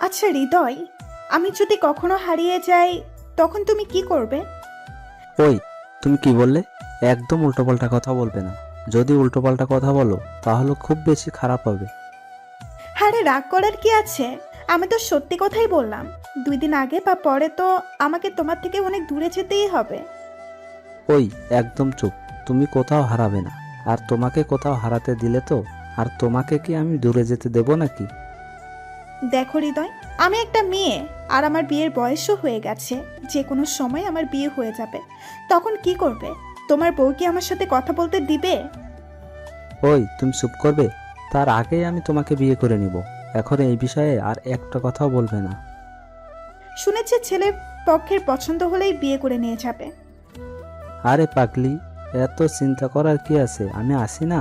আচ্ছা হৃদয়, আমি যদি কখনো হারিয়ে যাই তখন তুমি কি করবে? ওই, তুমি কি বললে? একদম উল্টোপাল্টা কথা বলবে না। যদি উল্টোপাল্টা কথা বলো তাহলে খুব বেশি খারাপ হবে। আরে রাগ করার কি আছে? আমি তো সত্যি কথাই বললাম। 2 দিন আগে বা পরে তো আমাকে তোমার থেকে অনেক দূরে যেতেই হবে। ওই, একদম চুপ। তুমি কোথাও হারাবে না। আর তোমাকে কোথাও হারাতে দিলে তো আর তোমাকে কি আমি দূরে যেতে দেব নাকি? দেখো হৃদয়, আমি একটা মেয়ে, আর আমার বিয়ের বয়সও হয়ে গেছে। যে কোনো সময় আমার বিয়ে হয়ে যাবে। তখন কি করবে? তোমার বউ কি আমার সাথে কথা বলতে দিবে? ওই, তুমি চুপ করবে? তার আগেই আমি তোমাকে বিয়ে করে নিব। এখন এই বিষয়ে আর একটা কথাও বলবে না। শুনেছি ছেলের পক্ষের পছন্দ হলেই বিয়ে করে নিয়ে যাবে। আরে পাগলি, এত চিন্তা করার কি আছে? আমি আসি না।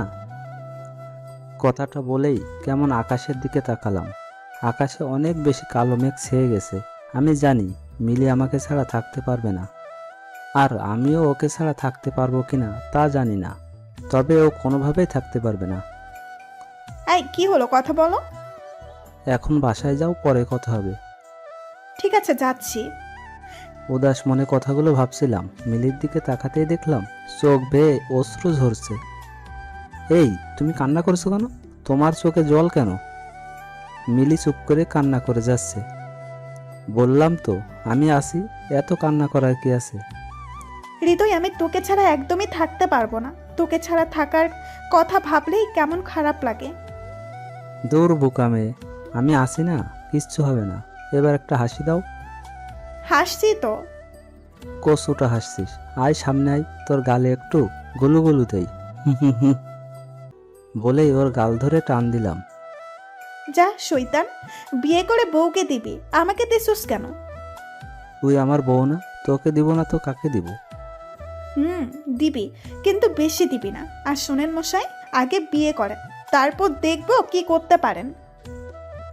কথাটা বলেই কেমন আকাশের দিকে তাকালাম। আকাশে অনেক বেশি কালো মেঘ ছেয়ে গেছে। আমি জানি মিলি আমাকে ছাড়া থাকতে পারবে না। আর আমিও ওকে ছাড়া থাকতে পারবো কিনা তা জানি না। তবে ও কোনোভাবেই থাকতে পারবে না। এই কি হলো, কথা বলো। এখন বাসায় যাও, পরে কথা হবে। ঠিক আছে, যাচ্ছি। উদাস মনে কথাগুলো ভাবছিলাম, মিলির দিকে তাকাতেই দেখলাম চোখ বেয়ে অশ্রু ঝরছে। এই, তুমি কান্না করছো কেন? তোমার চোখে জল কেন? মিলি চুপ করে কান্না করে যাচ্ছে। বললাম তো আমি আসি, এত কান্না করার কি আছে? হৃদয়, আমি তোকে ছাড়া একদমই থাকতে পারবো না। তোকে ছাড়া থাকার কথা ভাবলেই কেমন খারাপ লাগে। দূর বোকা মেয়ে, আমি আসি না, কিচ্ছু হবে না। এবার একটা হাসি দাও। হাসছি তো। কচুটা হাসছিস? আয় সামনে আয়, তোর গালে একটু গুলু গুলু দেই। বলেই ওর গাল ধরে টান দিলাম। যা শয়তান, বিয়ে করে বউকে দিবি, আমাকে দিছুস কেন? তুই আমার বউ না? তোকে দিব না তো কাকে দিব? হুম, দিবি, কিন্তু বেশি দিবি না। আর শোনেন মশাই, আগে বিয়ে করেন, তারপর দেখবো কি করতে পারেন।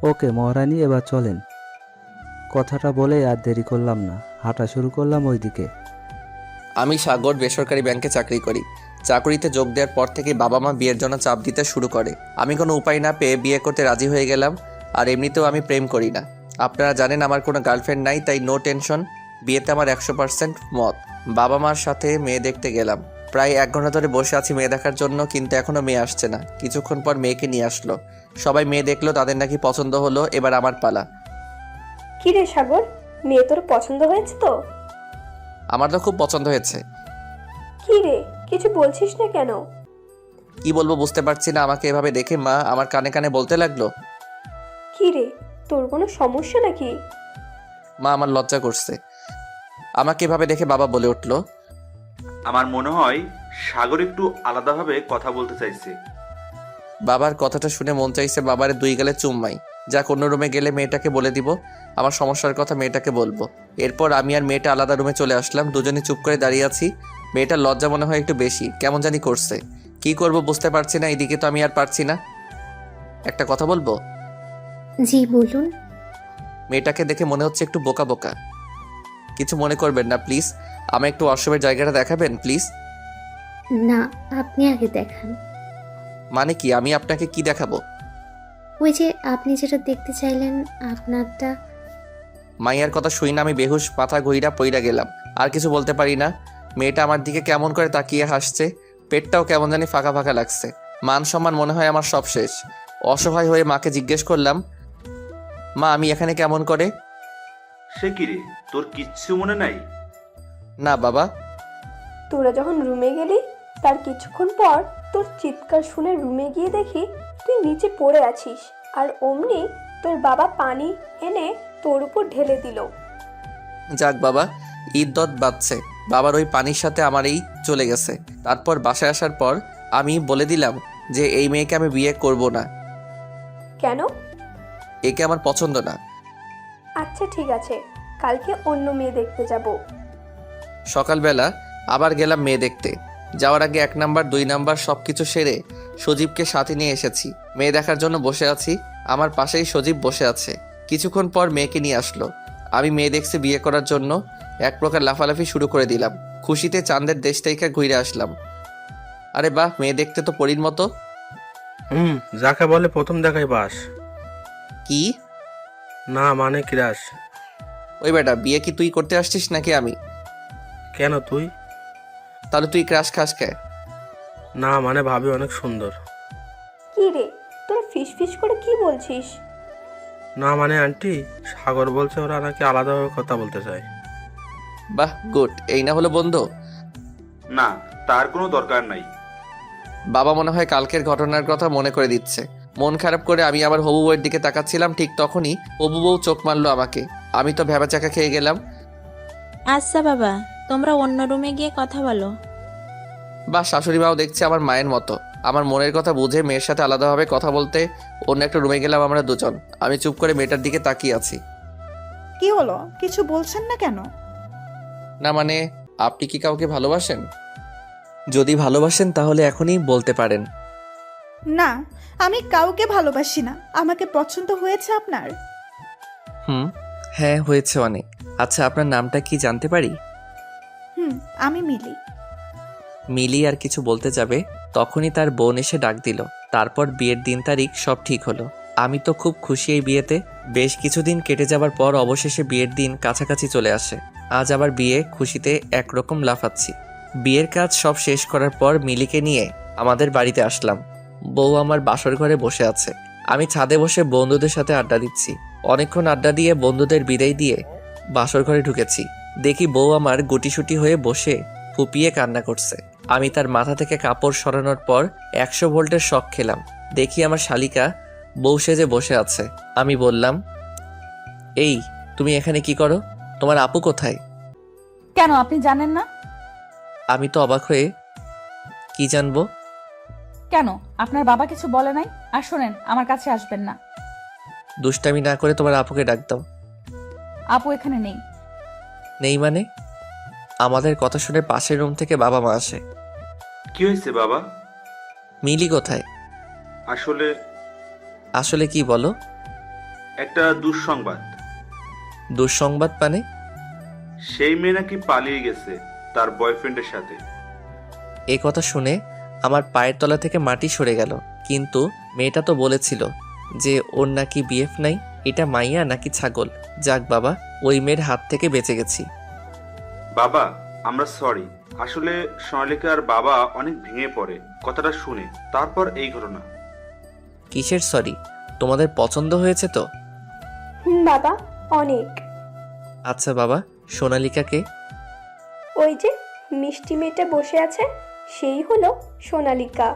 ওকে মহারানী, এবার চলেন। কথাটা বলে আর দেরি করলাম না, হাঁটা শুরু করলাম ওইদিকে। আমি সাগর বেসরকারি ব্যাংকে চাকরি করি। চাকরিতে যোগ দেওয়ার পর থেকে বাবা মা বিয়ের জন্য চাপ দিতে শুরু করে। আমি কোনো উপায় না পেয়ে বিয়ে করতে রাজি হয়ে গেলাম। আর এমনিতেও আমি প্রেম করি না। আপনারা জানেন আমার কোনো গার্লফ্রেন্ড নাই, তাই নো টেনশন। বিয়েতে আমার 100% মত। বাবা মার সাথে মেয়ে দেখতে গেলাম। প্রায় 1 ঘন্টা ধরে বসে আছি মেয়ে দেখার জন্য, কিন্তু এখনও মেয়ে আসছে না। কিছুক্ষণ পর মেয়েকে নিয়ে আসলো। সবাই মেয়ে দেখলো, তাদের নাকি পছন্দ হলো। এবার আমার পালা। কি রে সাগর, মেয়ে তোর পছন্দ হয়েছে তো? আমার তো খুব পছন্দ হয়েছে। কি রে, কিছু বলছিস না কেন? কি বলবো বুঝতে পারছি না। আমাকে এভাবে দেখে মা আমার কানে কানে বলতে লাগলো। কি রে, তোর কোনো সমস্যা নাকি? মা আমার লজ্জা করছে। আমাকে এভাবে দেখে বাবা বলে উঠলো, আমার মনে হয় সাগর একটু আলাদাভাবে কথা বলতে চাইছে। বাবার কথাটা শুনে মন চাইছে বাবার 2 গালে চুম্মাই। যাক, অন্য রুমে গেলে মেয়েটাকে বলে দিব আমার সমস্যার কথা, মেয়েটাকে বলবো। এরপর আমি আর মেয়েটা আলাদা রুমে চলে আসলাম। দুজনে চুপ করে দাঁড়িয়ে আছি। মেয়েটার লজ্জা মনে হয় একটু বেশি, কেমন জানি করছে। কি করব বুঝতে পারছি না। এদিকে তো আমি আর পারছি না। একটা কথা বলবো? জি বলুন। মেয়েটাকে দেখে মনে হচ্ছে একটু বোকা বোকা। কিছু মনে করবেন না প্লিজ। আমায় একটু ওয়াশরুমের জায়গাটা দেখাবেন প্লিজ। না, আপনি আগে দেখান। মানে কি, আমি আপনাকে কি দেখাবো? ওই যে আপনি যেটা দেখতে চাইলেন আপনারটা। মাইয়ার কথা শুই না আমি বেহুশ, মাথা ঘুইরা পইরা গেলাম। আর কিছু বলতে পারি না। মেয়েটা আমার দিকে কেমন করে তাকিয়ে হাসছে। পেটটাও কেমন জানি ফাঁকা ফাঁকা লাগছে। মান সম্মান মনে হয় আমার সব শেষ। অসহায় হয়ে মাকে জিজ্ঞেস করলাম, মা আমি এখানে কেমন করে? সে কি রে, তোর কিচ্ছু মনে নাই? না বাবা। তোরা যখন রুমে গেলি তার কিছুক্ষণ পর তোর চিৎকার শুনে রুমে গিয়ে দেখি তুই নিচে পড়ে আছিস। আর অমনি তোর বাবা পানি এনে তোর উপর ঢেলে দিল। যাক বাবা, ইদ্যত বাঁচছে। বাবার ওই পানির সাথে আমার এই চলে গেছে। তারপর বাসায় আসার পর আমি বলে দিলাম যে এই মেয়েকে আমি বিয়ে করব না। কেন? একে আমার পছন্দ না। আচ্ছা ঠিক আছে, কালকে অন্য মেয়ে দেখতে যাব। সকালবেলা আবার গেলাম মেয়ে দেখতে। যাওয়ার আগে 1 নাম্বার 2 নাম্বার সব কিছু সেরে সজীবকে সাথে নিয়ে এসেছি। মেয়ে দেখার জন্য বসে আছি। আমার পাশেই সজীব বসে আছে। কিছুক্ষণ পর মেয়েকে নিয়ে আসলো। আমি মেয়ে দেখছি বিয়ে করার জন্য এক প্রকার লাফালাফি শুরু করে দিলাম। খুশিতে চাঁদের দেশ থেকে ঘুরে আসলাম। আরে বাহ, মেয়ে দেখতে তো পরীর মতো। যাকে বলে প্রথম দেখাই বাস। কি? না মানে ক্রাশ। ওই বেটা, বিয়ে কি তুই করতে আসছিস নাকি আমি? কেন তুই? তাহলে তুই ক্রাশ খাস কে? না মানে ভাবি অনেক সুন্দর। কি রে, তোরা ফিস ফিস করে কি বলছিস? না মানে আন্টি, সাগর বলছে ওরা নাকি আলাদাভাবে কথা বলতে চায়। বাহ, গুড। এই না হলো বন্ধু? না, তার কোনো দরকার নাই। বাবা মনে হয় কালকের ঘটনার কথা মনে করে দিচ্ছে। মন খারাপ করে আমি আমার হবু বউয়ের দিকে তাকাচ্ছিলাম, ঠিক তখনই হবু বউ চোখ মারলো আমাকে। আমি তো ভ্যাবাচাকা খেয়ে গেলাম। আচ্ছা বাবা, তোমরা অন্য রুমে গিয়ে কথা বলো। বা শাশুড়ি মাও দেখছে আমার মায়ের মতো। আমার মনের কথা বুঝে মেয়ের সাথে আলাদাভাবে কথা বলতে অন্য একটা রুমে গেলাম আমরা দুজন। আমি চুপ করে মেয়েটার দিকে তাকিয়ে আছি। কি হলো, কিছু বলছেন না কেন? না মানে, আপনি কি কাউকে ভালোবাসেন? যদি ভালোবাসেন তাহলে এখনই বলতে পারেন। না, আমি কাউকে ভালোবাসি না। আমাকে পছন্দ হয়েছে আপনার? হ্যাঁ, হয়েছে অনেক। আচ্ছা, আপনার নামটা কি জানতে পারি? আমি মিলি। মিলি আর কিছু বলতে যাবে তখনই তার বোন এসে ডাক দিল। তারপর বিয়ের দিন তারিখ সব ঠিক হলো। আমি তো খুব খুশি এই বিয়েতে। বেশ কিছুদিন কেটে যাবার পর অবশেষে বিয়ের দিন কাছাকাছি চলে আসে। আজ আবার বিয়ে, খুশিতে একরকম লাফাচ্ছি। বিয়ের কাজ সব শেষ করার পর মিলিকে নিয়ে আমাদের বাড়িতে আসলাম। বউ আমার বাসর ঘরে বসে আছে। আমি ছাদে বসে বন্ধুদের সাথে আড্ডা দিচ্ছি। অনেকক্ষণ আড্ডা দিয়ে বন্ধুদের বিদায় দিয়ে বাসর ঘরে ঢুকেছি। দেখি বউ আমার গুটিসুটি হয়ে বসে ফুপিয়ে কান্না করছে। আমি তার মাথা থেকে কাপড় সরানোর পর 100 ভোল্টের শক খেলাম। দেখি আমার শালিকা বউ সেজে বসে আছে। আমি বললাম, এই তুমি এখানে কি করো? তোমার আপু কোথায়? কেন, আপনি জানেন না? আমি তো অবাক হয়ে, কি জানবো? কেন, আপনার বাবা কিছু বলে নাই? আর শোনেন, আমার কাছে আসবেন না। দুষ্টামি না করে তোমার আপুকে ডাক দাও। আপু এখানে নেই। নেই মানে? আমাদের কথা শুনে পাশের রুম থেকে বাবা মা আসে। কি হয়েছে বাবা? মিলি কোথায়? আসলে আসলে কি বলো? একটা দুঃসংবাদ। দুঃসংবাদ মানে? সেই মেয়ে নাকি পালিয়ে গেছে তার বয়ফ্রেন্ডের সাথে। এই কথা শুনে আমার পায়ের তলা থেকে মাটি সরে গেল। কিন্তু মেয়েটা তো বলেছিল যে ওর নাকি বিএফ নাই। এটা মাইয়া নাকি ছাগল? যাক বাবা, ওই মেয়ের হাত থেকে বেঁচে গেছি। বাবা, আমরা সরি। আসলে সোনালিকার বাবা অনেক ভেঙে পড়ে কথাটা শুনে, তারপর এই ঘটনা। কিসের সরি? তোমাদের পছন্দ হয়েছে তো? বাবা, অনেক। আচ্ছা বাবা, সোনালিকাকে? ওই যে মিষ্টি মেয়েটা বসে আছে, সেই হলো সোনালিকা।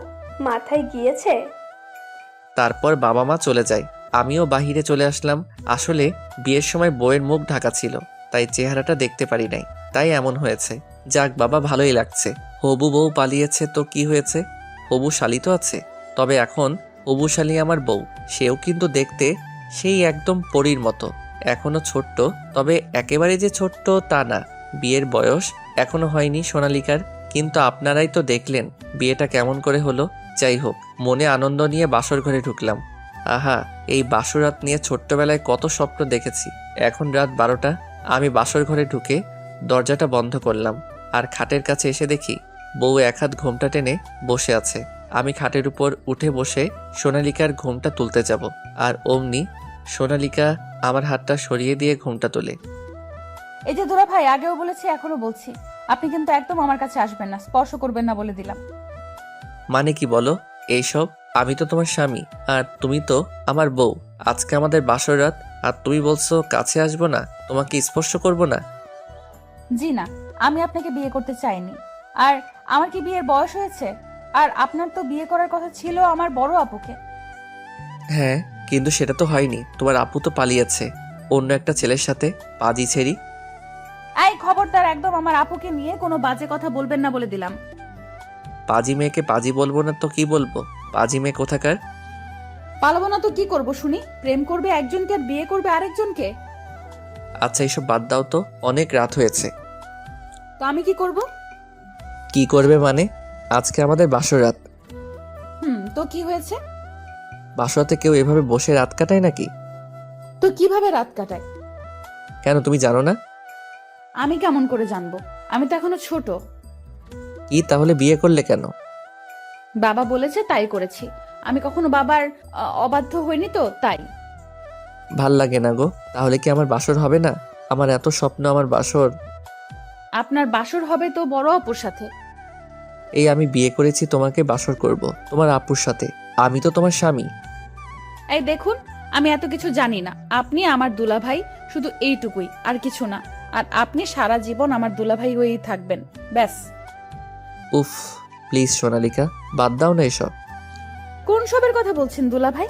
মাথায় গিয়েছে। তারপর বাবা মা চলে যায়। আমিও বাহিরে চলে আসলাম। আসলে বিয়ের সময় বউয়ের মুখ ঢাকা ছিল, তাই চেহারাটা দেখতে পারি নাই। তাই এমন হয়েছে। যাক বাবা, ভালোই লাগছে। হবু বউ পালিয়েছে তো কি হয়েছে? হবু শালি তো আছে। তবে এখন হবু শালি আমার বউ, সেও কিন্তু দেখতে সেই একদম পরীর মতো। এখনো ছোট্ট, তবে একেবারে যে ছোট্ট তা না। বিয়ের বয়স এখনো হয়নি সোনালিকার। কিন্তু আপনারাই তো দেখলেন বিয়েটা কেমন করে হলো। যাই হোক, মনে আনন্দ নিয়ে বাসর ঘরে ঢুকলাম। আহা, এই বাসরাত নিয়ে ছোট্টবেলায় কত স্বপ্ন দেখেছি। এখন রাত 12টা। আমি বাসর ঘরে ঢুকে দরজাটা বন্ধ করলাম আর খাটের কাছে এসে দেখি বউ এক হাত ঘোমটা টেনে বসে আছে। আমি খাটের উপর উঠে বসে সোনালিকার ঘোমটা তুলতে যাব, আর অমনি সোনালিকা আমার হাতটা সরিয়ে দিয়ে ঘোমটা তোলে। এই যে দুলা ভাই, আগেও বলেছি, এখনো বলছি, আপনি কিন্তু একদম আমার কাছে আসবেন না, স্পর্শ করবেন না বলে দিলাম। মানে কি বলো এইসব? আমি তো তোমার স্বামী আর তুমি তো আমার বউ। আজকে আমাদের বাসর রাত আর তুমি বলছো কাছে আসবো না, তোমাকে স্পর্শ করব না? জি না, আমি আপনাকে বিয়ে করতে চাইনি। আর আমার কি বিয়ের বয়স হয়েছে? আর আপনার তো বিয়ে করার কথা ছিল আমার বড় আপুকে। হ্যাঁ, কিন্তু সেটা তো হয়নি। তোমার আপু তো পালিয়েছে অন্য একটা ছেলের সাথে, পাজি ছেড়ি। এই খবরদার, একদম আমার আপুকে নিয়ে কোনো বাজে কথা বলবেন না বলে দিলাম। পাজি মেয়েকে পাজি বলবো না তো কি বলবো? পাজি মেয়ে কোথাকার। পালাবো না তো কি করব শুনি? প্রেম করবে একজনকে আর বিয়ে করবে আরেকজনকে? আচ্ছা, এইসব বাদ দাও তো, অনেক রাত হয়েছে। তো আমি কি করব? কি করবে মানে? আজকে আমাদের বাসর রাত। তো কি হয়েছে? বাসরাতে কেউ এভাবে বসে রাত কাটায় নাকি? তো কিভাবে রাত কাটায়? কেন, তুমি জানো না? আমি কেমন করে জানবো? আমি তো এখনো ছোট। কি তাহলে বিয়ে করলে কেন? বাবা বলেছে তাই করেছি। আমি কখনো বাবার অবাধ্য হইনি তো, তাই। ভাল লাগে না গো। তাহলে কি আমার বাসর হবে না? আমার এত স্বপ্ন আমার বাসর। আপনার বাসর হবে তো বড় আপুর সাথে। এই আমি বিয়ে করেছি, তোমাকে বাসর করব তোমার আপুর সাথে। আমি তো তোমার স্বামী। এই দেখুন, আমি এত কিছু জানি না। আপনি আমার দুলাভাই, শুধু এইটুকুই, আর কিছু না। আর আপনি সারা জীবন আমার দুলাভাই হয়েই থাকবেন, ব্যাস। উফ, প্লিজ সোনালিকা, বাদ দাও না এসব। কোন সবের কথা বলছেন দুলাভাই?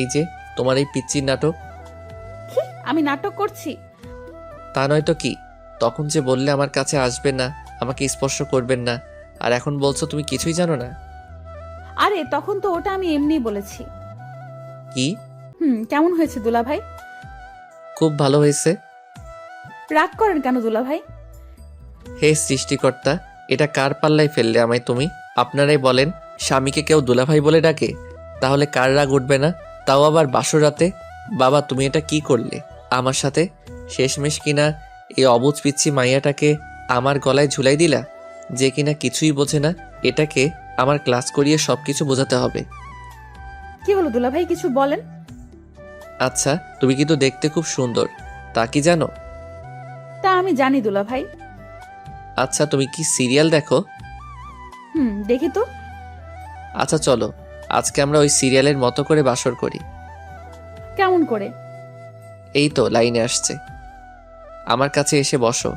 এই যে তোমার এই পিচ্চির নাটক। কি আমি নাটক করছি? তা নয় তো কি। তখন যে বললে আমার কাছে আসবে না, আমাকে স্পর্শ করবেন না, আর এখন বলছো তুমি কিছুই জানো না। আরে তখন তো ওটা আমি এমনিই বলেছি। কি? কেমন হয়েছে দুলাভাই? খুব ভালো হয়েছে। রাগ করেন কেন দুলাভাই? হে সৃষ্টিকর্তা, এটা কার পাল্লায় ফেললে আমায় তুমি? আপনারাই বলেন, স্বামীকে কেউ দুলাভাই বলে ডাকে? তাহলে কার রাগ উঠবে না? তাও আবার বাসর রাতে। বাবা, তুমি এটা কি করলে আমার সাথে? শেষমেশ কিনা এই অবুঝ পিচ্ছি মাইয়াটাকে আমার গলায় ঝুলাই দিলা, যে কিনা কিছুই বোঝে না। এটাকে আমার ক্লাস করিয়ে সবকিছু বোঝাতে হবে। কি হলো দুলাভাই, কিছু বলেন। আচ্ছা, তুমি কিন্তু দেখতে খুব সুন্দর, তা কি জানো? তা আমি জানি দুলাভাই। আচ্ছা, তুমি কি সিরিয়াল দেখো? দেখি তো। আচ্ছা চলো, আজকে আমরা ওই সিরিয়ালের মতো করে বাসর করি। কেমন করে? এই তো লাইনে আসছে। আমার কাছে এসে বসো।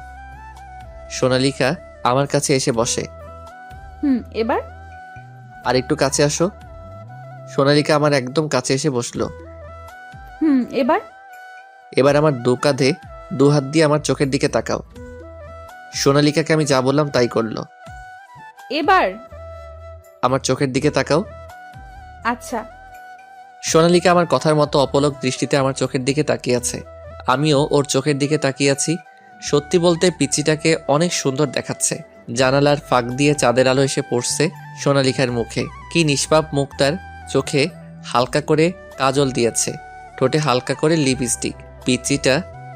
সোনালিকা আমার কাছে এসে বসে। এবার? আর একটু কাছে আসো। সোনালিকা আমার একদম কাছে এসে বসলো। এবার? এবার আমার দু কাঁধে দু হাত দিয়ে আমার চোখের দিকে তাকাও। সোনালিকাকে আমি যা বললাম তাই করলো। এবার? আমার চোখের দিকে তাকাও। আচ্ছা। সোনালিকা আমার কথার মতো অপলক দৃষ্টিতে আমার চোখের দিকে তাকিয়ে আছে। আমিও ওর চোখের দিকে তাকিয়ে আছি। সত্যি বলতে পিচ্চিটাকে অনেক সুন্দর দেখাচ্ছে। জানালার ফাঁক দিয়ে চাঁদের আলো এসে পড়ছে সোনালিকার মুখে। কি নিষ্পাপ মুখ তার। চোখে হালকা করে কাজল দিয়েছে, ঠোঁটে হালকা করে লিপস্টিক। পিচ্চিটা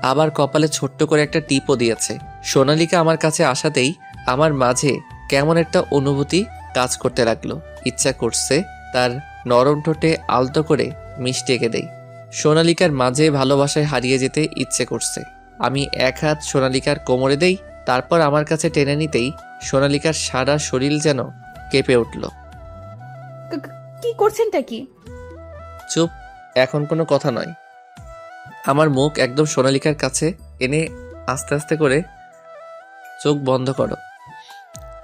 আবার কপালে ছোট্ট করে একটা টিপও দিয়েছে। সোনালিকা আমার কাছে আসাতেই আমার মাঝে কেমন একটা অনুভূতি কাজ করতে লাগলো। ইচ্ছা করছে তার নরম ঠোঁটে আলতো করে মিষ্টি এঁকে দেই। সোনালিকার মাঝে ভালোবাসায় হারিয়ে যেতে ইচ্ছে করছে। আমি এক হাত সোনালিকার কোমরে দেই, তারপর আমার কাছে টেনে নিতেই সোনালিকার সারা শরীর যেন কেঁপে উঠল। কি করছেনটা কি? চুপ, এখন কোনো কথা নয়। আমার মুখ একদম সোনালিকার কাছে এনে আস্তে আস্তে করে চোখ বন্ধ করো।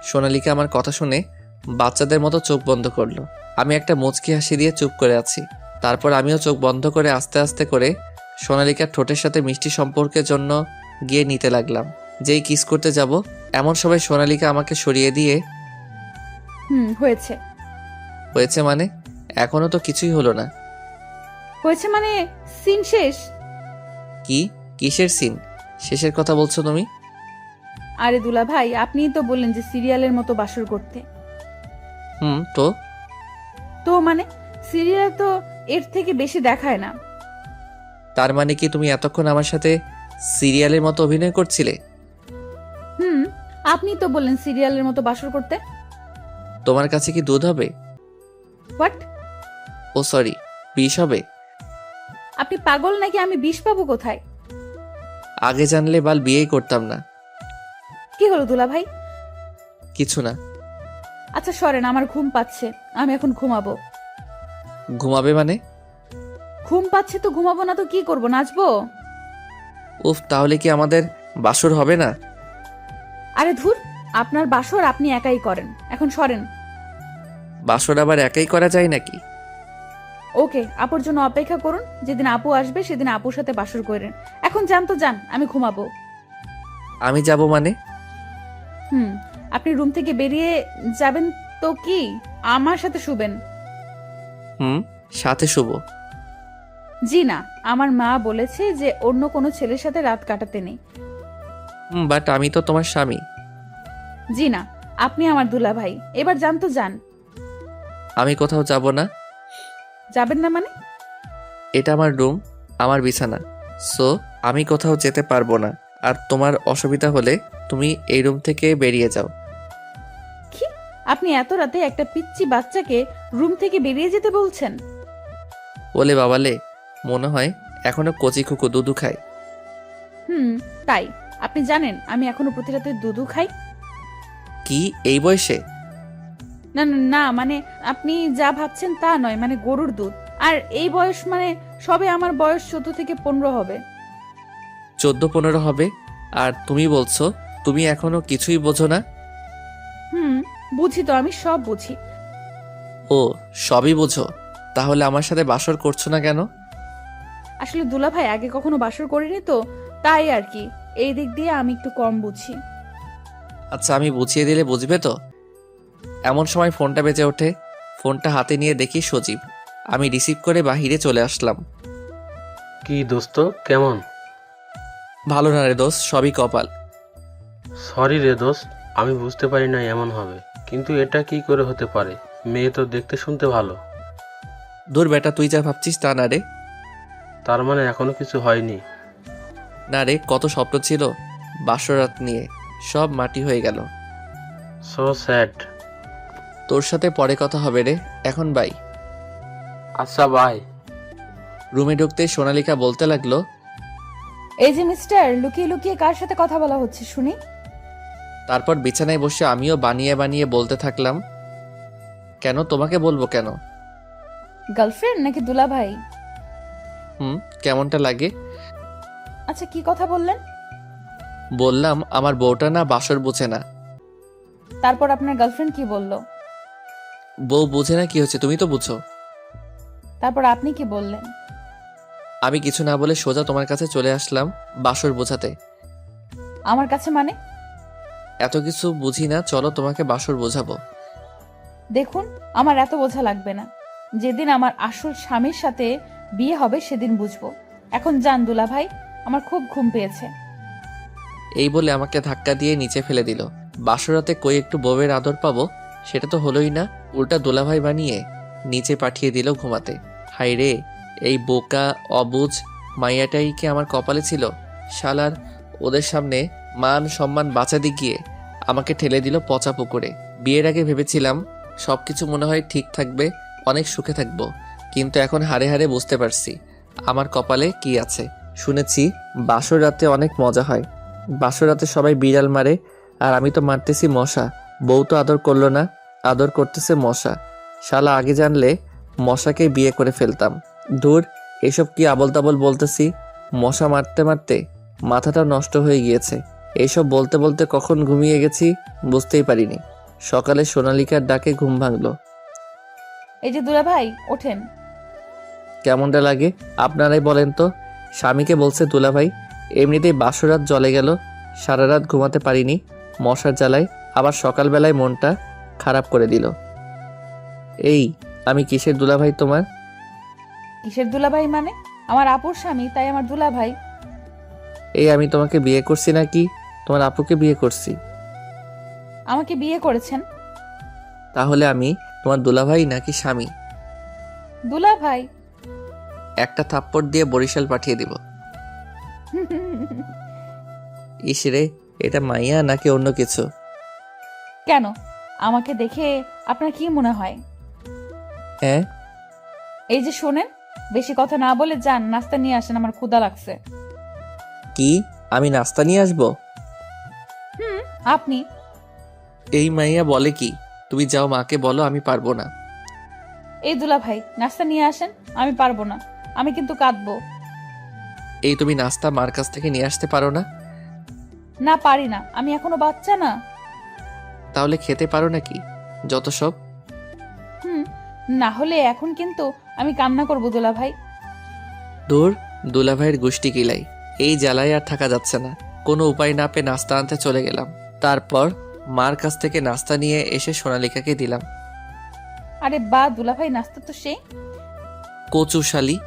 সোনালিকা আমার কথা শুনে বাচ্চাদের মতো চোখ বন্ধ করলো। আমি একটা মুচকি হাসি দিয়ে চুপ করে আছি। তারপর আমিও চোখ বন্ধ করে আস্তে আস্তে করে সোনালিকার ঠোঁটের সাথে মিষ্টি সম্পর্কের জন্য গিয়ে নিতে লাগলাম। যেই কিস করতে যাব এমন সময় সোনালিকা আমাকে সরিয়ে দিয়ে, হয়েছে। হয়েছে মানে? এখনো তো কিছুই হলো না। হয়েছে মানে সিন শেষ। কি? কিসের সিন? শেষের কথা বলছো তুমি? আরে দুলাভাই, আপনিই তো বললেন যে সিরিয়ালের মতো বাসর করতে। তো তো মানে সিরিয়াল তো এর থেকে বেশি দেখায় না। তার মানে কি তুমি এতক্ষণ আমার সাথে সিরিয়ালের মতো অভিনয় করছিলে? আপনি তো বললেন সিরিয়ালের মতো বাসর করতে। তোমার কাছে কি দুধ হবে? হোয়াট? ও সরি, বিষ হবে? আপনি পাগল নাকি? আমি বিষ পাবো কোথায়? আগে জানলে বাল বিয়েই করতাম না। কি হলো দুলাভাই? কিছু না। আচ্ছা সরেন, আমার ঘুম পাচ্ছে, আমি এখন ঘুমাবো। ঘুমাবে মানে? ঘুম পাচ্ছে তো ঘুমাবো না তো কি করব, নাচবো? উফ, তাহলে কি আমাদের বাসর হবে না? আরে ধুর, আপনার বাসর আপনি একাই করেন, এখন সরেন। বাসর আবার একাই করা যায় নাকি? ওকে, আপুর জন্য অপেক্ষা করুন। যেদিন আপু আসবে সেদিন আপুর সাথে বাসর করেন। এখন যান তো যান, আমি ঘুমাবো। আমি যাব মানে? আপনি রুম থেকে বেরিয়ে যাবেন তো কি আমার সাথে শুবেন? সাথে শুভ? জি না, আমার মা বলেছে যে অন্য কোনো ছেলের সাথে রাত কাটাতে নেই। বাট আমি তো তোমার স্বামী। জি না, আপনি আমার দুলাভাই। এবার যান তো যান। আমি কোথাও যাব না। যাবেন না মানে? এটা আমার রুম, আমার বিছানা, সো আমি কোথাও যেতে পারবো না। আর তোমার অসুবিধা হলে তুমি এই রুম থেকে বেরিয়ে যাও। কি? আপনি এত রাতে একটা পিচ্চি বাচ্চাকে রুম থেকে বেরিয়ে যেতে বলছেন? বলে বাবালে, মনে হয় এখনো কচি খুকু দুধু খায়। তাই আপনি জানেন আমি এখনো প্রতি রাতে দুধু খাই? কি এই বয়সে? না না না, মানে আপনি যা ভাবছেন তা নয়, মানে গরুর দুধ। আর এই বয়স মানে সবে আমার বয়স 14 থেকে 15 হবে। 14-15 হবে আর তুমি বলছো তুমি এখনো কিছুই বোঝো না? বুঝি তো, আমি সব বুঝি। ও সবই বোঝো, তাহলে আমার সাথে বাসর করছো না কেন? আসলে দুলা ভাই আগে কখনো বাসর করিনি তো, তাই আর কি। এই দিক দিয়ে আমি একটু কম বুঝি। আচ্ছা আমি বুঝিয়ে দিলে বুঝবে তো? এমন সময় ফোনটা বেজে ওঠে। ফোনটা হাতে নিয়ে দেখি সজীব। আমি রিসিভ করে বাহিরে চলে আসলাম। কি দোস্ত, কেমন? ভালো না রে দোস্ত, সবই কপাল। সরি রে দোস্ত, আমি বুঝতে পারি না এমন হবে, কিন্তু এটা কি করে হতে পারে? মেয়ে তো দেখতে শুনতে ভালো। দূর বেটা, তুই যা ভাবছিস তা না রে। তার মানে এখনো কিছু হয়নি? না রে, কত স্বপ্ন ছিল বাসরাত নিয়ে, সব মাটি হয়ে গেল। So sad. তোর সাথে পরে কথা হবে রে, এখন বাই। আচ্ছা বাই। রুমে ঢুকতে সোনালিকা বলতে লাগলো, এই যে মিস্টার, লুকিয়ে লুকিয়ে কার সাথে কথা বলা হচ্ছে শুনি? তারপর বিছানায় বসে আমিও বানিয়ে বানিয়ে বলতে থাকলাম। কেন, তোমাকে বলবো কেন? গার্লফ্রেন্ড নাকি দুলা ভাই? কেমনটা লাগে? আচ্ছা কি কথা বললেন? বললাম আমার বউটা না বাসর বোঝে না। তারপর আপনার গার্লফ্রেন্ড কি বলল? বউ বোঝে না কি হচ্ছে, তুমি তো বুঝো। তারপর আপনি কি বললেন? আমি কিছু না বলে সোজা তোমার কাছে চলে আসলাম বাসর বোঝাতে। আমার কাছে মানে? এত কিছু বুঝি না, চলো তোমাকে বাসর বোঝাবো। দেখুন, আমার এত বোঝা লাগবে না। যেদিন আমার আসল স্বামীর সাথে বিয়ে হবে সেদিন বুঝবো। এখন যান দুলা ভাই, আমার খুব ঘুম পেয়েছে। এই বলে আমাকে ধাক্কা দিয়ে নিচে ফেলে দিল। বাসরাতে কই একটু বউয়ের আদর পাবো, সেটা তো হলোই না, উল্টা দোলাভাই বানিয়ে নিচে পাঠিয়ে দিল ঘুমাতে। হাই রে, এই বোকা অবুঝ মাইয়াটাই কি আমার কপালে ছিল? শালার ওদের সামনে মান সম্মান বাঁচাতে গিয়ে আমাকে ঠেলে দিল পচা পুকুরে। বিয়ের আগে ভেবেছিলাম সবকিছু মনে হয় ঠিক থাকবে, অনেক সুখে থাকবো, কিন্তু এখন হাড়ে হাড়ে বুঝতে পারছি আমার কপালে কি আছে। শুনেছি বাসর রাতে অনেক মজা হয়, বাসর রাতে সবাই বিড়াল মারে, আর আমি তো মারতেছি মশা। বউ তো আদর করলো না, আদর করতেছে মশা। শালা আগে জানলে মশাকে বিয়ে করে ফেলতাম। দূর, এসব কি আবল তাবল বলতেছি। মশা মারতে মারতে মাথাটা নষ্ট হয়ে গিয়েছে। এইসব বলতে বলতে কখন ঘুমিয়ে গেছি বুঝতেই পারিনি। সকালে সোনালিকার ডাকে ঘুম ভাঙলো। এই যে দুলা ভাই, ওঠেন। কেমনটা লাগে আপনারাই বলেন তো? স্বামীকে বলছে দুলাভাই, এমনিতেই বাসরাত জ্বলে গেল, সারা রাত ঘুমাতে পারিনি মশার জ্বালায়, আবার সকালবেলায় মনটা খারাপ করে দিল। এই আমি কিসের দুলাভাই তোমার? কিসের দুলা ভাই মানে? আমার আপুর স্বামী, তাই আমার দুলা ভাই। এই আমি তোমাকে বিয়ে করছি নাকি তোমার আপুকে বিয়ে করছি? আমাকে বিয়ে করেছেন। তাহলে আমি তোমার দুলাভাই নাকি স্বামী? দুলা ভাই। একটা থাপ্পড় দিয়ে বরিশাল পাঠিয়ে দিব। ইসরে, এটা মাইয়া নাকি অন্য কিছু? কেন, আমাকে দেখে আপনার কি মনে হয়? হ্যাঁ, এই যে শোনেন, বেশি কথা না বলে যান, নাস্তা নিয়ে আসেন, আমার ক্ষুধা লাগছে। কি আমি নাস্তা নিয়ে আসবো? আপনি? এই মাইয়া বলে কি? তুমি যাও, মাকে বলো আমি পারবো না। এই দুলা ভাই, নাস্তা নিয়ে আসেন। আমি পারবো না, আমি কিন্তু কাঁদবো। এই তুমি নাস্তা মার কাছ থেকে নিয়ে আসতে পারো না? না পারি না, আমি এখনো বাচ্চা না। তাহলে খেতে পারো নাকি? যত সব। না হলে এখন কিন্তু আমি কান্না করবো দুলা ভাই। দূর, দুলাভাইয়ের গোষ্ঠী কিলাই, এই জ্বালায় আর থাকা যাচ্ছে না। কোনো উপায় না পেয়ে নাস্তা আনতে চলে গেলাম। তারপর মার কাছ থেকে নাস্তা নিয়ে এসে সোনালিকাকে দিলাম। আরে বা দুলা ভাই, নাস্তা তো সেই। কচু শালি।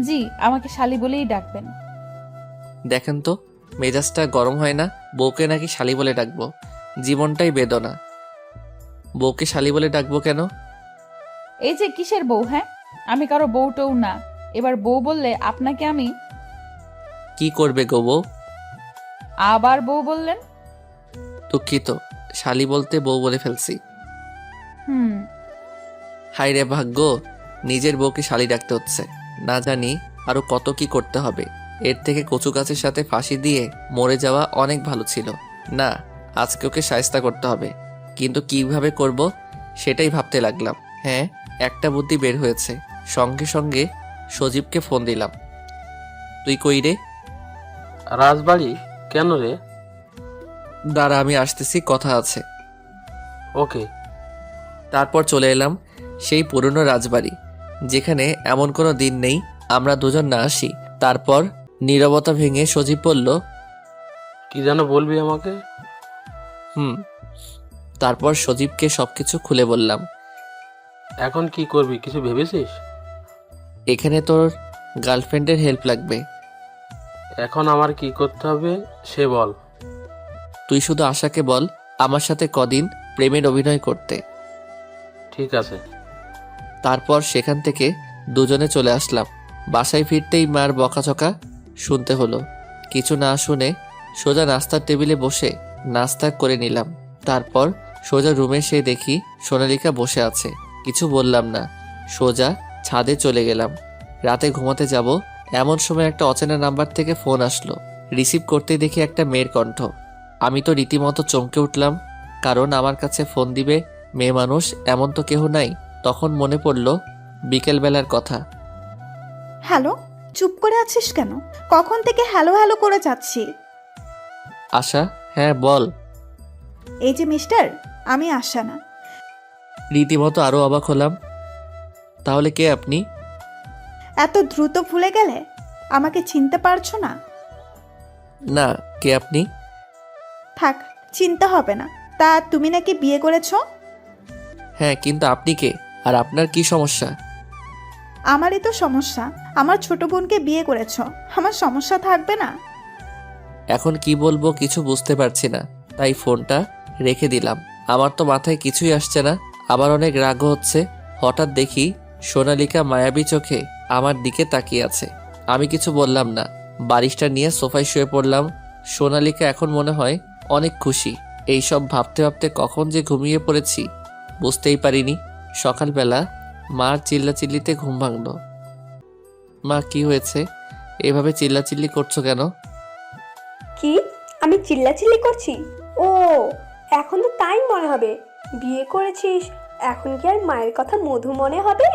জি, আমাকে শালি বলেই ডাকবেন। দেখেন তো মেজাজটা গরম হয় না? বউকে নাকি শালি বলে ডাকবো, জীবনটাই বেদনা। বউকে শালি বলে ডাকবো কেন? এই যে কিসের বউ? হ্যাঁ, আমি কারো বউটও না। এবার বউ বললে আপনাকে আমি। কি করবে গো বউ? আবার বউ বললেন? দুঃখিত, শালি বলতে বউ বলে ফেলছি। হুম হায় রে ভাগ্য, নিজের বউকে শালি ডাকতে হচ্ছে। না জানি আরও কত কি করতে হবে। এর থেকে কচু গাছের সাথে ফাঁসি দিয়ে মরে যাওয়া অনেক ভালো ছিল। না, আজকে ওকে শায়েস্তা করতে হবে, কিন্তু কিভাবে করব সেটাই ভাবতে লাগলাম। হ্যাঁ, একটা বুদ্ধি বের হয়েছে। সঙ্গে সঙ্গে সজীবকে ফোন দিলাম। তুই কই রে? রাজবাড়ি? কেন রে? দাঁড়া, আমি আসতেছি, কথা আছে। ওকে। তারপর চলে এলাম সেই পুরনো রাজবাড়ি, যেখানে এমন কোনো দিন নেই আমরা দুজন না আসি। তারপর নীরবতা ভেঙে সজীব বলল, কি যেন বলবি আমাকে? তারপর সজীবকে সবকিছু খুলে বললাম। এখন কি করবি, কিছু ভেবেছিস? এখানে তোর গার্লফ্রেন্ডের হেল্প লাগবে। এখন আমার কি করতে হবে সে বল। তুই শুধু আশাকে বল আমার সাথে কদিন প্রেমের অভিনয় করতে। ঠিক আছে। তারপর সেখান থেকে দুজনে চলে আসলাম। বাসায় ফিরতেই মার বকাঝকা শুনতে হলো। কিছু না শুনে সোজা নাস্তার টেবিলে বসে নাস্তা করে নিলাম। তারপর সোজা রুমে এসে দেখি সোনালিকা বসে আছে। কিছু বললাম না, সোজা ছাদে চলে গেলাম। রাতে ঘুমাতে যাব এমন সময় একটা অচেনা নাম্বার থেকে ফোন আসলো। রিসিভ করতেই দেখি একটা মেয়ের কণ্ঠ। আমি তো রীতিমতো চমকে উঠলাম, কারণ আমার কাছে ফোন দিবে মেয়ে মানুষ এমন তো কেউ নাই। তখন মনে পড়ল বিকেলবেলার কথা। হ্যালো, চুপ করে আছিস কেন? কখন থেকে হ্যালো হ্যালো করে যাচ্ছি। আশা? হ্যাঁ বল। এই যে মিস্টার, আমি আশা না। রীতিমতো আরো অবাক হলাম। তাহলে কে আপনি? এত দ্রুত ভুলে গেলে? আমাকে চিনতে পারছো না? না, কে আপনি? থাক, চিন্তা হবে না। তা তুমি নাকি বিয়ে করেছো? হ্যাঁ, কিন্তু আপনি কে আর আপনার কি সমস্যা? আমারই তো সমস্যা। আমার ছোট বোনকে বিয়ে করেছো, আমার সমস্যা থাকবে না? এখন কি বলবো কিছু বুঝতে পারছি না, তাই ফোনটা রেখে দিলাম। আমার তো মাথায় কিছুই আসছে না, আবার অনেক রাগ হচ্ছে। হঠাৎ দেখি সোনালিকা মায়াবী চোখে আমার দিকে তাকিয়ে আছে। আমি কিছু বললাম না, বালিশটা নিয়ে সোফায় শুয়ে পড়লাম। সোনালিকা এখন মনে হয় অনেক খুশি। এইসব ভাবতে ভাবতে কখন যে ঘুমিয়ে পড়েছি বুঝতেই পারিনি। সকালবেলা মার চিল্লাচিল্লিতে ঘুম ভাঙলো। মা, কি হয়েছে? এভাবে চিল্লাচিল্লি করছো কেন? কি? আমি চিল্লাচিল্লি করছি? ও, এখন তো তাই মনে হবে। বিয়ে করেছিস, এখন কি আর মায়ের কথা মধু মনে হবে?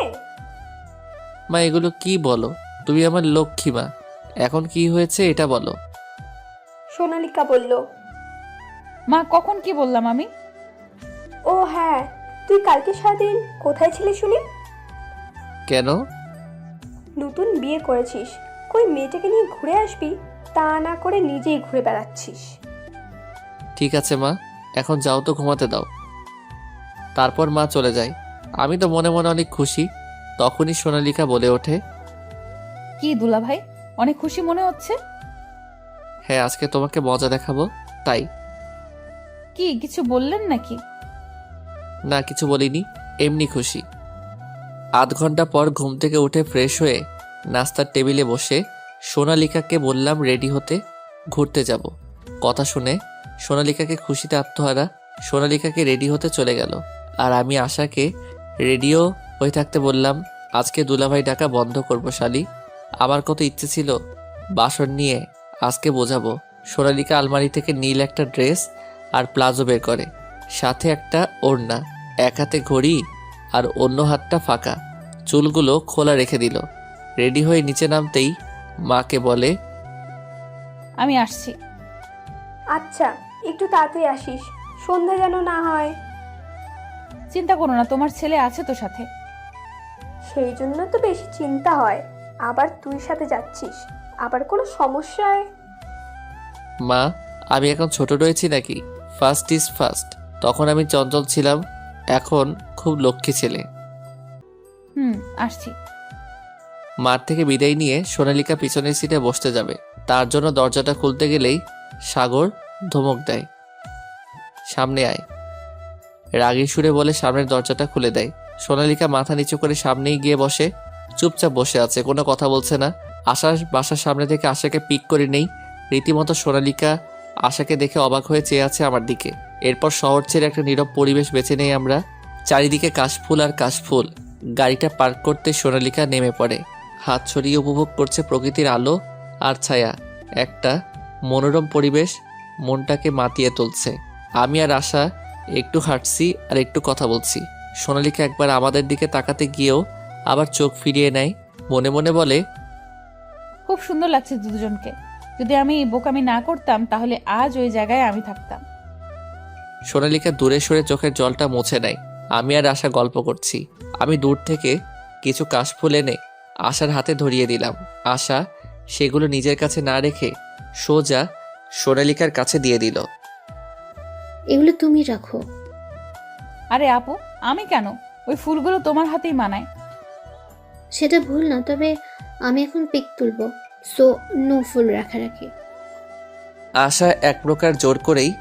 মা, এগুলো কি বলো? তুমি আমার লক্ষ্মী মা। এখন কি হয়েছে এটা বলো। সোনালিকা বলল। মা, কখন কি বললাম আমি? ও হ্যাঁ, তুই কালকে সারাদিন কোথায় ছিলি শুনি? কেন? নতুন বিয়ে করেছিস, কই মেয়েটাকে নিয়ে ঘুরে আসবি, তা না করে নিজেই ঘুরে বেড়াচ্ছিস। ঠিক আছে মা, এখন যাও তো, ঘুমাতে দাও। তারপর মা চলে যায়। আমি তো মনে মনে অনেক খুশি। তখনই সোনালিকা বলে ওঠে, কি দুলা ভাই, অনেক খুশি মনে হচ্ছে। হ্যাঁ, আজকে তোমাকে মজা দেখাবো তাই। কি কিছু বললেন নাকি? না, কিছু বলিনি, এমনি খুশি। আধ ঘন্টা পর ঘুম থেকে উঠে ফ্রেশ হয়ে নাস্তার টেবিলে বসে সোনালিকাকে বললাম রেডি হতে, ঘুরতে যাব। কথা শুনে সোনালিকাকে খুশিতে আত্মহারা। সোনালিকাকে রেডি হতে চলে গেল, আর আমি আশাকে রেডিও হয়ে থাকতে বললাম, আজকে দুলাভাই ডাকা বন্ধ করবো শালি। আমার কত ইচ্ছে ছিল বাসন নিয়ে আজকে বোঝাবো। সোনালিকা আলমারি থেকে নীল একটা ড্রেস আর প্লাজো বের করে, সাথে একটা ওড়না, এক হাতে ঘড়ি আর অন্য হাতটা ফাঁকা। চুলগুলো খোলা রেখে দিল। রেডি হয়ে নিচে নামতেই মাকে বলে, আমি আসছি। আচ্ছা, একটু তাড়াতাড়ি আসিস, সন্ধ্যা যেন না হয়। চিন্তা করো না, তোমার ছেলে আছে তো সাথে। সেই জন্য তো বেশি চিন্তা হয়। আবার তুই সাথে যাচ্ছিস, আবার কোনো সমস্যায়। মা, আমি এখন ছোট রয়েছি নাকি? First is first. তখন আমি চঞ্চল ছিলাম, এখন খুব লক্ষ্মী ছেলে। আসছি। মার থেকে বিদায় নিয়ে সোনালিকা পিছনের সিটে বসতে যাবে, তার জন্য দরজাটা খুলতে গেলেই সাগর ধমক দেয়, সামনে আয়। রাগী সুরে বলে সামনের দরজাটা খুলে দেয়। সোনালিকা মাথা নিচু করে সামনেই গিয়ে বসে, চুপচাপ বসে আছে, কোনো কথা বলছে না। আশার বাসার সামনে থেকে আশাকে পিক করে নেই। রীতিমতো সোনালিকা আশাকে দেখে অবাক হয়ে চেয়ে আছে আমার দিকে। এরপর শহর ছেড়ে একটা নীরব পরিবেশ বেছে নেই আমরা। চারিদিকে কাশফুল আর কাশফুল। গাড়িটা পার্ক করতে সোনালিকা নেমে পড়ে। হাত ছড়িয়ে উপভোগ করছে প্রকৃতির আলো আর ছায়া। একটা মনোরম পরিবেশ মনটাকে মাতিয়ে তুলছে। আমি আর আশা একটু হাঁটছি আর একটু কথা বলছি। সোনালিকা একবার আমাদের দিকে তাকাতে গিয়েও আবার চোখ ফিরিয়ে নেয়, মনে মনে বলে, খুব সুন্দর লাগছে দুজনকে। যদি আমি বোকামি না করতাম তাহলে আজ ওই জায়গায় আমি থাকতাম। সোনালিকা দূরে সরে চোখের জলটা মুছে নেয়। আমি আর আশা গল্প করছি। আমি দূর থেকে কিছু কাশফুল এনে আশার হাতে ধরিয়ে দিলাম। আশা সেগুলো নিজের কাছে না রেখে সোজা সোনালিকার কাছে দিয়ে দিল। এগুলো তুমি রাখো। আরে আপু, আমি কেন? ওই ফুলগুলো তোমার হাতেই মানায়। সেটা ভুল না, তবে আমি এখন পিক তুলবো, সো নো ফুল রাখারাখি। আশা এক প্রকার জোর করেই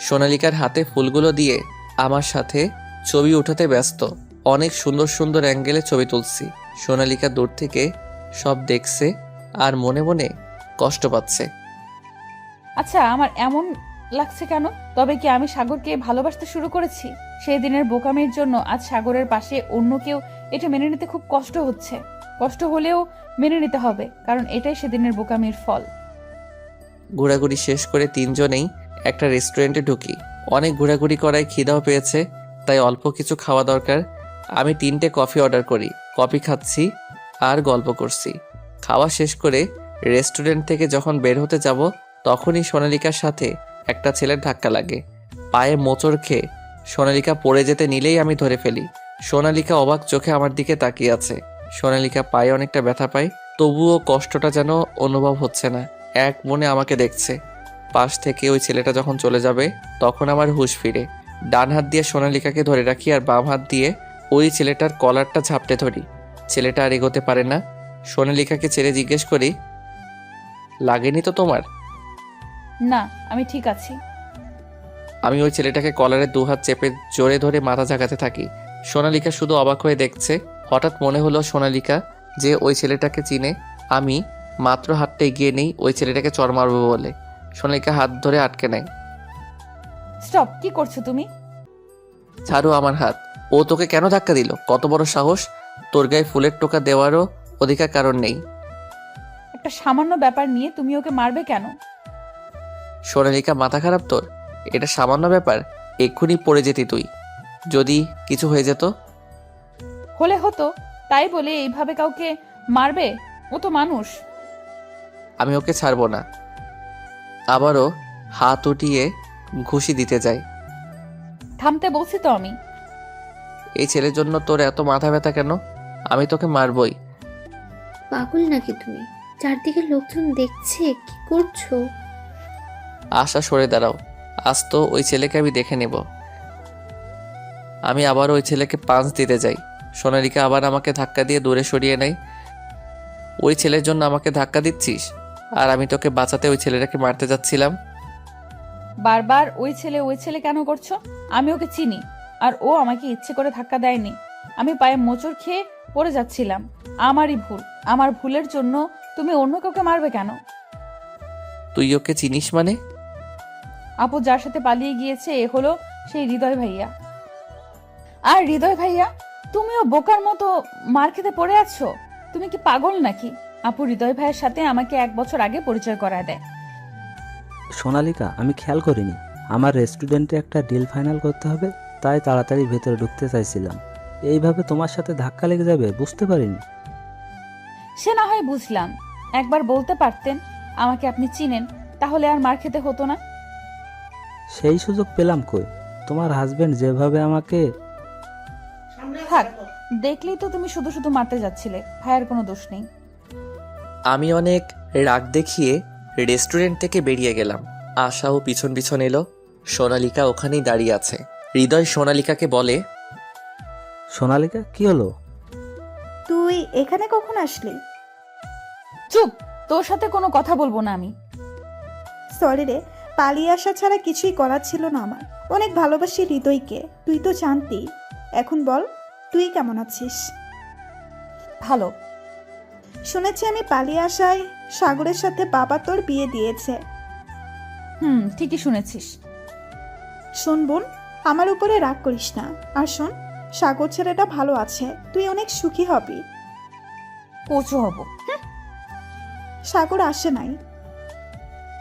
সোনালিকার হাতে ফুলগুলো দিয়ে আমার সাথে ছবি উঠাতে ব্যস্ত। অনেক সুন্দর সুন্দর অ্যাঙ্গেলে ছবি তুলছি। সোনালিকা দূর থেকে সব দেখছে আর মনে মনে কষ্ট পাচ্ছে। আচ্ছা, আমার এমন লাগছে কেন? তবে কি আমি সাগরকে ভালোবাসতে শুরু করেছি? সেই দিনের বোকামির জন্য আজ সাগরের পাশে অন্য কেউ এটা মেনে নিতে খুব কষ্ট হচ্ছে। কষ্ট হলেও মেনে নিতে হবে, কারণ এটাই সেদিনের বোকামির ফল। ঘোরাঘুরি শেষ করে তিনজনেই একটা রেস্টুরেন্টে ঢুকি। অনেক ঘোরাঘুরি করায় খিদাও পেয়েছে, তাই অল্প কিছু খাওয়া দরকার। আমি 3টে কফি অর্ডার করি। কফি খাচ্ছি আর গল্প করছি। খাওয়া শেষ করে রেস্টুরেন্ট থেকে যখন বের হতে যাব তখনই সোনালিকার সাথে একটা ছেলের ধাক্কা লাগে। পায়ে মোচড় খেয়ে সোনালিকা পড়ে যেতে নিলেই আমি ধরে ফেলি। সোনালিকা অবাক চোখে আমার দিকে তাকিয়ে আছে। সোনালিকা পায়ে অনেকটা ব্যথা পায়, তবুও কষ্টটা যেন অনুভব হচ্ছে না। এক মনে আমাকে দেখছে। পাশ থেকে ওই ছেলেটা যখন চলে যাবে তখন আমার হুঁশ ফিরে। ডান হাত দিয়ে সোনালিকাকে ধরে রাখি আর বাম হাত দিয়ে ওই ছেলেটার কলারটা ঝাপটে ধরি। ছেলেটা আর এগোতে পারে না। সোনালিকাকে ছেড়ে জিজ্ঞেস করি, লাগেনি তো তোমার? না, আমি ঠিক আছি। আমি ওই ছেলেটাকে কলারে 2 হাত চেপে জোরে ধরে মাথা ঝাঁকাতে থাকি। সোনালিকা শুধু অবাক হয়ে দেখছে। হঠাৎ মনে হলো সোনালিকা যে ওই ছেলেটাকে চিনে। আমি মাত্র হাতটা এগিয়ে নেই ওই ছেলেটাকে চড় মারবো বলে। সোনালিকা হাত ধরে আটকে নেয়। স্টপ! কি করছো তুমি? ছাড়ো আমার হাত। ও তোকে কেন ধাক্কা দিল? কত বড় সাহস! তোর গায়ে ফুলের টোকা দেওয়ারও অধিকার কারণ নেই। একটা সামান্য ব্যাপার নিয়ে তুমি ওকে মারবে কেন? সোনালিকা, মাথা খারাপ তোর? এটা সামান্য ব্যাপার? এক্ষুনি পড়ে যেতি তুই যদি কিছু হয়ে যেত। হলে হতো, তাই বলে এইভাবে কাউকে মারবে? ও তো মানুষ। আমি ওকে ছাড়বো না। আবারও হাত উঠিয়ে ঘুষি দিতে যাই। থামতে বলছি তো আমি। এই ছেলের জন্য তোর এত মাথা ব্যথা কেন? আমি তোকে মারবই। পাগল নাকি তুমি? চারদিকে লোকজন দেখছে, কি করছো? আশা, সরে দাঁড়াও। আজ তো ওই ছেলেকে আমি দেখে নেব। আমি আবার ওই ছেলেকে পাঁচ দিতে যাই। সোনালিকা আবার আমাকে ধাক্কা দিয়ে দূরে সরিয়ে নেয়। ওই ছেলের জন্য আমাকে ধাক্কা দিচ্ছিস? আর আমি তোকে বাঁচাতে ওই ছেলেটাকে মারতে যাচ্ছিলাম। বারবার ওই ছেলে কেন করছো? আমি ওকে চিনি, আর ও আমাকে ইচ্ছে করে ধাক্কা দেয়নি। আমি পায়ে মোচড় খেয়ে পড়ে যাচ্ছিলাম। আমারই ভুল। আমার ভুলের জন্য তুমি অন্য কাউকে মারবে কেন? তুই ওকে চিনিস মানে? আপু যার সাথে পালিয়ে গিয়েছে এ হলো সেই হৃদয় ভাইয়া। আর হৃদয় ভাইয়া, তুমিও বোকার মতো মার খেতে পড়ে আছো? তুমি কি পাগল নাকি? আপু হৃদয় ভাইয়ের সাথে আমাকে 1 বছর আগে পরিচয় করায় দেয়। সোনালিকা, আমি খেয়াল করিনি। আমার রেস্টুরেন্টে একটা ডিল ফাইনাল করতে হবে, তাই তাড়াতাড়ি ভেতরে ঢুকতে চাইছিলাম। এইভাবে তোমার সাথে ধাক্কা লেগে যাবে বুঝতে পারিনি। সে না হয় বুঝলাম। একবার বলতে পারতেন আমাকে আপনি চিনেন, তাহলে আর মার খেতে হতো না। সেই সুযোগ পেলাম কই? তোমার হাজবেন্ড যেভাবে আমাকে... থাক, দেখলেই তো তুমি শুধু শুধু মারতে যাচ্ছিলে। ভাইয়ের কোনো দোষ নেই। আমি অনেক রাগ দেখিয়ে রেস্টুরেন্ট থেকে বেরিয়ে গেলাম। আশাও পিছন পিছন এলো। সোনালিকা ওখানেই দাঁড়িয়ে আছে। হৃদয় সোনালিকাকে বলে, সোনালিকা, কি হলো? তুই এখানে কখন আসলি? চুপ! তোর সাথে কোনো কথা বলবো না আমি। সরি রে, পালিয়ে আসা ছাড়া কিছুই করার ছিল না আমার। অনেক ভালোবাসি হৃদয়কে, তুই তো জানতি। এখন বল, তুই কেমন আছিস? ভালো। শুনেছি আমি পালিয়ে আসায় সাগরের সাথে বাবা তোর বিয়ে দিয়েছে। ঠিকই শুনেছিস। শোন বোন, আমার উপরে রাগ করিস না। আর শোন, সাগর ছেলেটা ভালো আছে, তুই অনেক সুখী হবি। কচু হব। সাগর আসে নাই।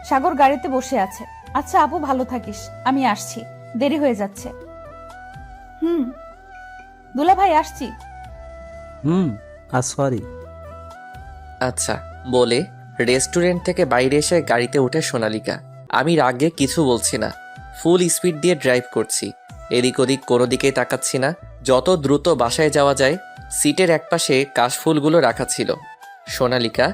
সাগর গাড়িতে বসে আছে। আচ্ছা আপু, ভালো থাকিস, আমি আসছি, দেরি হয়ে যাচ্ছে। হুম। দুলা ভাই, আসছি। সরি। আচ্ছা বলে রেস্টুরেন্ট থেকে বাইরে এসে গাড়িতে উঠে সোনালিকা। আমি রাগে কিছু বলছি না, ফুল স্পিড দিয়ে ড্রাইভ করছি। এদিক ওদিক কোনো দিকেই তাকাচ্ছি না। যত দ্রুত বাসায় যাওয়া যায়। সিটের একপাশে কাশফুলগুলো রাখা ছিল। সোনালিকা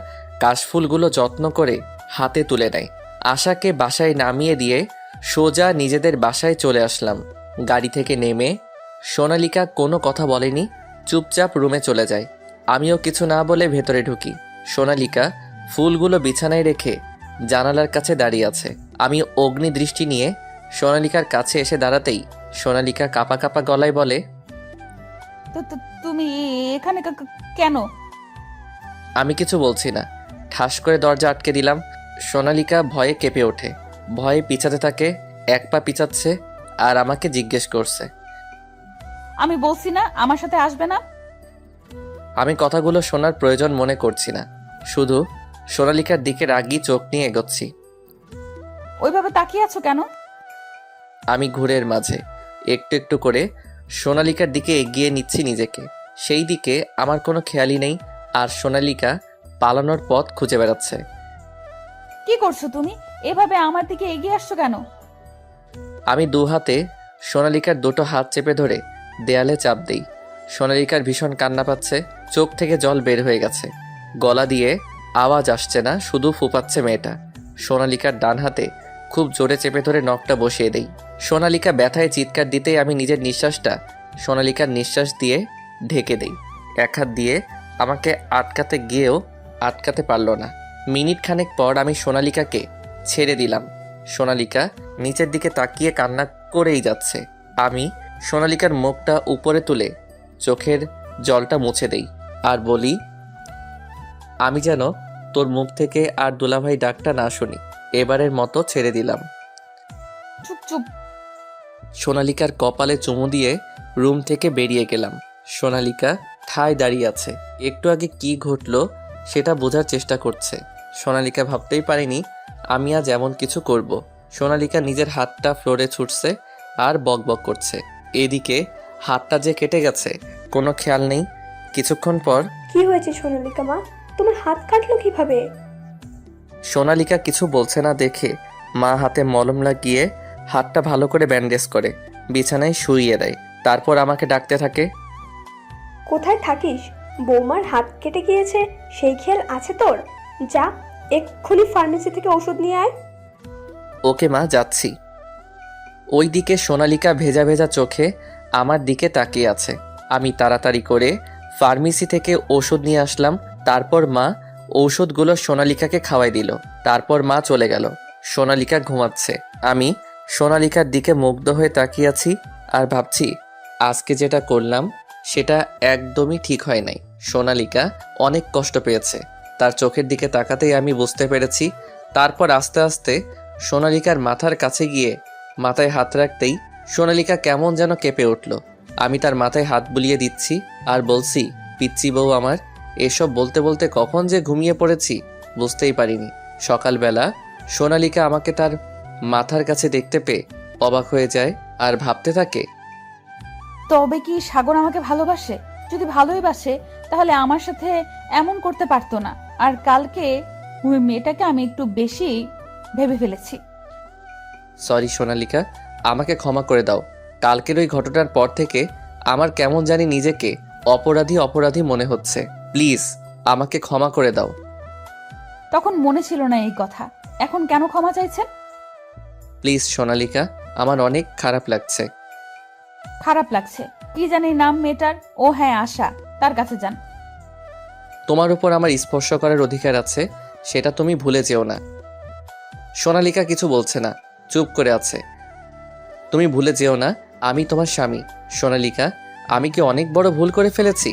কাশফুলগুলো যত্ন করে হাতে তুলে নেয়। আশাকে বাসায় নামিয়ে দিয়ে সোজা নিজেদের বাসায় চলে আসলাম। গাড়ি থেকে নেমে সোনালিকা কোনো কথা বলেনি, চুপচাপ রুমে চলে যায়। আমিও কিছু না বলে ভেতরে ঢুকি। সোনালিকা ফুলগুলো বিছানায় রেখে জানালার কাছে দাঁড়িয়ে আছে। আমি অগ্নি দৃষ্টি নিয়ে সোনালিকার কাছে এসে দাঁড়াতেই সোনালিকা কাঁপা কাঁপা গলায় বলে, তুমি এখানে কেন? আমি কিছু বলছি না। ঠাস করে দরজা আটকে দিলাম। সোনালিকা ভয়ে কেঁপে ওঠে, ভয়ে পিছাতে থাকে। এক পা পিছাচ্ছে আর আমাকে জিজ্ঞেস করছে। আমি বলছি না আমার সাথে আসবে না? আমি কথাগুলো শোনার প্রয়োজন মনে করছি না, শুধু সোনালিকার দিকে রাগি চোখ নিয়ে এগোচ্ছি। ওইভাবে তাকিয়ে আছো কেন? আমি ঘুরের মাঝে একটু একটু করে সোনালিকার দিকে এগিয়ে নিচ্ছি নিজেকে। সেই দিকে আমার কোনো খেয়ালই নেই, আর সোনালিকা পালানোর পথ খুঁজে বেড়াচ্ছে। কি করছো তুমি? এভাবে আমার দিকে এগিয়ে আসছো কেন? আমি দু হাতে সোনালিকার দুটো হাত চেপে ধরে দেয়ালে চাপ দেই। সোনালিকার ভীষণ কান্না পাচ্ছে, চোখ থেকে জল বের হয়ে গেছে। গলা দিয়ে আওয়াজ আসছে না, শুধু ফুপাচ্ছে মেয়েটা। সোনালিকার ডান হাতে খুব জোরে চেপে ধরে নখটা বসিয়ে দেই। সোনালিকা ব্যথায় চিৎকার দিতেই আমি নিজের নিঃশ্বাসটা সোনালিকার নিঃশ্বাস দিয়ে ঢেকে দেই। এক হাত দিয়ে আমাকে আটকাতে গিয়েও আটকাতে পারল না। মিনিট খানেক পর আমি সোনালিকাকে ছেড়ে দিলাম। সোনালিকা নিচের দিকে তাকিয়ে কান্না করেই যাচ্ছে। আমি সোনালিকার মুখটা উপরে তুলে চোখের জলটা মুছে দেই আর বলি, আমি যেন তোর মুখ থেকে আর দুলাভাই ডাকটা না শুনি। এবারের মতো ছেড়ে দিলাম। চুপ চুপ। সোনালিকার কপালে চুমু দিয়ে রুম থেকে বেরিয়ে গেলাম। সোনালিকা ঠায় দাঁড়িয়ে আছে, একটু আগে কি ঘটলো সেটা বোঝার চেষ্টা করছে। সোনালিকা ভাবতেই পারেনি আমি আজ এমন কিছু করব। সোনালিকা নিজের হাতটা ফ্লোরে ছুটছে আর বকবক করছে। এদিকে হাতটা যে কেটে গেছে কোনো খেয়াল নেই। কিছুক্ষণ পর, কি হয়েছে সোনালিকা মা? তোমার হাত কাটলো কিভাবে? সোনালিকা কিছু বলছে না দেখে মা হাতে মলম লাগিয়ে হাতটা ভালো করে ব্যান্ডেজ করে বিছানায় শুইয়ে দেয়। তারপর আমাকে ডাকতে থাকে। কোথায় থাকিস? বৌমার হাত কেটে গিয়েছে সেই খেয়াল আছে তোর? যা এক্ষুনি ফার্মেসি থেকে ওষুধ নিয়ে আয়। ওকে মা, যাচ্ছি। ওইদিকে সোনালিকা ভেজা ভেজা চোখে আমার দিকে তাকিয়ে আছে। আমি তাড়াতাড়ি করে ফার্মেসি থেকে ওষুধ নিয়ে আসলাম। তারপর মা ঔষধগুলো সোনালিকাকে খাওয়াই দিল। তারপর মা চলে গেল। সোনালিকা ঘুমাচ্ছে। আমি সোনালিকার দিকে মুগ্ধ হয়ে তাকিয়ে আছি আর ভাবছি আজকে যেটা করলাম সেটা একদমই ঠিক হয় নাই। সোনালিকা অনেক কষ্ট পেয়েছে। তার চোখের দিকে তাকাতেই আমি বুঝতে পেরেছি। তারপর আস্তে আস্তে সোনালিকার মাথার কাছে গিয়ে মাথায় হাত রাখতেই সোনালিকা কেমন যেন কেঁপে উঠল। আমি তার মাথায় হাত বুলিয়ে দিচ্ছি আর বলছি, পিচ্চি বউ আমার। এসব বলতে বলতে কখন যে ঘুমিয়ে পড়েছি বুঝতেই পারিনি। সকালবেলা সোনালিকা আমাকে তার মাথার কাছে দেখতে পেয়ে অবাক হয়ে যায় আর ভাবতে থাকে, তবে কি সাগর আমাকে ভালোবাসে? যদি ভালোই বাসে তাহলে আমার সাথে এমন করতে পারতো না। আর কালকে ওই মেয়েটাকে আমি একটু বেশি ভেবে ফেলেছি। সরি সোনালিকা, আমাকে ক্ষমা করে দাও। কালকের ওই ঘটনার পর থেকে আমার কেমন জানি নিজেকে অপরাধী অপরাধী মনে হচ্ছে। প্লিজ আমাকে ক্ষমা করে দাও। তখন মনে ছিল না এই কথা, এখন কেন ক্ষমা চাইছেন? প্লিজ সোনালিকা, আমার অনেক খারাপ লাগছে। খারাপ লাগছে? কি জানি নাম মেয়েটার? ও হ্যাঁ, আশা। তার কাছে যান। তোমার উপর আমার স্পর্শ করার অধিকার আছে, সেটা তুমি ভুলে যেও না। সোনালিকা কিছু বলছে না, চুপ করে আছে। তুমি ভুলে যেও না আমি তোমার স্বামী। সোনালিকা, আমি কি অনেক বড় ভুল করে ফেলেছি?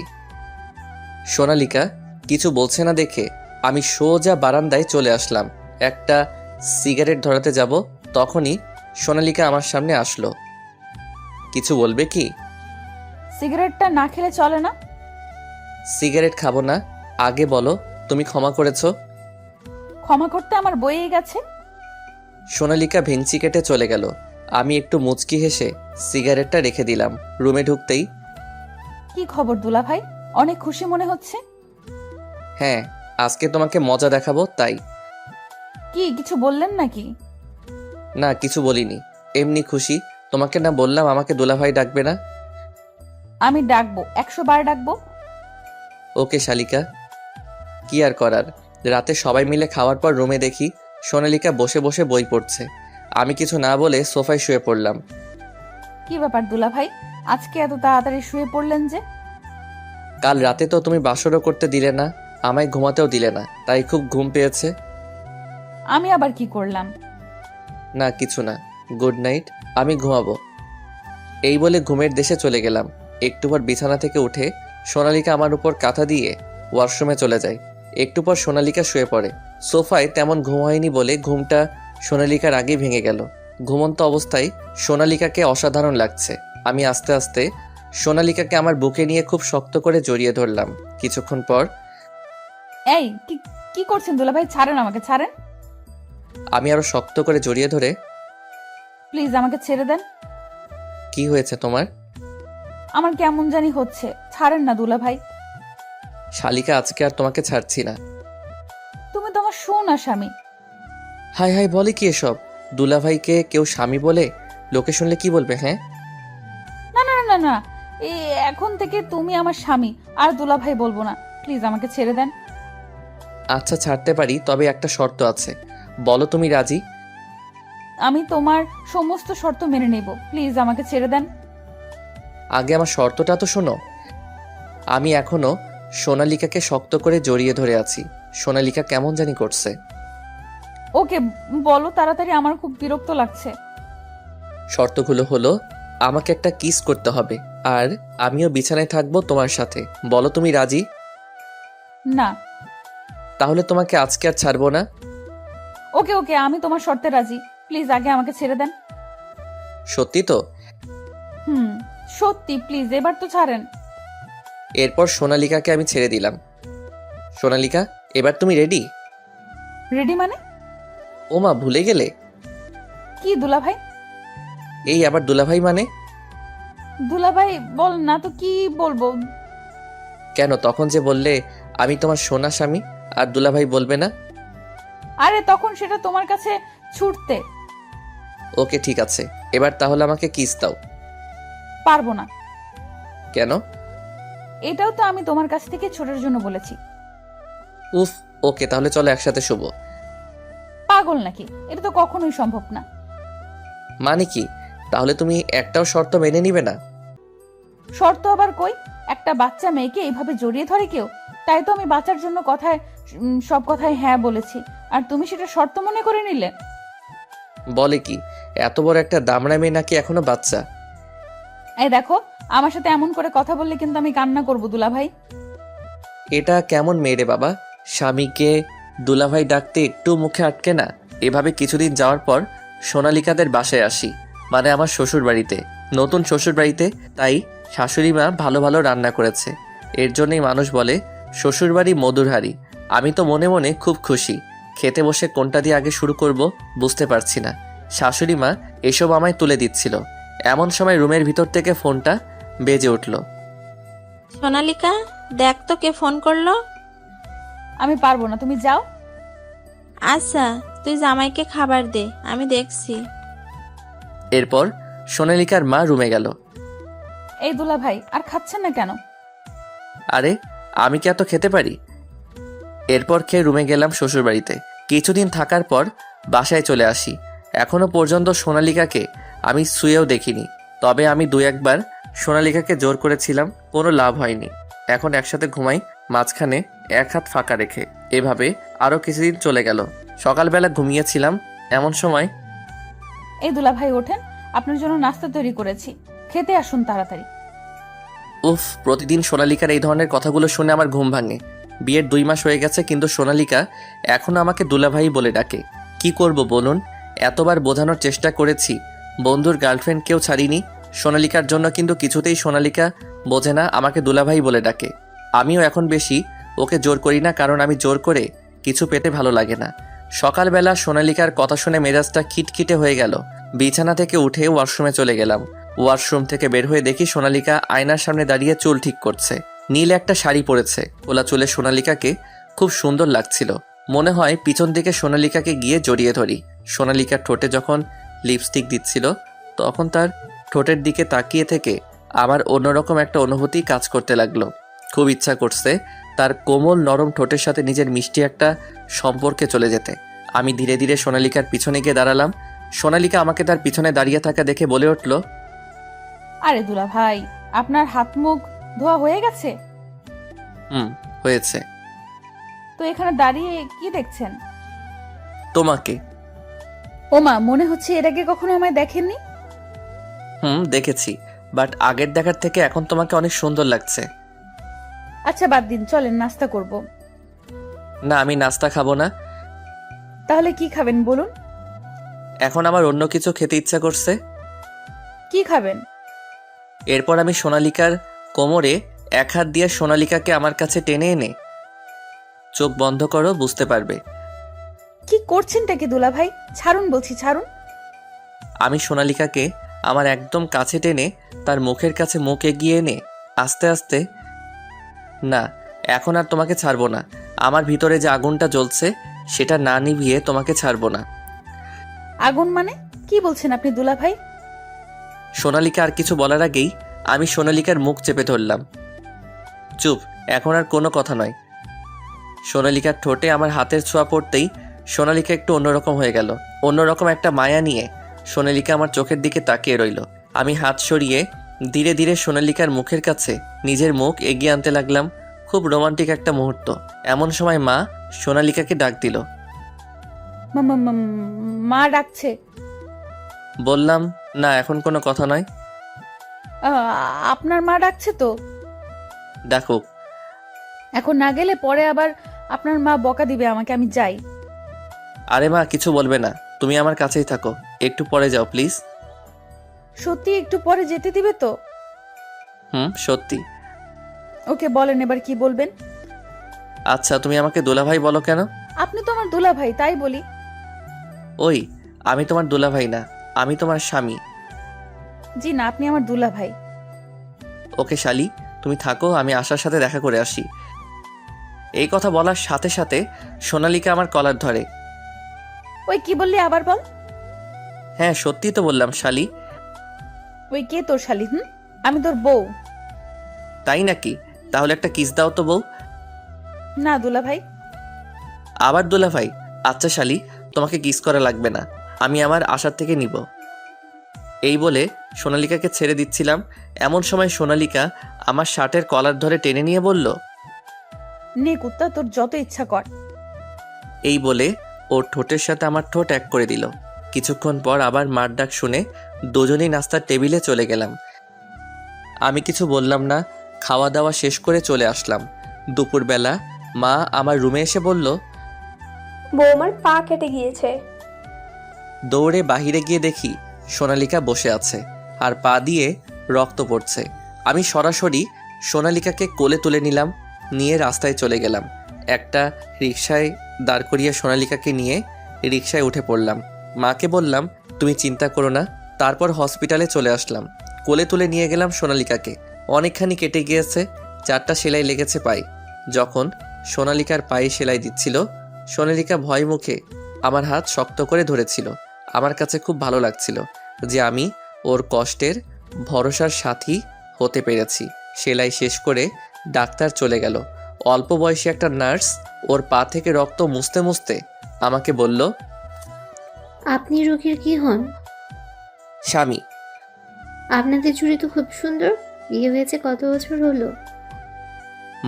সোনালিকা কিছু বলছে না দেখে আমি সোজা বারান্দায় চলে আসলাম। একটা সিগারেট ধরাতে যাব, তখনই সোনালিকা আমার সামনে আসলো। কিছু বলবে কি? সিগারেটটা না খেলে চলে না? সিগারেট খাবো না, আগে বলো, তুমি ক্ষমা করেছো? ক্ষমা করতে আমার বইয়ে গেছে। সোনালিকা ভেংচি কেটে চলে গেল। আমি একটু মুচকি হেসে সিগারেটটা রেখে দিলাম। রুমে ঢুকতেই, কি খবর দুলা ভাই? অনেক খুশি মনে হচ্ছে। হ্যাঁ, আজকে তোমাকে মজা দেখাবো তাই। কি কিছু বললেন নাকি? না, কিছু বলিনি, এমনি খুশি। তোমাকে না বললাম আমাকে দুলাভাই ডাকবে না? আমি ডাকবো, 100 বার ডাকবো। ওকে শালিকা। কি আর করার, রাতে সবাই মিলে খাওয়ার পর রুমে দেখি সোনালিকা বসে বসে বই পড়ছে। আমি কিছু না বলে সোফায় শুয়ে পড়লাম। কি ব্যাপার দুলা ভাই, আজকে এত তাড়াতাড়ি শুয়ে পড়লেন যে? কাল রাতে তো তুমি বাসরও করতে দিলে না, আমায় ঘুমাতেও দিলে না, তাই খুব ঘুম পেয়েছে। আমি আবার কি করলাম? না কিছু না, গুড নাইট, আমি ঘুমাবো। এই বলে ঘুমের দেশে চলে গেলাম। একটু পর বিছানা থেকে উঠে সোনালিকা আমার উপর কাঁথা দিয়ে ওয়াশরুমে চলে যায়। একটু পর সোনালিকা শুয়ে পড়ে। সোফায় তেমন ঘুম হয়নি বলে ঘুমটা সোনালিকার আগেই ভেঙে গেল। ঘুমন্ত অবস্থায় সোনালিকাকে অসাধারণ লাগছে। আমি আস্তে আস্তে সোনালিকাকে আমার বুকে নিয়ে খুব শক্ত করে জড়িয়ে ধরলাম। কিছুক্ষণ পর এই কি কি করছেন দুলা ভাই? ছাড়েন, আমাকে ছাড়েন আমি আরো শক্ত করে জড়িয়ে ধরে, প্লিজ, আমাকে ছেড়ে দেন। কি হয়েছে তোমার? আমার কেমন জানি হচ্ছে, ছাড়েন না দুলা ভাই। শালিকা, আজকে আর তোমাকে ছাড়ছি না। তুমি তো আমার সোনা স্বামী। হাই হাই, বলে কি এসব? দুলাভাইকে কেউ স্বামী বলে? লোকে শুনলে কি বলবে? হ্যাঁ, না না না না, এই এখন থেকে তুমি আমার স্বামী, আর দুলা ভাই বলবো না। প্লিজ আমাকে ছেড়ে দেন। আচ্ছা ছাড়তে পারি, তবে একটা শর্ত আছে। বলো তুমি রাজি? আমি তোমার সমস্ত শর্ত মেনে নেব, প্লিজ আমাকে ছেড়ে দেন। আগে আমার শর্তটা তো শোনো। আমি এখনো সোনালিকাকে শক্ত করে জড়িয়ে ধরে আছি। সোনালিকা কেমন জানি করছে। ওকে বলো তাড়াতাড়ি, আমার খুব বিরক্ত লাগছে। শর্তগুলো হলো, আমাকে একটা কিস করতে হবে, আর আমিও বিছানায় থাকবো তোমার সাথে। বলো তুমি রাজি? না। তাহলে তোমাকে আজকে আর ছাড়বো না। ওকে ওকে, আমি তোমার শর্তে রাজি, প্লিজ আগে আমাকে ছেড়ে দেন। সত্যি তো? সত্যি, প্লিজ এবার তো ছাড়েন। এরপর সোনালিকাকে আমি ছেড়ে দিলাম। সোনালিকা, এবার তুমি রেডি? রেডি মানে? ওমা, ভুলে গেলে? কি দুলা ভাই? এই আবার দুলাভাই মানে? দুলা ভাই বল না তো, কি বলবো? কেন, তখন যে বললে আমি তোমার সোনা স্বামী, আর দুলাভাই বলবে না? আরে তখন সেটা তোমার কাছে ছুটতে। ওকে ঠিক আছে, এবার তাহলে আমাকে কিস দাও। পারবো না। কেন? এটাও তো আমি তোমার কাছ থেকে ছোটের জন্য বলেছি। উফ, ওকে তাহলে চলো একসাথে শুবো। পাগল নাকি? এটা তো কখনোই সম্ভব না। মানে কি? তাহলে তুমি একটাও শর্ত মেনে নিবে না? শর্ত আবার কই? একটা বাচ্চা মেয়েকে এইভাবে জড়িয়ে ধরে কেউ? তাই তো আমি বাচ্চার জন্য সব কথায় হ্যাঁ বলেছি, আর তুমি সেটা শর্ত মনে করে নিলে। বলে কি, এত বড় একটা দামড়া মেয়ে নাকি এখনো বাচ্চা? এই দেখো, আমার সাথে এমন করে কথা বললে কিন্তু আমি কান্না করবো দুলা ভাই। এটা কেমন মেয়ে রে বাবা? স্বামীকে দুলাভাই ডাকতে একটু মুখে আটকে না। এভাবে কিছুদিন যাওয়ার পর সোনালিকাদের বাসায় আসি, মানে আমার শ্বশুর বাড়িতে, নতুন শ্বশুর বাড়িতে। তাই শাশুড়ি মা ভালো ভালো রান্না করেছে। এর জন্যই মানুষ বলে শ্বশুর বাড়ি মধুর হাঁড়ি। আমি তো মনে মনে খুব খুশি। খেতে বসে কোনটা দিয়ে আগে শুরু করব বুঝতে পারছি না। শাশুড়ি মা এসব আমায় তুলে দিচ্ছিল। এমন সময় রুমের ভিতর থেকে ফোনটা বেজে উঠল। সোনালিকা, দেখ তো কে ফোন করলো। আমি পারবো না, তুমি যাও। আচ্ছা, তুই জামাইকে খাবার দে, আমি দেখছি। এরপর সোনালিকার মা রুমে গেল। এই দুলা ভাই, আর খাচ্ছেন না কেন? আরে, আমি কি এত খেতে পারি? এরপর খেয়ে রুমে গেলাম শ্বশুর বাড়িতে। কিছুদিন থাকার পর বাসায় চলে আসি। এখনো পর্যন্ত সোনালিকাকে আমি শুয়েও দেখিনি। তবে আমি 2-1 বার সোনালিকাকে জোর করেছিলাম, কোনো লাভ হয়নি। এখন একসাথে ঘুমাই, মাঝখানে এক হাত ফাঁকা রেখে। এভাবে আরও কিছুদিন চলে গেল। সকালবেলা ঘুমিয়েছিলাম, এমন সময়, এই দুলা ভাই ওঠেন, আপনার জন্য নাস্তা তৈরি করেছি, খেতে আসুন তাড়াতাড়ি। উফ, প্রতিদিন সোনালিকার এই ধরনের কথাগুলো শুনে আমার ঘুম ভাঙে। বিয়ের 2 মাস হয়ে গেছে, কিন্তু সোনালিকা এখনো আমাকে দুলাভাই বলে ডাকে। কি করব বলুন? এতবার বোঝানোর চেষ্টা করেছি, বন্ধুর গার্লফ্রেন্ড কেউ ছাড়িনি সোনালিকার জন্য, কিন্তু কিছুতেই সোনালিকা বোঝে না, আমাকে দুলাভাই বলে ডাকে। আমিও এখন বেশি ওকে জোর করি না, কারণ আমি জোর করে কিছু পেতে ভালো লাগে না। সকালবেলা সোনালিকার কথা শুনে মেজাজটা খিটখিটে হয়ে গেল। বিছানা থেকে উঠে ওয়াশরুমে চলে গেলাম। ওয়াশরুম থেকে বের হয়ে দেখি সোনালিকা আয়নার সামনে দাঁড়িয়ে চুল ঠিক করছে। নীল একটা শাড়ি পরেছে। ওলা চুলে সোনালিকাকে খুব সুন্দর লাগছিল। মনে হয় পিছন দিকে সোনালিকাকে গিয়ে জড়িয়ে ধরি। সোনালিকার ঠোঁটে যখন লিপস্টিক দিচ্ছিল তখন তার ঠোঁটের দিকে তাকিয়ে থেকে আমার অন্যরকম একটা অনুভূতি কাজ করতে লাগলো। খুব ইচ্ছা করছে তার কোমল নরম ঠোঁটের সাথে নিজের মিষ্টি একটা সম্পর্কে চলে যেতে। আমি ধীরে ধীরে সোনালিকার পিছনে গিয়ে দাঁড়ালাম। সোনালিকা আমাকে তার পিছনে দাঁড়িয়ে থাকা দেখে বলে উঠল, আরে দুলা ভাই, আপনার হাত মুখ ধোয়া হয়ে গেছে? হয়েছে। তো এখানে দাঁড়িয়ে কি দেখছেন? তোমাকে। ওমা, মনে হচ্ছে এর আগে কখনো আমায় দেখেননি। দেখেছি, বাট আগের দেখার থেকে এখন তোমাকে অনেক সুন্দর লাগছে। আচ্ছা বাদ দিন, চলেন নাস্তা করব। না, আমি নাস্তা খাবো না। তাহলে কি খাবেন বলুন? এখন আমার অন্য কিছু খেতে ইচ্ছা করছে। কি খাবেন? এরপর আমি সোনালিকার কোমরে এক হাত দিয়ে সোনালিকাকে আমার কাছে টেনে এনে, চোখ বন্ধ করো, বুঝতে পারবে। কি করছেনটা কি দুলা ভাই? ছাড়ুন বলছি, ছাড়ুন। আমি সোনালিকাকে আমার একদম কাছে টেনে তার মুখের কাছে মুখ এগিয়ে এনে আস্তে আস্তে, না এখন আর তোমাকে ছাড়বো না। আমার ভিতরে যে আগুনটা জ্বলছে সেটা না নিভিয়ে তোমাকে ছাড়বো না। আগুন মানে কি বলছেন আপনি দুলা ভাই? সোনালিকা আর কিছু বলার আগেই আমি সোনালিকার মুখ চেপে ধরলাম। চুপ, এখন আর কোনো কথা নয়। সোনালিকার ঠোঁটে আমার হাতের ছোঁয়া পড়তেই সোনালিকা একটু অন্যরকম হয়ে গেল। অন্যরকম একটা মায়া নিয়ে সোনালিকা আমার চোখের দিকে তাকিয়ে রইল। আমি হাত সরিয়ে ধীরে ধীরে সোনালিকার মুখের কাছে নিজের মুখ এগিয়ে আনতে লাগলাম। খুব রোমান্টিক একটা মুহূর্ত। এমন সময় মা সোনালিকাকে ডাক দিল। মা ডাকছে? বললাম, না এখন কোনো কথা নয়। আপনার মা ডাকছে তো? ডাকুক। এখন না গেলে পরে আবার আপনার মা বকা দিবে আমাকে। আমি যাই। আরে মা কিছু বলবে না, তুমি আমার কাছেই থাকো। একটু পরে যাও প্লিজ। সত্যি একটু পরে যেতে দিবে তো? সত্যি। ওকে বলেন এবার কি বলবেন। আচ্ছা, তুমি আমাকে দুলাভাই বলো কেন? আপনি তো আমার দুলা ভাই, তাই বলি। ওই, আমি তোমার দুলাভাই না, আমি তোমার স্বামী। জি না, আপনি আমার দুলা ভাই। ওকে শালি, তুমি থাকো, আমি আশার সাথে দেখা করে আসি। এই কথা বলার সাথে সাথে সোনালিকা আমার কলার ধরে। ওই কি বললি, আবার বল। হ্যাঁ সত্যি তো বললাম শালি। ওই কে তোর শালি? আমি তোর বউ। তাই নাকি? তাহলে একটা কিস দাও তো বউ। না দুলা ভাই। আবার দুলাভাই? আচ্ছা শালি, তোমাকে কিস করা লাগবে না, আমি আমার আশার থেকে নিব। এই বলে সোনালিকাকে ছেড়ে দিচ্ছিলাম। এমন সময় সোনালিকা আমার শার্টের কলার ধরে টেনে নিয়ে বলল, নে কুত্তা, তোর যত ইচ্ছা কর। এই বলে ওর ঠোঁটের সাথে আমার ঠোঁট এক করে দিল। কিছুক্ষণ পর আবার মার ডাক শুনে দুজনেই নাস্তার টেবিলে চলে গেলাম। আমি কিছু বললাম না, খাওয়া দাওয়া শেষ করে চলে আসলাম। দুপুরবেলা মা আমার রুমে এসে বলল, বৌমার পা কেটে গিয়েছে। দৌড়ে বাহিরে গিয়ে দেখি সোনালিকা বসে আছে আর পা দিয়ে রক্ত পড়ছে। আমি সরাসরি সোনালিকাকে কোলে তুলে নিলাম, নিয়ে রাস্তায় চলে গেলাম। একটা রিকশায় দাঁড় করিয়ে সোনালিকাকে নিয়ে রিকশায় উঠে পড়লাম। মাকে বললাম, তুমি চিন্তা করো না। তারপর হসপিটালে চলে আসলাম। কোলে তুলে নিয়ে গেলাম সোনালিকাকে। অনেকখানি কেটে গিয়েছে, 4টা সেলাই লেগেছে পায়ে। যখন সোনালিকার পায়ে সেলাই দিচ্ছিল, সোনালিকা ভয় মুখে আমার হাত শক্ত করে ধরেছিল। আমার কাছে খুব ভালো লাগছিল যে আমি ওর কষ্টের ভরসার সাথী হতে পেরেছি। সেলাই শেষ করে ডাক্তার চলে গেল। অল্প বয়সী একটা নার্স ওর পা থেকে রক্ত মুছতে মুছতে আমাকে বলল, আপনি রোগীর কি হন? স্বামী। আপনাদের জুড়ি তো খুব সুন্দর। বিয়ে হয়েছে কত বছর হলো?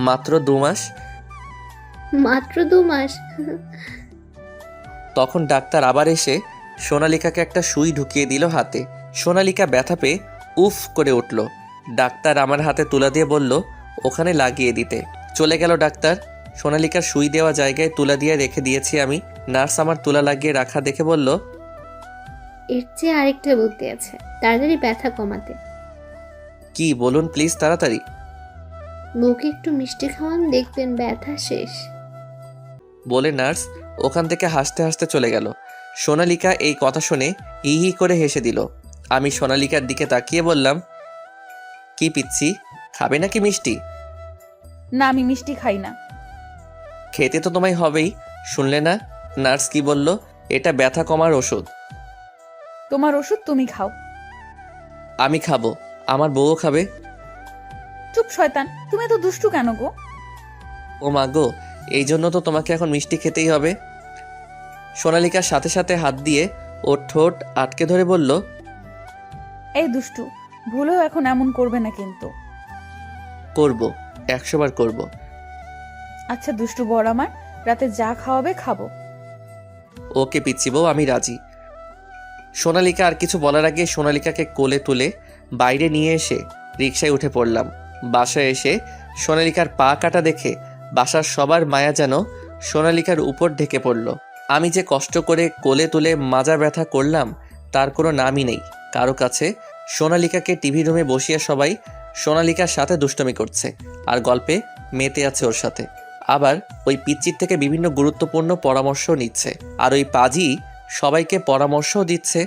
মাত্র 2 মাস। মাত্র 2 মাস? তখন ডাক্তার আবার এসে সোনালিকাকে একটা সুই ঢুকিয়ে দিল হাতে। সোনালিকা ব্যথা পেয়ে উফ করে উঠল। ডাক্তার আমার হাতে তুলা দিয়ে বলল ওখানে লাগিয়ে দিতে। চলে গেল ডাক্তার। সোনালিকার সুই দেওয়া জায়গায় তুলা দিয়ে রেখে দিয়েছি আমি। নার্স আমার তুলা লাগিয়ে রাখা দেখে বলল, এর চেয়ে আরেকটা বুদ্ধি আছে, তাড়াতাড়ি ব্যথা কমাতে। কি বলুন প্লিজ তাড়াতাড়ি। বউকে একটু মিষ্টি খাওয়ান, দেখবেন ব্যথা শেষ। বলে নার্স ওখান থেকে হাসতে হাসতে চলে গেল। সোনালিকা এই কথা শুনে হি হি করে হেসে দিল। আমি সোনালিকার দিকে তাকিয়ে বললাম, কি পিচ্ছি, খাবে নাকি মিষ্টি? না, আমি মিষ্টি খাই না। খেতে তো তোমায় হবেই। শুনলে না নার্স কি বলল? এটা ব্যথা কমার ওষুধ। তোমার ওষুধ তুমি খাও। আমি খাবো, আমার বউও খাবে। চুপ শয়তান, তুমি এত দুষ্টু কেন গো? ও মা গো, এই জন্য তো তোমাকে এখন মিষ্টি খেতেই হবে। সোনালিকার সাথে সাথে হাত দিয়ে ওর ঠোঁট আটকে ধরে বলল, এই দুষ্টু, ভুলেও এখন এমন করবে না কিন্তু। করব, 100 বার করব। আচ্ছা দুষ্টু বড় আমার, রাতে যা খাওয়াবে খাবো। ওকে পিচ্ছি বউ, আমি রাজি। সোনালিকা আর কিছু বলার আগে সোনালিকাকে কোলে তুলে বাইরে নিয়ে এসে রিকশায় উঠে পড়লাম। বাসায় এসে সোনালিকার পা কাটা দেখে বাসার সবার মায়া যেন সোনালিকার উপর ঢেকে পড়ল। আমি যে কষ্ট করে কোলে তুলে মাজা ব্যথা করলাম তার কোনো নামই নেই কারো কাছে। সোনালিকাকে টিভি রুমে বসিয়ে সবাই সোনালিকার সাথে দুষ্টমি করছে আর গল্পে মেতে আছে ওর সাথে। আবার ওই পিচ্চির থেকে বিভিন্ন গুরুত্বপূর্ণ পরামর্শ নিচ্ছে। আর ওই পাজি সবাইকে পরামর্শও দিচ্ছে।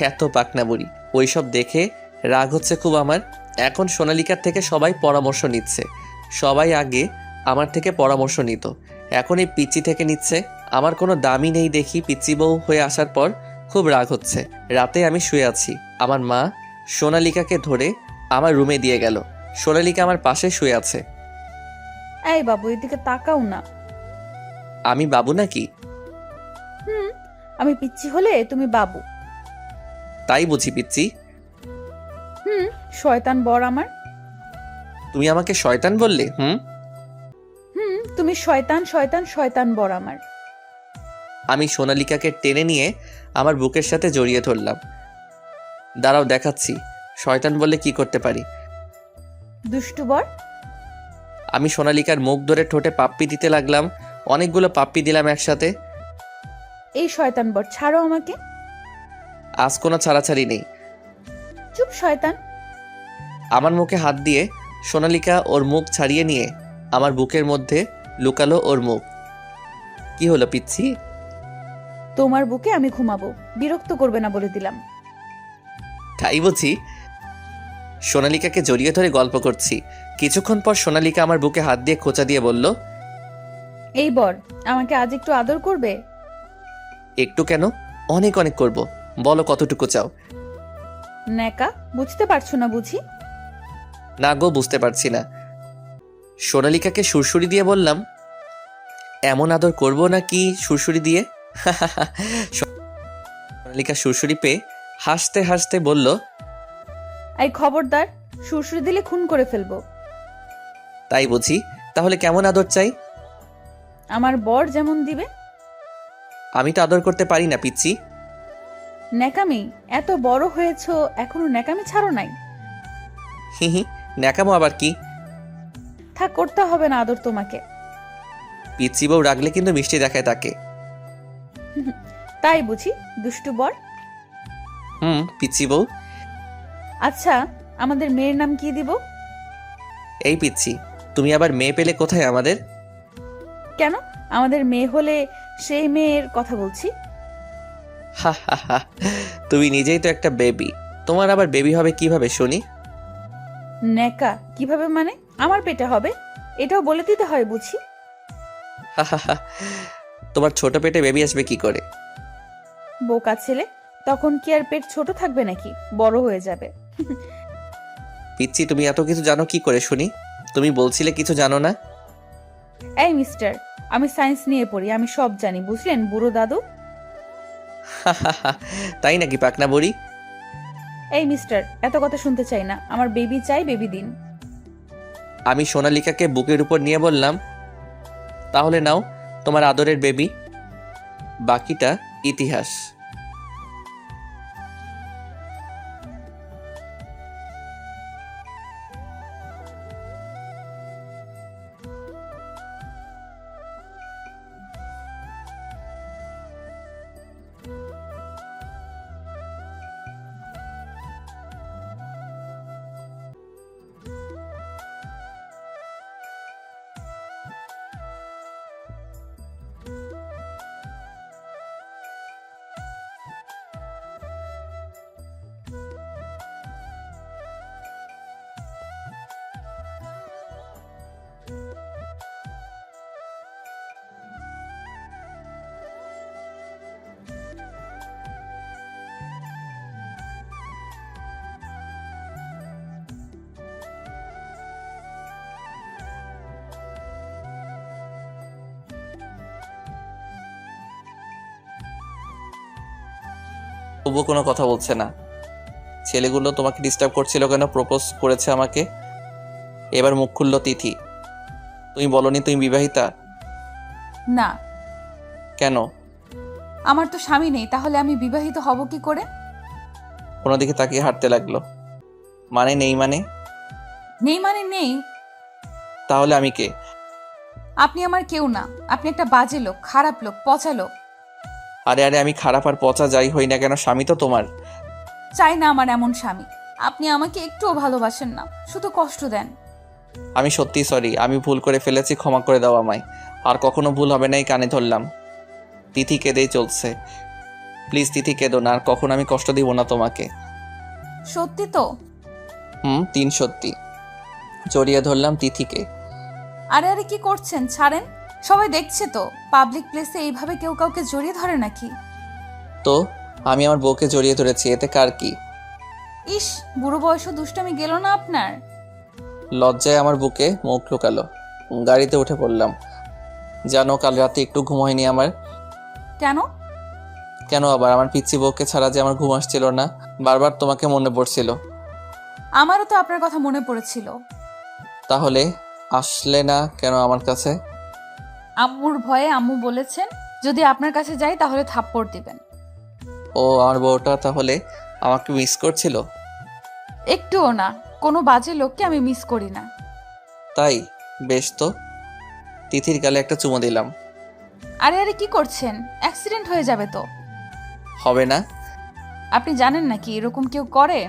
এত পাকনা বুড়ি। ওইসব দেখে রাগ হচ্ছে খুব আমার। এখন সোনালিকার থেকে সবাই পরামর্শ নিচ্ছে। সবাই আগে আমার থেকে পরামর্শ নিত, এখন এই পিচ্চি থেকে নিচ্ছে। আমার কোনো দামই নেই দেখি পিচ্চি বউ হয়ে আসার পর খুব রাগ হচ্ছে। রাতে আমি শুয়ে আছি, আমার মা সোনালিকাকে ধরে আমার রুমে দিয়ে গেল। সোনালিকা আমার পাশে শুয়ে আছে। এই বাবু, এদিকে তাকাও না। আমি বাবু নাকি? আমি পিচ্ছি হলে তুমি বাবু। তাই বুঝি পিচ্চি? শয়তান বর আমার। তুমি আমাকে শয়তান বললে? তুমি শয়তান শয়তান শয়তান বর আমার। আমি সোনালিকাকে টেনে নিয়ে আমার বুকের সাথে জড়িয়ে ধরলাম। দাঁড়াও দেখাচ্ছি শয়তান বললে কি করতে পারি। দুষ্টু বর। আমি সোনালিকার মুখ ধরে ঠোঁটে পাপ্পি দিতে লাগলাম। অনেকগুলো পাপ্পি দিলাম একসাথে। এই শয়তান বর, ছাড়ো আমাকে। আজ কোনো ছাড়াছাড়ি নেই। চুপ শয়তান। আমার মুখে হাত দিয়ে সোনালিকা ওর মুখ ছাড়িয়ে নিয়ে আমার বুকের মধ্যে লুকালো ওর মুখ। কি হলো পিচ্ছি? তোমার বুকে আমি ঘুমাবো, বিরক্ত করবে না বলে দিলাম। তাই বুঝি? সোনালিকাকে জড়িয়ে ধরে গল্প করছি। কিছুক্ষণ পর সোনালিকা আমার বুকে হাত দিয়ে খোঁচা দিয়ে বলল, এই বর, আমাকে আজ একটু আদর করবে? একটু কেন, অনেক অনেক করব। বলো কতটুকু চাও? নেকা, বুঝতে পারছো না বুঝি? না গো, বুঝতে পারছি না। সোনালিকাকে সুরসুরি দিয়ে বললাম, এমন আদর করব নাকি সুরসুরি দিয়ে? সোনালিকা সুরসুরি পেয়ে হাসতে হাসতে বলল, এই খবরদার, সুরসুরি দিলে খুন করে ফেলবো। তাই বুঝি? তাহলে কেমন আদর চাই? আমার বর যেমন দিবে। আমি তো আদর করতে পারি না পিচ্চি। নেকামি, এত বড় হয়েছো এখনো নেকামি ছাড়ো নাই? হি হি, ন্যাকামো আবার কি? থাক, করতে হবে না আদর তোমাকে। পিচ্চি বউ রাগলে কিন্তু মিষ্টি দেখায় তাকে। তাই বুঝি দুষ্টু বর? পিচ্চি বউ। আচ্ছা, আমাদের মেয়ের নাম কি দিব? এই পিচ্চি, তুমি আবার মেয়ে পেলে কোথায় আমাদের? কেন, আমাদের মেয়ে হলে সেই মেয়ের কথা বলছি। হা হা হা, তুমি নিজেই তো একটা বেবি, তোমার আবার বেবি হবে কিভাবে শুনি? নেকা, কিভাবে মানে? আমার পেটে হবে, এটাও বলে দিতে হয় বুঝি? হা হা হা, তোমার ছোট পেটে বেবি আসবে কি করে? বোকা ছেলে, তখন কি আর পেট ছোট থাকবে নাকি, বড় হয়ে যাবে। পিচ্চি, তুমি এত কিছু জানো কি করে শুনি? তুমি বলছিলে কিছু জানো না। এই মিস্টার, আমি সায়েন্স নিয়ে পড়ি, আমি সব জানি, বুঝলেন বুড়ো দাদু? হা হা হা, তাই নাকি পাকনা বুড়ি? এই মিস্টার, এত কথা শুনতে চাই না, আমার বেবি চাই, বেবি দিন। আমি সোনালিকাকে বুকের উপর নিয়ে বললাম, তাহলে নাও তোমার আদরের বেবি, বাকিটা ইতিহাস। তবুও কোনো কথা বলছে না। ছেলেগুলো তোমাকে ডিস্টার্ব করছিল কেন? প্রপোজ করেছে আমাকে। এবার মুখ খুলল তিথি। তুমি বলনি তুমি বিবাহিতা? না, কেন? আমার তো স্বামী নেই, তাহলে আমি বিবাহিত হব কি করে? ওনাদিকে তাকিয়ে হাঁটতে লাগলো। মানে নেই মানে? নেই মানে নেই। তাহলে আমি কে? আপনি আমার কেউ না, আপনি একটা বাজে লোক, খারাপ লোক, পচা লোক। আরে আরে, আমি খারাপ আর পচা যাই হই না কেন, স্বামী তো তোমার। চাই না আমার এমন স্বামী। আপনি আমাকে একটুও ভালোবাসেন না, শুধু কষ্ট দেন। আমি সত্যি সরি, আমি ভুল করে ফেলেছি, ক্ষমা করে দাও আমায়। আর কখনো ভুল হবে না, এই কানে ধরলাম। তিথি কেঁদেই চলছে। প্লিজ তিথি কেঁদো না, আর কখনো আমি কষ্ট দিব না তোমাকে। সত্যি তো? 3 সত্যি। জড়িয়ে ধরলাম তিথিকে। আরে আরে, কি করছেন? ছাড়েন, সবাই দেখছে তো। পাবলিক প্লেসে এইভাবে কেউ কাউকে জড়িয়ে ধরে নাকি? তো আমি আমার বউকে জড়িয়ে ধরেছি, এতে কার কি? ইস, বুড়ো বয়সও দুষ্টামি গেল না আপনার? লজ্জায় আমার বুকে মুখ লুকালো। গাড়িতে উঠে পড়লাম। জানো, কাল রাতে একটু ঘুম হয়নি আমার। কেন? কেন আবার? আমার পিচ্চি বউকে ছাড়া যে আমার ঘুম আসছিল না, বারবার তোমাকে মনে পড়ছিল। আমারও তো আপনার কথা মনে পড়েছিল। তাহলে আসলে না কেন আমার কাছে? আম্মুর ভয়ে। আম্মু বলেছেন যদি আপনার কাছে যাই তাহলে থাপ্পড় দিবেন। ও, আমার বউটা তাহলে আমাকে মিস করছিল? একটুও না, কোনো বাজে লোককে আমি মিস করি না। তাই? বেশ তো। তিথির গালে একটা চুমো দিলাম। আরে আরে, কি করছেন? অ্যাক্সিডেন্ট হয়ে যাবে তো। হবে না? আপনি জানেন নাকি এরকম কেউ করে?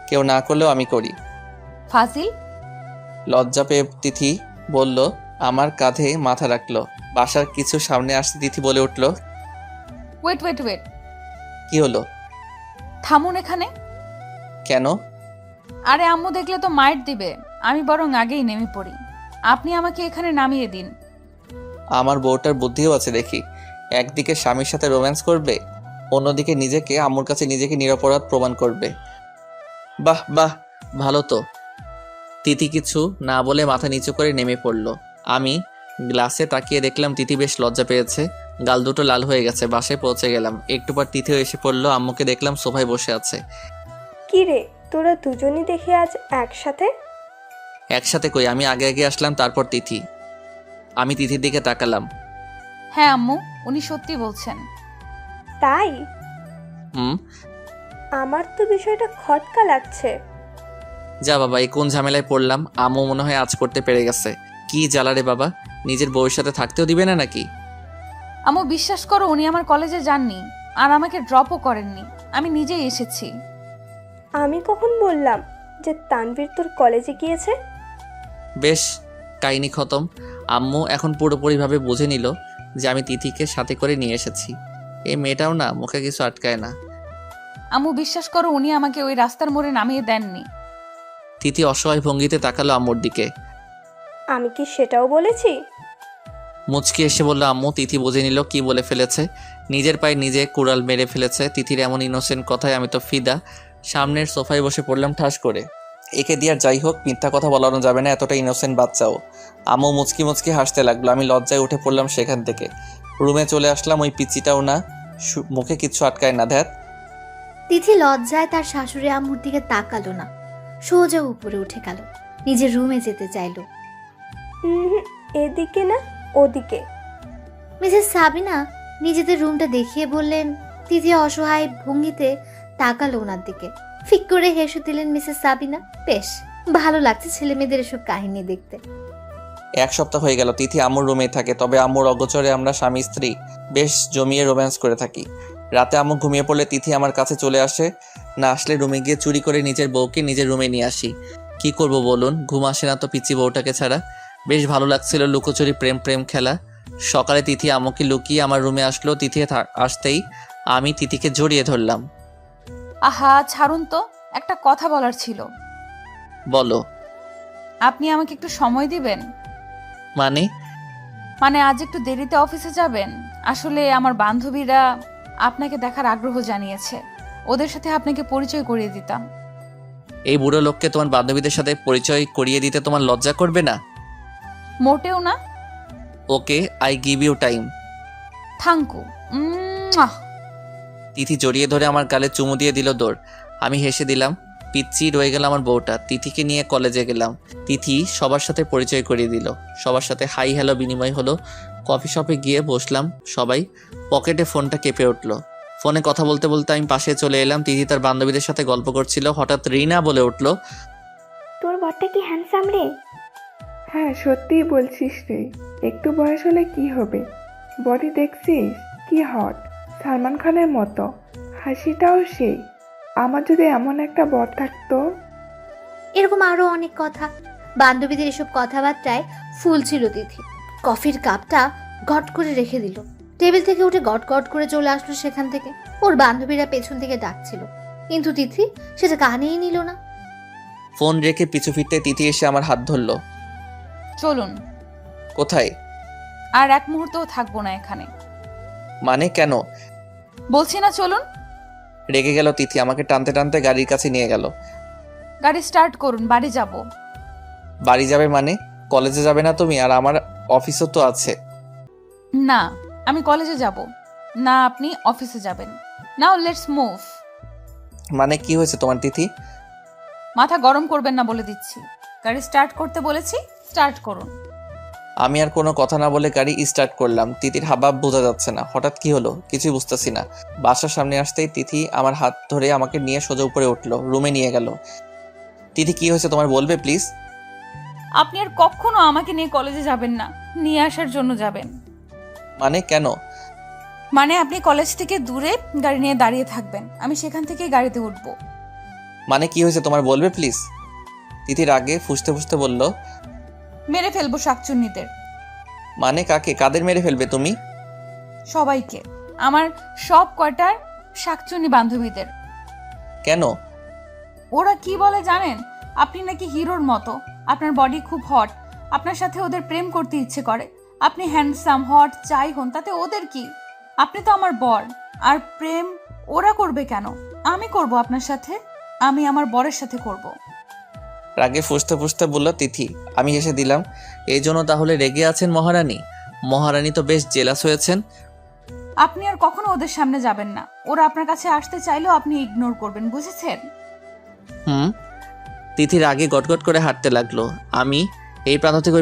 কেউ না করলেও আমি করি। ফাজিল। লজ্জা পেয়ে তিথি বলল, আমার কাঁধে মাথা রাখলো। বাসার কিছু সামনে আসতে তিথি বলে উঠল, ওয়েট ওয়েট ওয়েট, কি হলো? থামুন এখানে। কেন? আরে আম্মু দেখলে তো মাইট দিবে, আমি বরং আগেই নেমে পড়ি। আপনি আমাকে এখানে নামিয়ে দিন। আমার বউটার বুদ্ধিও আছে দেখি। একদিকে স্বামীর সাথে রোম্যান্স করবে, অন্যদিকে নিজেকে আম্মুর কাছে নিজেকে নিরপরাধ প্রমাণ করবে। বাহ বাহ, ভালো তো। তিথি কিছু না বলে মাথা নিচু করে নেমে পড়ল। আমি গ্লাসে তাকিয়ে দেখলাম তিথি বেশ লজ্জা পেয়েছে, গাল দুটো লাল হয়ে গেছে। বাসায় পৌঁছে গেলাম, একটু পর তিথিও এসে পড়লো। আম্মুকে দেখলাম সোফায় বসে আছে। কি রে, তোরা দুজনই দেখি আজ একসাথে? একসাথে কই, আমি আগে আগে আসলাম, তারপর তিথি। আমি তিথির দিকে তাকালাম। হ্যাঁ আম্মু, উনি সত্যি বলছেন। তাই? হুম। আমার তো বিষয়টা খটকা লাগছে। যা বাবা, এই কোন ঝামেলায় পড়লাম? আম্মু মনে হয় আজ করতে পেরে গেছে। কি জ্বালা রে বাবা, নিজের বউয়ের সাথে থাকতেও দিবে না নাকি? আম্মু বিশ্বাস করো, উনি আমার কলেজে যাননি আর আমাকে ড্রপও করেননি, আমি নিজেই এসেছি। আমি কখন বললাম যে তানভীর তোর কলেজে গিয়েছে? বেশ, কাহিনী খতম। আম্মু এখন পুরোপুরিভাবে বুঝে নিল যে আমি তিথিকে সাথে করে নিয়ে এসেছি। এই মেয়েটাও না, মুখে কিছু আটকায় না। আম্মু বিশ্বাস করো, উনি আমাকে ওই রাস্তার মোড়ে নামিয়ে দেননি। তিথি অসহায় ভঙ্গিতে তাকালো আম্মুর দিকে। আমি কি সেটাও বলেছি? মুচকি এসে বলল আম্মু। তিথি বুঝে নিল কি বলে ফেলেছে, নিজের পায়ে নিজে কুড়াল মেরে ফেলেছে। তিথির এমন ইনোসেন্ট কথায় আমি তো ফিদা। সামনের সোফায় বসে পড়লাম ঠাস করে। একে দিয়ে আর যাই হোক, মিথ্যা কথা বলানো যাবে না, এতটা ইনোসেন্ট বাচ্চাও। আম্মু মুচকি মুচকি হাসতে লাগলো। আমি লজ্জায় উঠে পড়লাম সেখান থেকে। রুমে চলে আসলাম। ওই পিচ্চিটাও না, মুখে কিচ্ছু আটকায় না। ধ্যাত। তিথি লজ্জায় তার শাশুড়ি আম্মুর দিকে তাকালো না, সোজা উপরে উঠে গেল, নিজের রুমে যেতে চাইলো। এদিকে না, ওদিকে। মিসেস সাবিনা নিজেদের রুমটা দেখিয়ে বললেন। তিথি অসহায় ভঙ্গিতে তাকালো ওনার দিকে। ফিক করে হেসে দিলেন মিসেস সাবিনা। বেশ ভালো লাগছে ছেলে মেয়েদের এসব কাহিনী দেখতে। 1 সপ্তাহ হয়ে গেল তিথি আম্মুর রুমেই থাকে, তবে আম্মুর অগোচরে আমরা স্বামী স্ত্রী বেশ জমিয়ে রোম্যান্স করে থাকি। রাতে আম্মু ঘুমিয়ে পড়লে তিথি আমার কাছে চলে আসে, না আসলে রুমে গিয়ে চুরি করে নিজের বউকে নিজের রুমে নিয়ে আসি। কি করব বলুন, ঘুম আসে না তো পিচ্চি বউটাকে ছাড়া। বেশ ভালো লাগছিল লুকোচুরি প্রেম প্রেম খেলা। সকালে তিথি আম্মুকে লুকিয়ে আমার রুমে আসলো। তিথি আসতেই আমি তিথিকে জড়িয়ে ধরলাম। আহা ছাড়ুন তো, একটা কথা বলার ছিল। বলো। আপনি আমাকে একটু সময় দিবেন? মানে আজ একটু দেরিতে অফিসে যাবেন। আসলে আমার বান্ধবীরা আপনাকে দেখার আগ্রহ জানিয়েছে, ওদের সাথে আপনাকে পরিচয় করিয়ে দিতাম। এই বুড়ো লোককে তোমার বান্ধবীদের সাথে পরিচয় করিয়ে দিতে তোমার লজ্জা করবে না? মোটেও না। Okay, I give you time. Thank you. Tithi জড়িয়ে ধরে আমার গালে চুমু দিয়ে দিল দৌড়। আমি হেসে দিলাম। পিচ্ছি রয়ে গেল আমার বউটা। তিথিকে নিয়ে কলেজে গেলাম। তিথি সবার সাথে পরিচয় করিয়ে দিল। সবার সাথে হাই হ্যালো বিনিময় হলো। কফি শপে গিয়ে বসলাম সবাই। পকেটে ফোনটা কেঁপে উঠলো। ফোনে কথা বলতে বলতে আমি পাশে চলে এলাম। তিথি তার বান্ধবীদের সাথে গল্প করছিল। হঠাৎ রিনা বলে উঠলো, তোর বরটা কি হ্যান্ডসাম রে? হ্যাঁ, সত্যিই বলছিস রে। একটু বয়স হলে কি হবে, বডি দেখছিস কি হট, সালমান খানের মতো। হাসিটাও সেই। আমার যদি এমন একটা বর থাকতো। এরকম আরো অনেক কথা। বান্ধবীদের এসব কথাবার্তায় ফুল ছিল তিথি। কফির কাপটা ঘট করে রেখে দিল। টেবিল থেকে উঠে গট গট করে চলে আসলো সেখান থেকে। ওর বান্ধবীরা পেছন থেকে ডাকছিল, কিন্তু তিথি সেটা কানেই নিল না। ফোন রেখে পিছু ফিরতে তিথি এসে আমার হাত ধরলো। চলুন। কোথায়? আর এক মুহূর্তও থাকবো না এখানে। মানে কেন? বলছি না চলুন। রেগে গেল তিথি, আমাকে টানতে টানতে গাড়ির কাছে নিয়ে গেল। গাড়ি স্টার্ট করুন, বাড়ি যাব। বাড়ি যাবে মানে? কলেজে যাবে না তুমি? আর আমার অফিসও তো আছে। না, আমি কলেজে যাব না, আপনি অফিসে যাবেন। Now let's move. মানে কি হয়েছে তোমার তিথি? মাথা গরম করবেন না বলে দিচ্ছি। গাড়ি স্টার্ট করতে বলেছি, স্টার্ট করুন। আমি আর কোনো কথা না বলে গাড়ি স্টার্ট করলাম। তিথির হাবভাব বোঝা যাচ্ছে না। হঠাৎ কি হলো কিছুই বুঝতেছি না। বাসার সামনে আসতেই তিথি আমার হাত ধরে আমাকে নিয়ে সোজা উপরে উঠলো, রুমে নিয়ে গেল। তিথি কি হয়েছে তোমার বলবে প্লিজ? আপনি আর কখনো আমাকে নিয়ে কলেজে যাবেন না, নিয়ে আসার জন্য যাবেন। মানে কেন? মানে আপনি কলেজ থেকে দূরে গাড়ি নিয়ে দাঁড়িয়ে থাকবেন, আমি সেখান থেকে গাড়িতে উঠবো। মানে কি হয়েছে তোমার বলবে প্লিজ? তিথির আগে ফুসতে ফুসতে বলল, মেরে ফেলবো শাকচুন্নিদের। মানে কাকে? কাদের মেরে ফেলবে তুমি? সবাইকে, আমার সব কয়টার শাকচুন্নি বান্ধবীদের। কেন? ওরা কি বলে জানেন? আপনি নাকি হিরোর মতো, আপনার বডি খুব হট, আপনার সাথে ওদের প্রেম করতে ইচ্ছে করে। আপনি হ্যান্ডসাম, হট যাই হন, তাতে ওদের কি? আপনি তো আমার বর। আর প্রেম ওরা করবে কেন? আমি করব আপনার সাথে, আমি আমার বরের সাথে করব। রাগে ফুসতে ফুসতে বলল তিথি। আমি হেসে দিলাম। এই জন্য তাহলে রেগে আছেন মহারানী? মহারানী তো বেশ জেলাস হয়েছেন। আপনি আর কখনো ওদের সামনে যাবেন না। ওরা আপনার কাছে আসতে চাইলেও আপনি ইগনোর করবেন, বুঝেছেন? তিথির আগে গটগট করে হাঁটতে লাগলো। আমি এই প্রান্ত থেকে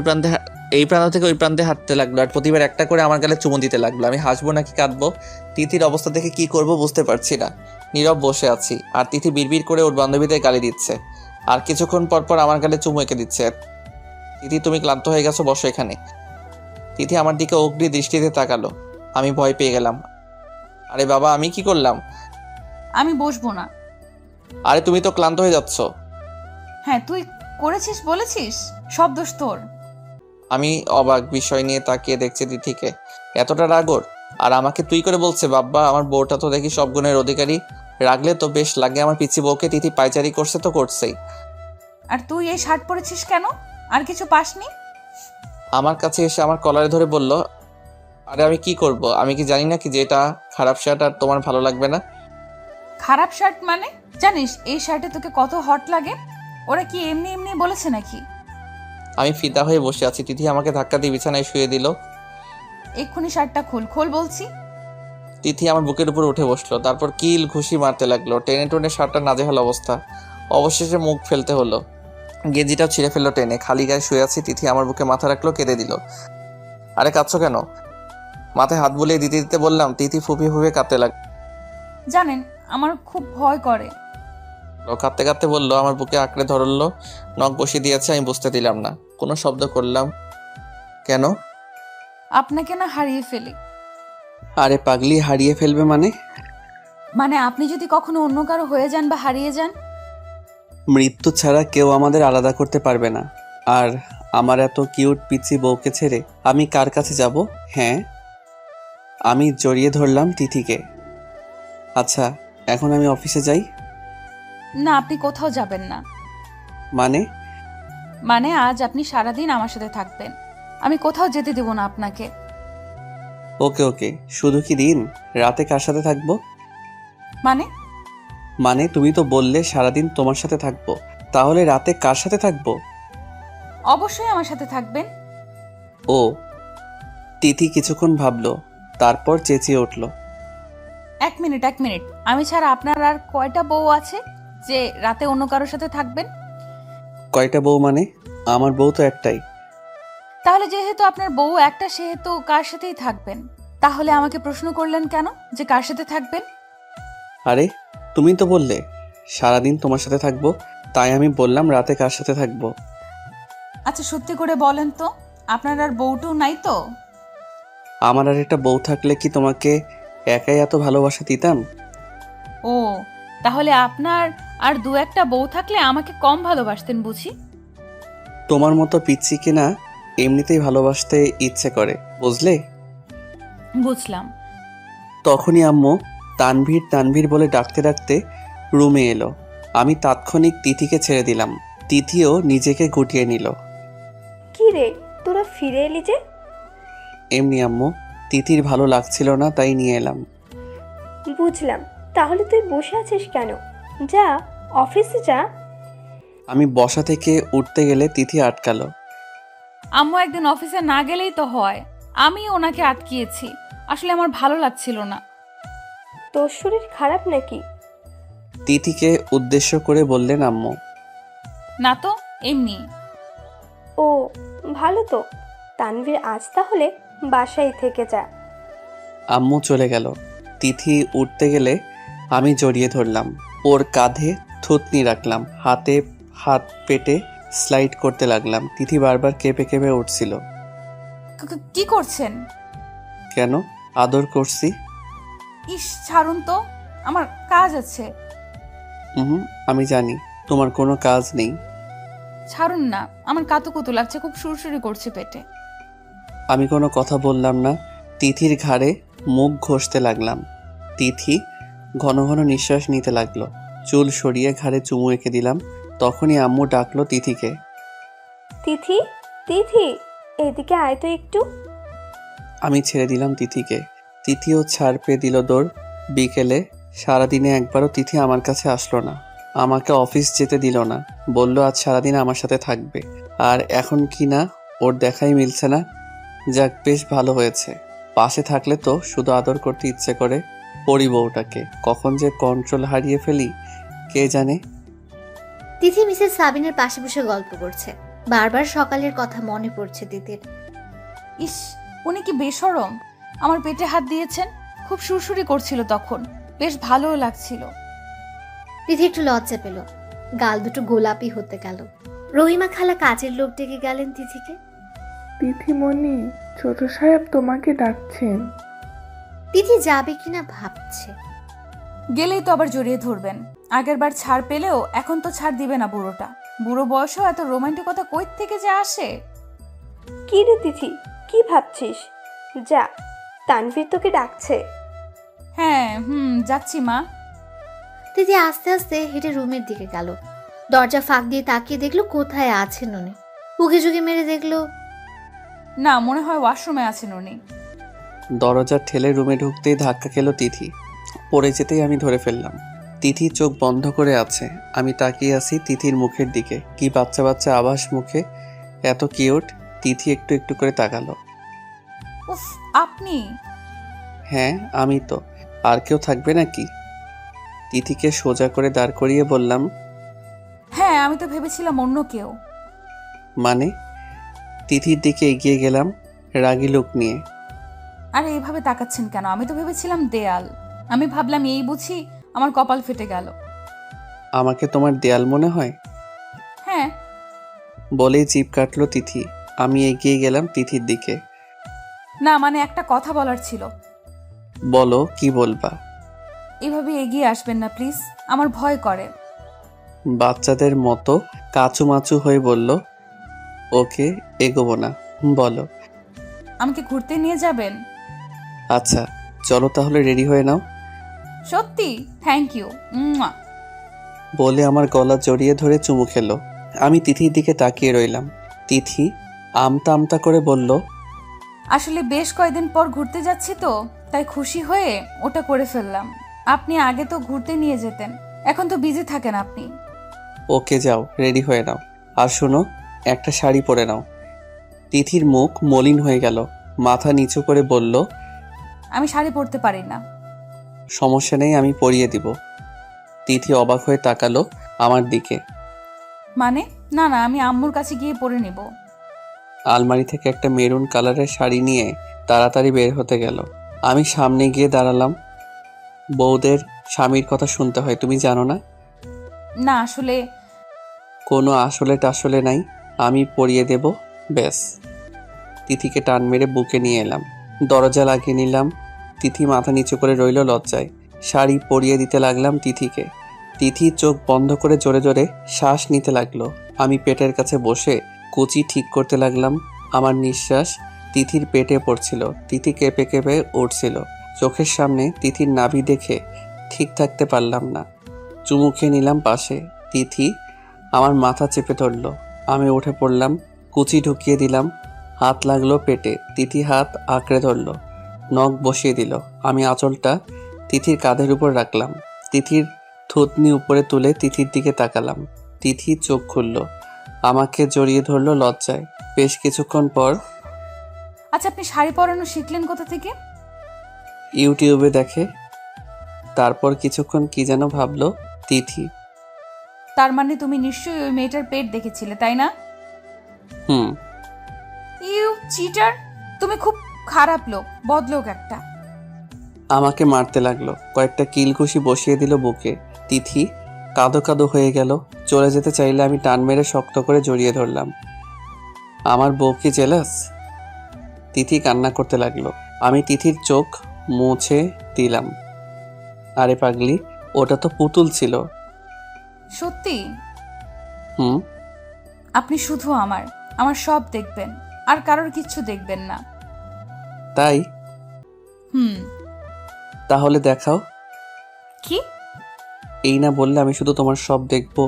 ওই প্রান্তে হাঁটতে লাগলো। আর প্রতিবার একটা করে আমার গালে চুমু দিতে লাগলো। আমি হাসবো নাকি কাঁদবো? তিথির অবস্থা দেখে কি করব বুঝতে পারছি না। নীরব বসে আছি, আর তিথি বিড়বিড় করে ওর বান্ধবীদের গালি দিচ্ছে, আর কিছুক্ষণ পর পর আমার গালে চুমু এঁকে দিচ্ছে। তিথি তুমি ক্লান্ত হয়ে গেছো, বসো এখানে। তিথি আমার দিকে অগ্নি দৃষ্টিতে তাকালো। আমি ভয় পেয়ে গেলাম। আরে বাবা, আমি কি করলাম? আমি বসবো না। আরে তুমি তো ক্লান্ত হয়ে যাচ্ছ। হ্যাঁ, তুই করেছিস বলেছিস, সব দোষ তোর। আমি অবাক বিষয় নিয়ে তাকিয়ে দেখছি তিথিকে। এতটা রাগর? আর আমাকে তুই করে বলছে? বাবা, আমার বউটা তো দেখি সব গুণের অধিকারী। রাগলে তো বেশ লাগে আমার পিচ্ছি বউকে। তিথি পায়চারি করছে তো করছেই। আর তুই এই শার্ট পরেছিস কেন? আর কিছু পাসনি? আমার কাছে এসে আমার কলারে ধরে বলল, আরে আমি কি করব? আমি কি জানি না কি যে এটা খারাপ শার্ট আর তোমার ভালো লাগবে না? খারাপ শার্ট মানে? জানিস এই শার্টে তোকে কত হট লাগে? ওরা কি এমনি এমনি বলেছে নাকি? আমি ফিদা হয়ে বসে আছি। তিথি আমাকে ধাক্কা দিয়ে বিছানায় শুয়ে দিল। এক্ষুনি শার্টটা খোল বলছি। তিথি আমার বুকের উপর উঠে বসলো, তারপর কিল ঘুষি মারতে লাগলো। টেনে টেনে শার্টটা নাজেহাল অবস্থা। অবশেষে মুখ ফেলতে হলো। গেঞ্জিটাও ছিঁড়ে ফেললো টেনে। খালি গায়ে শুয়ে আছি। তিথি আমার বুকে মাথা রাখলো, কেঁদে দিল। আরে কাঁদছো কেন? মাথায় হাত বুলিয়ে দিতে দিতে বললাম। তিথি ফুপিয়ে ফুপিয়ে কাঁদতে লাগলো। জানেন, আমার খুব ভয় করে। কাঁদতে কাঁদতে বললো, আমার বুকে আঁকড়ে ধরলো, নখ বসিয়ে দিয়েছে। আমি বুঝতে দিলাম না, কোনো শব্দ করলাম। কেন? আপনাকে না হারিয়ে ফেলি। আরে পাগলি, হারিয়ে ফেলবে মানে? মানে আপনি যদি কখনো অন্য কারো হয়ে যান বা হারিয়ে যান? মৃত্যু ছাড়া কেউ আমাদের আলাদা করতে পারবে না। আর আমার এত কিউট পিচ্ছি বউকে ছেড়ে আমি কার কাছে যাব? হ্যাঁ, আমি জড়িয়ে ধরলাম তিথিকে। আচ্ছা, এখন আমি অফিসে যাই? না, আপনি কোথাও যাবেন না। মানে আজ আপনি সারাদিন আমার সাথে থাকবেন। আমি কোথাও যেতে দেব না আপনাকে। ওকে ওকে, শুধু কি দিন? রাতে কার সাথে থাকবো? মানে তুমি তো বললে সারাদিন তোমার সাথে থাকবো, তাহলে রাতে কার সাথে থাকবো? অবশ্যই আমার সাথে থাকবেন। ও। তিথি কিছুক্ষণ ভাবলো, তারপর চেঁচিয়ে উঠল, এক মিনিট আমি ছাড়া আপনার আর কয়টা বউ আছে যে রাতে অন্য কারোর সাথে থাকবেন? কয়টা বউ মানে? আমার বউ তো একটাই। তাহলে যেহেতু আপনার বউ একটা, সেহেতু কার সাথেই থাকবেন? তাহলে আমাকে প্রশ্ন করলেন কেন যে কার সাথে থাকবেন? আরে তুমি তো বললে সারাদিন তোমার সাথে থাকবো, তাই আমি বললাম রাতে কার সাথে থাকবো। আচ্ছা সত্যি করে বলেন তো, আপনার আর বউটু নাই তো? আমার আর একটা বউ থাকলে কি তোমাকে একাই এত ভালোবাসা দিতাম? ও, তাহলে আপনার আর দু একটা বউ থাকলে আমাকে কম ভালোবাসতেন বুঝি? তোমার মতো পিচ্চিকে না এমনিতেই ভালোবাসতে ইচ্ছে করে, বুঝলে? বুঝলাম। তখনই আম্মু তানভীর তানভীর বলে ডাকতে ডাকতে রুমে এলো। আমি তাৎক্ষণিক তিথিকে ছেড়ে দিলাম। তিথিও নিজেকে গুটিয়ে নিল। কি রে, তোরা ফিরে এলি যে? এমনি আম্মু, তিথির ভালো লাগছিল না তাই নিয়ে এলাম। বুঝলাম, তাহলে তুই বসে আছিস কেন? যা, অফিসে যা। আমি বসা থেকে উঠতে গেলে তিথি আটকালো। আম্মু একদিন অফিসে না গেলেই তো হয়, আমি ওনাকে আটকিয়েছি। আসলে আমার ভালো লাগছিল না। তোর শরীর খারাপ নাকি? তিথিকে উদ্দেশ্য করে বললেন আম্মু। না তো, এমনি। ও ভালো তো, তানভীর আজ তাহলে বাসায় থেকে যা। আম্মু চলে গেল। তিথি উঠতে গেলে আমি জড়িয়ে ধরলাম। ওর কাঁধে থুতনি রাখলাম, হাতে হাত পেটে স্লাইড করতে লাগলাম। তিথি বারবার কেঁপে কেঁপে উঠছিল। কি করছেন? কেন? আদর করছি। ইস, ছাড়ুন তো, আমার কাজ আছে। আমি জানি তোমার কোনো কাজ নেই। ছাড়ুন না, আমার কাতুকুতু লাগছে, খুব সুরসুরি করছে পেটে। আমি কোনো কথা বললাম না। তিথির ঘাড়ে মুখ ঘষতে লাগলাম। তিথি ঘন ঘন নিঃশ্বাস নিতে লাগলো। চুল সরিয়ে ঘাড়ে চুমু এঁকে দিলাম। তখনই আম্মু ডাকলো তিথিকে। তিথি, তিথি, এদিকে আয় তো একটু। আমি ছেড়ে দিলাম তিথিকে। তিথিও ছাড় পেয়ে দিল দৌড়। বিকেলে সারাদিনে একবারও তিথি আমার কাছে আসলো না। আমাকে অফিস যেতে দিল না, বলল আজ সারাদিন আমার সাথে থাকবে। আর এখন কি না ওর দেখাই মিলছে না। যাক, বেশ ভালো হয়েছে। পাশে থাকলে তো শুধু আদর করতে ইচ্ছে করে। পরি বউটাকে কখন যে কন্ট্রোল হারিয়ে ফেলি কে জানে। তিথি মিসেস সাবিনের পাশে বসে গল্প করছে। বারবার সকালের কথা মনে পড়ছে তিথির। ইস, উনি কি বেশরম! আমার পেটে হাত দিয়েছেন, খুব সুরসুরি করছিল তখন, বেশ ভালোও লাগছিল। তিথি একটু লজ্জা পেল, গাল দুটো গোলাপি হতে গেল। রহিমা খালা কাজের লোক ডেকে গেলেন তিথিকে। তিথিমণি, ছোট সাহেব তোমাকে ডাকছেন। তিথি যাবে কিনা ভাবছে। গেলেই তো আবার জড়িয়ে ধরবেন। আগের বার ছাড় পেলেও এখন তো ছাড় দিবে না বুড়োটা। বুড়ো বয়সেও এত রোমান্টিকতা কই থেকে যে আসে। কি রে তিথি, কি ভাবছিস? যা, তানভীর তোকে ডাকছে। হ্যাঁ, যাচ্ছি মা। তিথি আস্তে আস্তে হেঁটে রুমের দিকে গেল। দরজা ফাঁক দিয়ে তাকিয়ে দেখলো কোথায় আছেন উনি। উকি ঝুঁকি মেরে দেখলো না, মনে হয় ওয়াশরুমে আছেন উনি। দরজা ঠেলে রুমে ঢুকতেই ধাক্কা খেলো তিথি। পড়ে যেতেই আমি ধরে ফেললাম। তিথি চোখ বন্ধ করে আছে। আমি তাকিয়ে আছি তিথির মুখের দিকে। কি বাচ্চা বাচ্চা আভাস মুখে, এত কিউট। তিথি একটু একটু করে তাকালো। উফ, আপনি? হ্যাঁ আমি তো, আর কেউ থাকবে নাকি? তিথিকে সোজা করে দাঁড় করিয়ে বললাম। হ্যাঁ, আমি তো ভেবেছিলাম অন্য কেউ। মানে? তিথির দিকে এগিয়ে গেলাম রাগী লোক নিয়ে। আরে এভাবে তাকাচ্ছেন কেন? আমি তো ভেবেছিলাম দেয়াল। আমি ভাবলাম এই বুঝি আমার কপাল ফেটে গেল। আমাকে তোমার দেয়াল মনে হয়? হ্যাঁ। বলেই জিভ কাটলো তিথি। আমি এগিয়ে গেলাম তিথির দিকে। না, মানে একটা কথা বলার ছিল। বলো, কি বলবা? এভাবে এগিয়ে আসবেন না প্লিজ, আমার ভয় করে। বাচ্চাদের মতো কাচুমাচু হয়ে বলল। ওকে, এগোবো না, বলো। আমাকে ঘুরতে নিয়ে যাবেন? আচ্ছা চলো তাহলে, রেডি হয়ে নাও। সত্যি? Thank you. বলে আমার গলা জড়িয়ে ধরে চুমু খেলো। আমি তিথির দিকে তাকিয়ে রইলাম। তিথি আমতা আমতা করে বলল, আসলে বেশ কয়েকদিন পর ঘুরতে যাচ্ছি তো, তাই খুশি হয়ে ওটা করে ফেললাম। আপনি আগে তো ঘুরতে নিয়ে যেতেন, এখন তো বিজি থাকেন আপনি। ওকে যাও, রেডি হয়ে নাও। আর শোনো, একটা শাড়ি পরে নাও। তিথির মুখ মলিন হয়ে গেল। মাথা নিচু করে বলল, আমি শাড়ি পরতে পারি না। সমস্যা নেই, আমি পরিয়ে দিব। তিথি অবাক হয়ে তাকালো আমার দিকে। মানে? না না, আমি আম্মুর কাছে গিয়ে পরে নিব। আলমারি থেকে একটা মেরুন কালারের শাড়ি নিয়ে তাড়াতাড়ি বের হতে গেল। আমি সামনে গিয়ে দাঁড়ালাম। বউদের স্বামীর কথা শুনতে হয়, তুমি জানো না? না আসলে কোনো আসলে টাসলে নাই, আমি পরিয়ে দেব, ব্যাস। তিথিকে টান মেরে বুকে নিয়ে এলাম, দরজা লাগিয়ে নিলাম। তিথি মাথা নিচু করে রইল লজ্জায়। শাড়ি পরিয়ে দিতে লাগলাম তিথিকে। তিথি চোখ বন্ধ করে জোরে জোরে শ্বাস নিতে লাগলো। আমি পেটের কাছে বসে কুচি ঠিক করতে লাগলাম। আমার নিঃশ্বাস তিথির পেটে পড়ছিল। তিথি কেঁপে কেঁপে উঠছিল। চোখের সামনে তিথির নাভি দেখে ঠিক থাকতে পারলাম না। চুমু খেয়ে নিলাম পাশে। তিথি আমার মাথা চেপে ধরল। আমি উঠে পড়লাম, কুচি ঢুকিয়ে দিলাম। হাত লাগলো পেটে। তিথি হাত আঁকড়ে ধরল, নখ বসিয়ে দিল। আমি আঁচলটা তিথির কাঁধের উপর রাখলাম। তিথির থুতনি উপরে তুলে তিথির দিকে তাকালাম। তিথি চোখ খুলল, আমাকে জড়িয়ে ধরল লজ্জায়। বেশ কিছুক্ষণ পর, আচ্ছা আপনি শাড়ি পরানো শিখলেন কোথা থেকে? ইউটিউবে দেখে। তারপর কিছুক্ষণ কি যেন ভাবলো তিথি। তার মানে তুমি নিশ্চয়ই ওই মেয়েটার পেট দেখেছিলে, তাই না? হুম। ইউ চিটার, তুমি খুব খারাপ লোক, বদলোক একটা। আমাকে মারতে লাগলো, কয়েকটা কিলঘুষি বসিয়ে দিল বুকে। তিথি কাঁদো কাঁদো হয়ে গেল। চলে যেতে চাইলে আমি টান মেরে শক্ত করে জড়িয়ে ধরলাম। আমার বউ কি জেলাস? তিথি কান্না করতে লাগলো। আমি তিথির চোখ মুছে দিলাম। আরে পাগলি, ওটা তো পুতুল ছিল। সত্যি? হুম। আপনি শুধু আমার সব দেখবেন, আর কারোর কিচ্ছু দেখবেন না। তাই? হুম। তাহলে দেখাও। কি? এই না বললে আমি শুধু তোমার সব দেখবো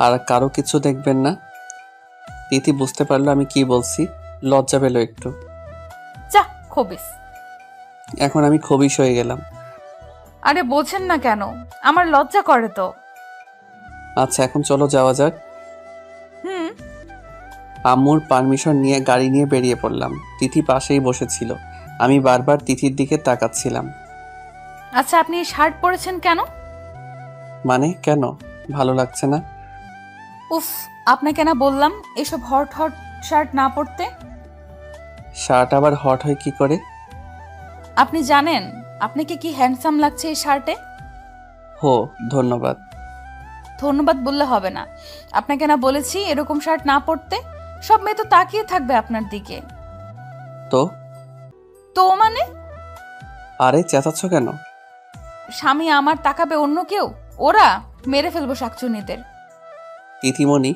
আর কারো কিছু দেখবেন না? তিথি বুঝতে পারলো আমি কি বলছি, লজ্জা পেল একটু। যা খবিস। এখন আমি খবিশ হয়ে গেলাম। আরে বোঝেন না কেন, আমার লজ্জা করে তো। আচ্ছা এখন চলো যাওয়া যাক। হুম। আম্মুর পারমিশন নিয়ে গাড়ি নিয়ে বেরিয়ে পড়লাম। তিথি পাশেই বসেছিল। আমি বারবার তিথির দিকে তাকাচ্ছিলাম। আচ্ছা আপনি শার্ট পরেছেন কেন? মানে কেন? ভালো লাগছে না? উফ, আপনাকে না বললাম এসব হট হট শার্ট না পরতে। শার্ট আবার হট হয় কি করে? আপনি জানেন আপনাকে কি হ্যান্ডসাম লাগছে এই শার্টে? হো, ধন্যবাদ। ধন্যবাদ বললে হবে না। আপনাকে না বলেছি এরকম শার্ট না পরতে? সব মেয়ে তো তাকিয়ে থাকবে আপনার দিকে। তো তো মানে? আরে চেঁচাচ্ছ কেন? স্বামী আমার তাকাবে অন্য কেউ? ওরা মেরে ফেলবো শাকচুনিদের। তিথিমণি,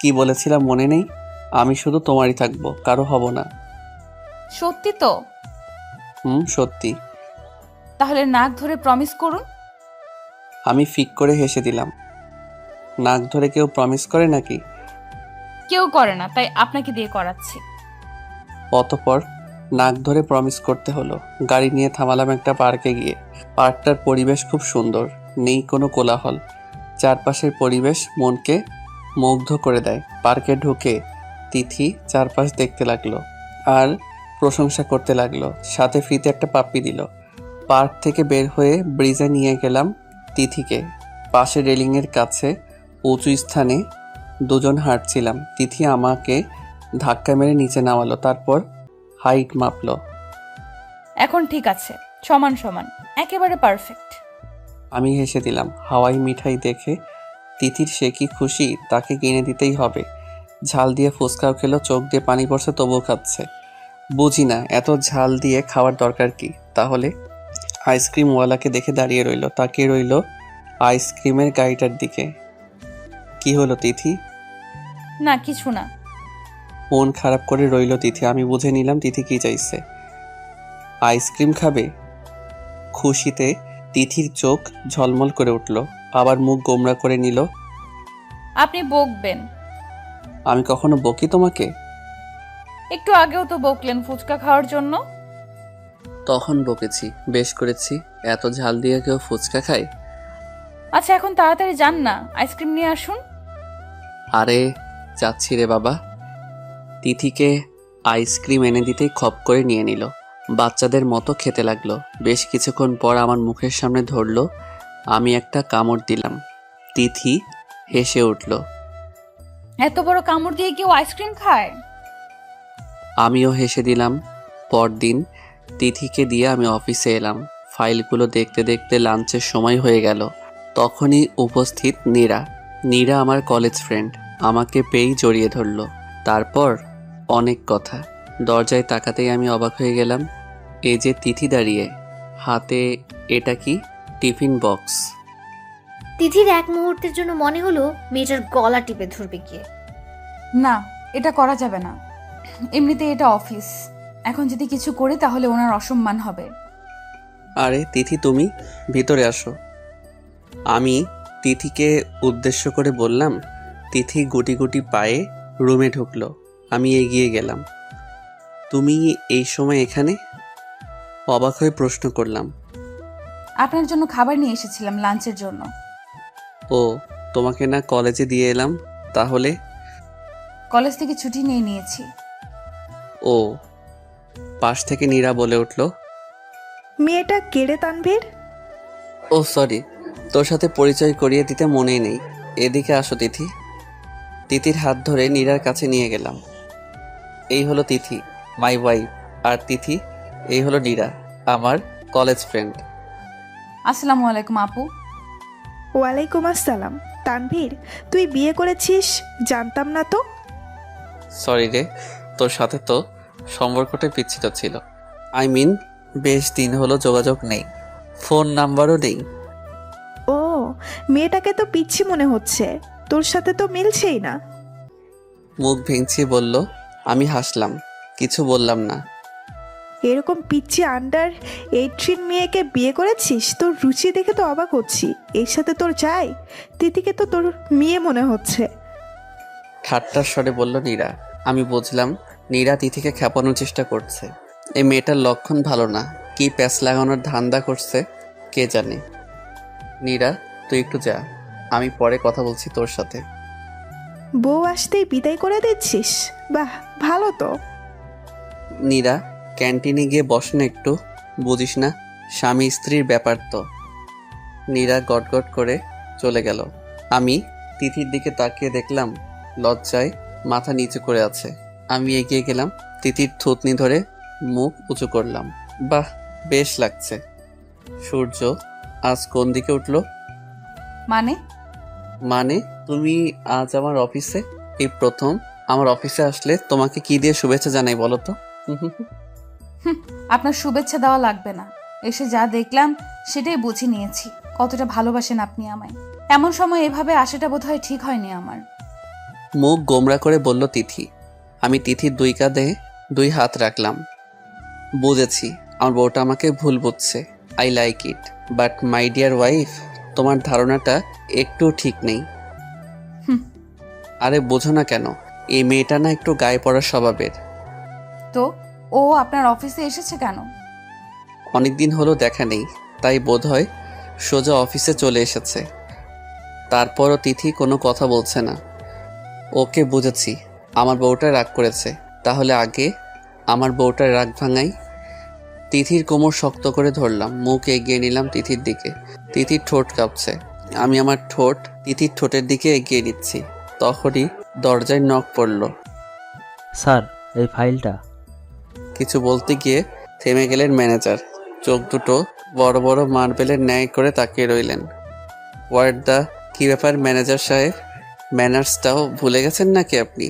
কি বলেছিলাম মনে নেই? আমি শুধু তোমারই থাকবো, কারো হব না। সত্যি তো? হুম, সত্যি। তাহলে নাক ধরে প্রমিস করুন। আমি ফিক করে হেসে দিলাম। নাক ধরে কেউ প্রমিস করে নাকি? কেউ করে না, তাই আপনাকে দিয়ে করাচ্ছি। অতঃপর নাক ধরে প্রমিস করতে হলো। গাড়ি নিয়ে থামালাম একটা পার্কে গিয়ে। পার্কটার পরিবেশ খুব সুন্দর, নেই কোনো কোলাহল। চারপাশের পরিবেশ মনকে মুগ্ধ করে দেয়। পার্কে ঢুকে তিথি চারপাশ দেখতে লাগলো আর প্রশংসা করতে লাগলো। সাথে ফ্রিতে একটা পাপ্পি দিল। পার্ক থেকে বের হয়ে ব্রিজে নিয়ে গেলাম তিথিকে। পাশে রেলিংয়ের কাছে উঁচু স্থানে দুজন হাঁটছিলাম। তিথি আমাকে ধাক্কা মেরে নিচে নামালো, তারপর হাইট মাপলো। এখন ঠিক আছে, সমান সমান, একেবারে পারফেক্ট। আমি হেসে দিলাম। হাওয়াই মিঠাই দেখে তিথির সে কি খুশি, তাকে কিনে দিতেই হবে। ঝাল দিয়ে ফুচকাও খেলো, চোখ দিয়ে পানি পড়ছে তবুও খাচ্ছে। বুঝি না এত ঝাল দিয়ে খাওয়ার দরকার কি। তাহলে আইসক্রিমওয়ালাকে দেখে দাঁড়িয়ে রইল, তাকিয়ে রইল আইসক্রিমের গাড়িটার দিকে। কি হলো তিথি? না কিছু না। মন খারাপ করে রইল তিথি। আমি বুঝে নিলাম তিথি কি চাইছে। আইসক্রিম খাবে? খুশিতে তিথির চোখ ঝলমল করে উঠল, আবার মুখ গোমরা করে নিল। আপনি বকবেন? আমি কখনো বকি তোমাকে? একটু আগেও তো বকলেন ফুচকা খাওয়ার জন্য। তখন বকেছি, বেশ করেছি। এত ঝাল দিয়ে কেউ ফুচকা খায়? আচ্ছা এখন তাড়াতাড়ি যান না, আইসক্রিম নিয়ে আসুন। আরে যাচ্ছি রে বাবা। তিথিকে আইসক্রিম এনে দিতেই খপ করে নিয়ে নিল। বাচ্চাদের মতো খেতে লাগলো। বেশ কিছুক্ষণ পর আমার মুখের সামনে ধরলো। আমি একটা কামড় দিলাম। তিথি হেসে উঠল। এত বড় কামড় দিয়ে কেউ আইসক্রিম খায়? আমিও হেসে দিলাম। পরদিন তিথিকে দিয়ে আমি অফিসে এলাম। ফাইলগুলো দেখতে দেখতে লাঞ্চের সময় হয়ে গেল। তখনই উপস্থিত নীরা। নীরা আমার কলেজ ফ্রেন্ড। আমাকে পেয়েই জড়িয়ে ধরল। তারপর অনেক কথা। দরজায় তাকাতেই আমি অবাক হয়ে গেলাম। এই যে তিথি দাঁড়িয়ে, হাতে এটা কি? Tiffin box. তিথির এক মুহূর্তের জন্য মনে হলো মেয়েটার গলা টিপে ধরবে গিয়ে। না, এটা করা যাবে না। এমনিতে এটা অফিস। এখন যদি কিছু করি তাহলে ওনার অসম্মান হবে। আরে তিথি, তুমি ভিতরে আসো। আমি তিথিকে উদ্দেশ্য করে বললাম। তিথি গুটি গুটি পায়ে রুমে ঢুকলো। আমি এগিয়ে গেলাম। তুমি এই সময় এখানে? অবাক হয়ে প্রশ্ন করলাম। আপনার জন্য খাবার নিয়ে এসেছিলাম, লাঞ্চের জন্য। ও, তোমাকে না কলেজে দিয়ে এলাম? তাহলে? কলেজ থেকে ছুটি নিয়ে নিয়েছি। ও। পাশ থেকে নীরা বলে উঠল, মেয়েটা কেড়ে তানভীর। ও সরি, তোর সাথে পরিচয় করিয়ে দিতে মনেই নেই। এদিকে আসো তিথি। তিথির হাত ধরে নীরার কাছে নিয়ে গেলাম। এই হলো তিথি, মাই ওয়াইফ। আর তিথি, এই হলো নীরা, আমার কলেজ ফ্রেন্ড। আসসালামু আলাইকুম আপু। ওয়ালাইকুম আসসালাম। তানভীর, তুই বিয়ে করেছিস? জানতাম না তো। সরি রে, তোর সাথে তো সম্পর্কটা বিচ্ছিন্ন ছিল। আই মিন, বেশ দিন হলো যোগাযোগ নেই, ফোন নাম্বারও নেই। ও, মেয়েটাকে তো পিচ্ছি মনে হচ্ছে। তোর সাথে তো মিলছেই না। মুখ ভেঙচিয়ে বলল। আমি হাসলাম, কিছু বললাম না। এরকম পিচ্ছি আন্ডার 18 মেয়েকে বিয়ে করেছিস? তোর রুচি দেখে তো অবাক হচ্ছি। এর সাথে তোর চাই? তিথিকে তো তোর মেয়ে মনে হচ্ছে। ঠাট্টার স্বরে বলল নীরা। আমি বুঝলাম নীরা তিথিকে খেপানোর চেষ্টা করছে। এই মেয়েটার লক্ষণ ভালো না। কি প্যাচ লাগানোর ধান্দা করছে কে জানে। নীরা, তুই একটু যা, আমি পরে কথা বলছি তোর সাথে। বউ আসতেই বিদায় করে দিচ্ছিস? বাহ, ভালো তো। নীরা, ক্যান্টিনে গিয়ে বস না একটু, বুঝিস না স্বামী স্ত্রীর ব্যাপার তো। নীরা গটগট করে চলে গেল। আমি তিথির দিকে তাকিয়ে দেখলাম লজ্জায় মাথা নিচু করে আছে। আমি এগিয়ে গেলাম, তিথির থুতনি ধরে মুখ উঁচু করলাম। বাহ, বেশ লাগছে। সূর্য আজ কোন দিকে উঠলো? মানে তুমি আজ আমার অফিসে? এই প্রথম আমার অফিসে আসলে তোমাকে কি দিয়ে শুভেচ্ছা জানাই বলো তো? আপনার শুভেচ্ছা দেওয়া লাগবে না। এসে যা দেখলাম সেটাই বুঝে নিয়েছি কতটা ভালোবাসেন আপনি আমায়। এমন সময় এভাবে আসাটা বোধহয় ঠিক হয়নি আমার। মুখ গোমরা করে বলল তিথি। আমি তিথির দুই কাঁধে দুই হাত রাখলাম। বুঝেছি, আমার বউটা আমাকে ভুল বুঝছে। I like it, but my dear wife, তোমার ধারণাটা একটু ঠিক নেই। আরে বোঝো না কেন? এই মেয়েটা না একটু গায়ে পড়ার স্বভাবের। তো ও আপনার অফিসে এসেছে কেন? অনেকদিন হলো দেখা নেই, তাই বোধহয় সোজা অফিসে চলে এসেছে। তারপরও তিথি কোনো কথা বলছে না। ওকে বুঝেছি, আমার বউটা রাগ করেছে। তাহলে আগে আমার বউটার রাগ ভাঙাই। তিথির কোমর শক্ত করে ধরলাম, মুখ এগিয়ে নিলাম তিথির দিকে। তিথির ঠোঁট কাঁপছে। আমি আমার ঠোঁট তিথির ঠোঁটের দিকে এগিয়ে নিচ্ছি। তখনই দরজায় নক পড়ল। স্যার, এই ফাইলটা। কিছু বলতে গিয়ে থেমে গেলেন ম্যানেজার। চোখ দুটো বড় বড় মার্বেলের ন্যায় করে তাকিয়ে রইলেন। হোয়াট দ্য, কী ব্যাপার ম্যানেজার সাহেব? ম্যানার্সটাও ভুলে গেছেন নাকি আপনি?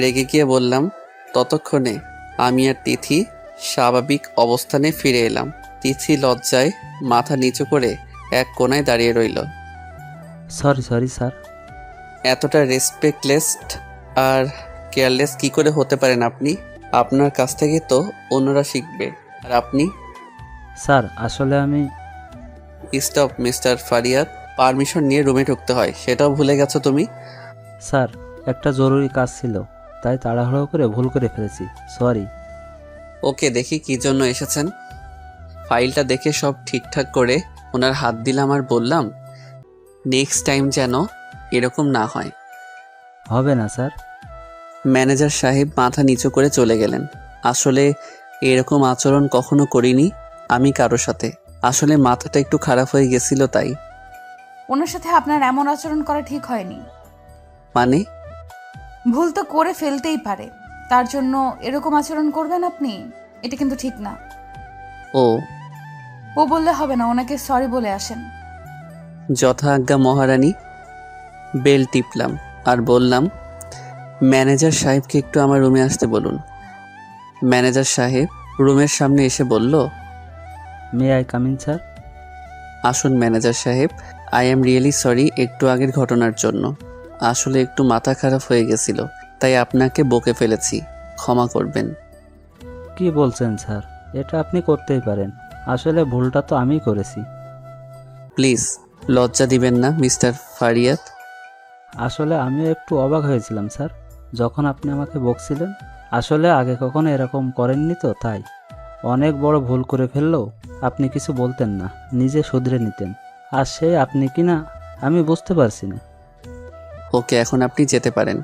রেগে গিয়ে বললাম। ততক্ষণে আমি আর তিথি স্বাভাবিক অবস্থানে ফিরে এলাম। তিথি লজ্জায় মাথা নিচু করে এক কোণায় দাঁড়িয়ে রইল। Sorry sir. এতটা রেসপেক্টলেস আর কেয়ারলেস কি করে হতে পারেন আপনি? আপনার কাছ থেকে তো অন্যরা শিখবে, আর আপনি? স্যার, আসলে আমি... স্টপ মিস্টার ফারিয়াদ, পারমিশন নিয়ে রুমে ঢুকতে হয়, সেটাও ভুলে গেছো তুমি? স্যার, একটা জরুরি কাজ ছিল, তাই তাড়াহুড়ো করে ভুল করে ফেলেছি, সরি। ওকে, দেখি কি জন্য এসেছেন। ফাইলটা দেখে সব ঠিকঠাক করে ওনার হাত দিলাম আর বললাম, নেক্সট টাইম যেন এরকম না হয়। হবে না স্যার। ম্যানেজার সাহেব মাথা নিচু করে চলে গেলেন। আসলে এরকম আচরণ কখনো করিনি আমি কারো সাথে। আসলে মাথাটা একটু খারাপ হয়ে গেছিল তাই। ওনার সাথে আপনার এমন আচরণ করা ঠিক হয়নি। মানে? ভুল তো করে ফেলতেই পারে, তার জন্য এরকম আচরণ করবেন আপনি? এটা কিন্তু ঠিক না। ও ও বললে হবে না, ওনাকে সরি বলে আসেন। যথা আজ্ঞা মহারানী। বেল টিপলাম আর বললাম, ম্যানেজার সাহেবকে একটু আমার রুমে আসতে বলুন। ম্যানেজার সাহেব রুমের সামনে এসে বলল, মে আই কামিন স্যার? আসুন ম্যানেজার সাহেব, আই এম রিয়েলি সরি একটু আগের ঘটনার জন্য। আসলে একটু মাথা খারাপ হয়ে গেছিল, তাই আপনাকে বকে ফেলেছি, ক্ষমা করবেন। কি বলছেন স্যার? এটা আপনি করতেই পারেন, আসলে ভুলটা তো আমিই করেছি। প্লিজ লজ্জা দিবেন না মিস্টার ফারিয়াত। আসলে আমিও একটু অবাক হয়েছিলাম স্যার, যখন আপনি আমাকে বকছিলেন। আসলে আগে কখনো এরকম করেননি তো, তাই। অনেক বড় ভুল করে ফেললেও আপনি কিছু বলতেন না, নিজে শুধরে নিতেন। আর সে আপনি কি না আমি বুঝতে পারছি না। ওকে, এখন আপনি যেতে পারেন।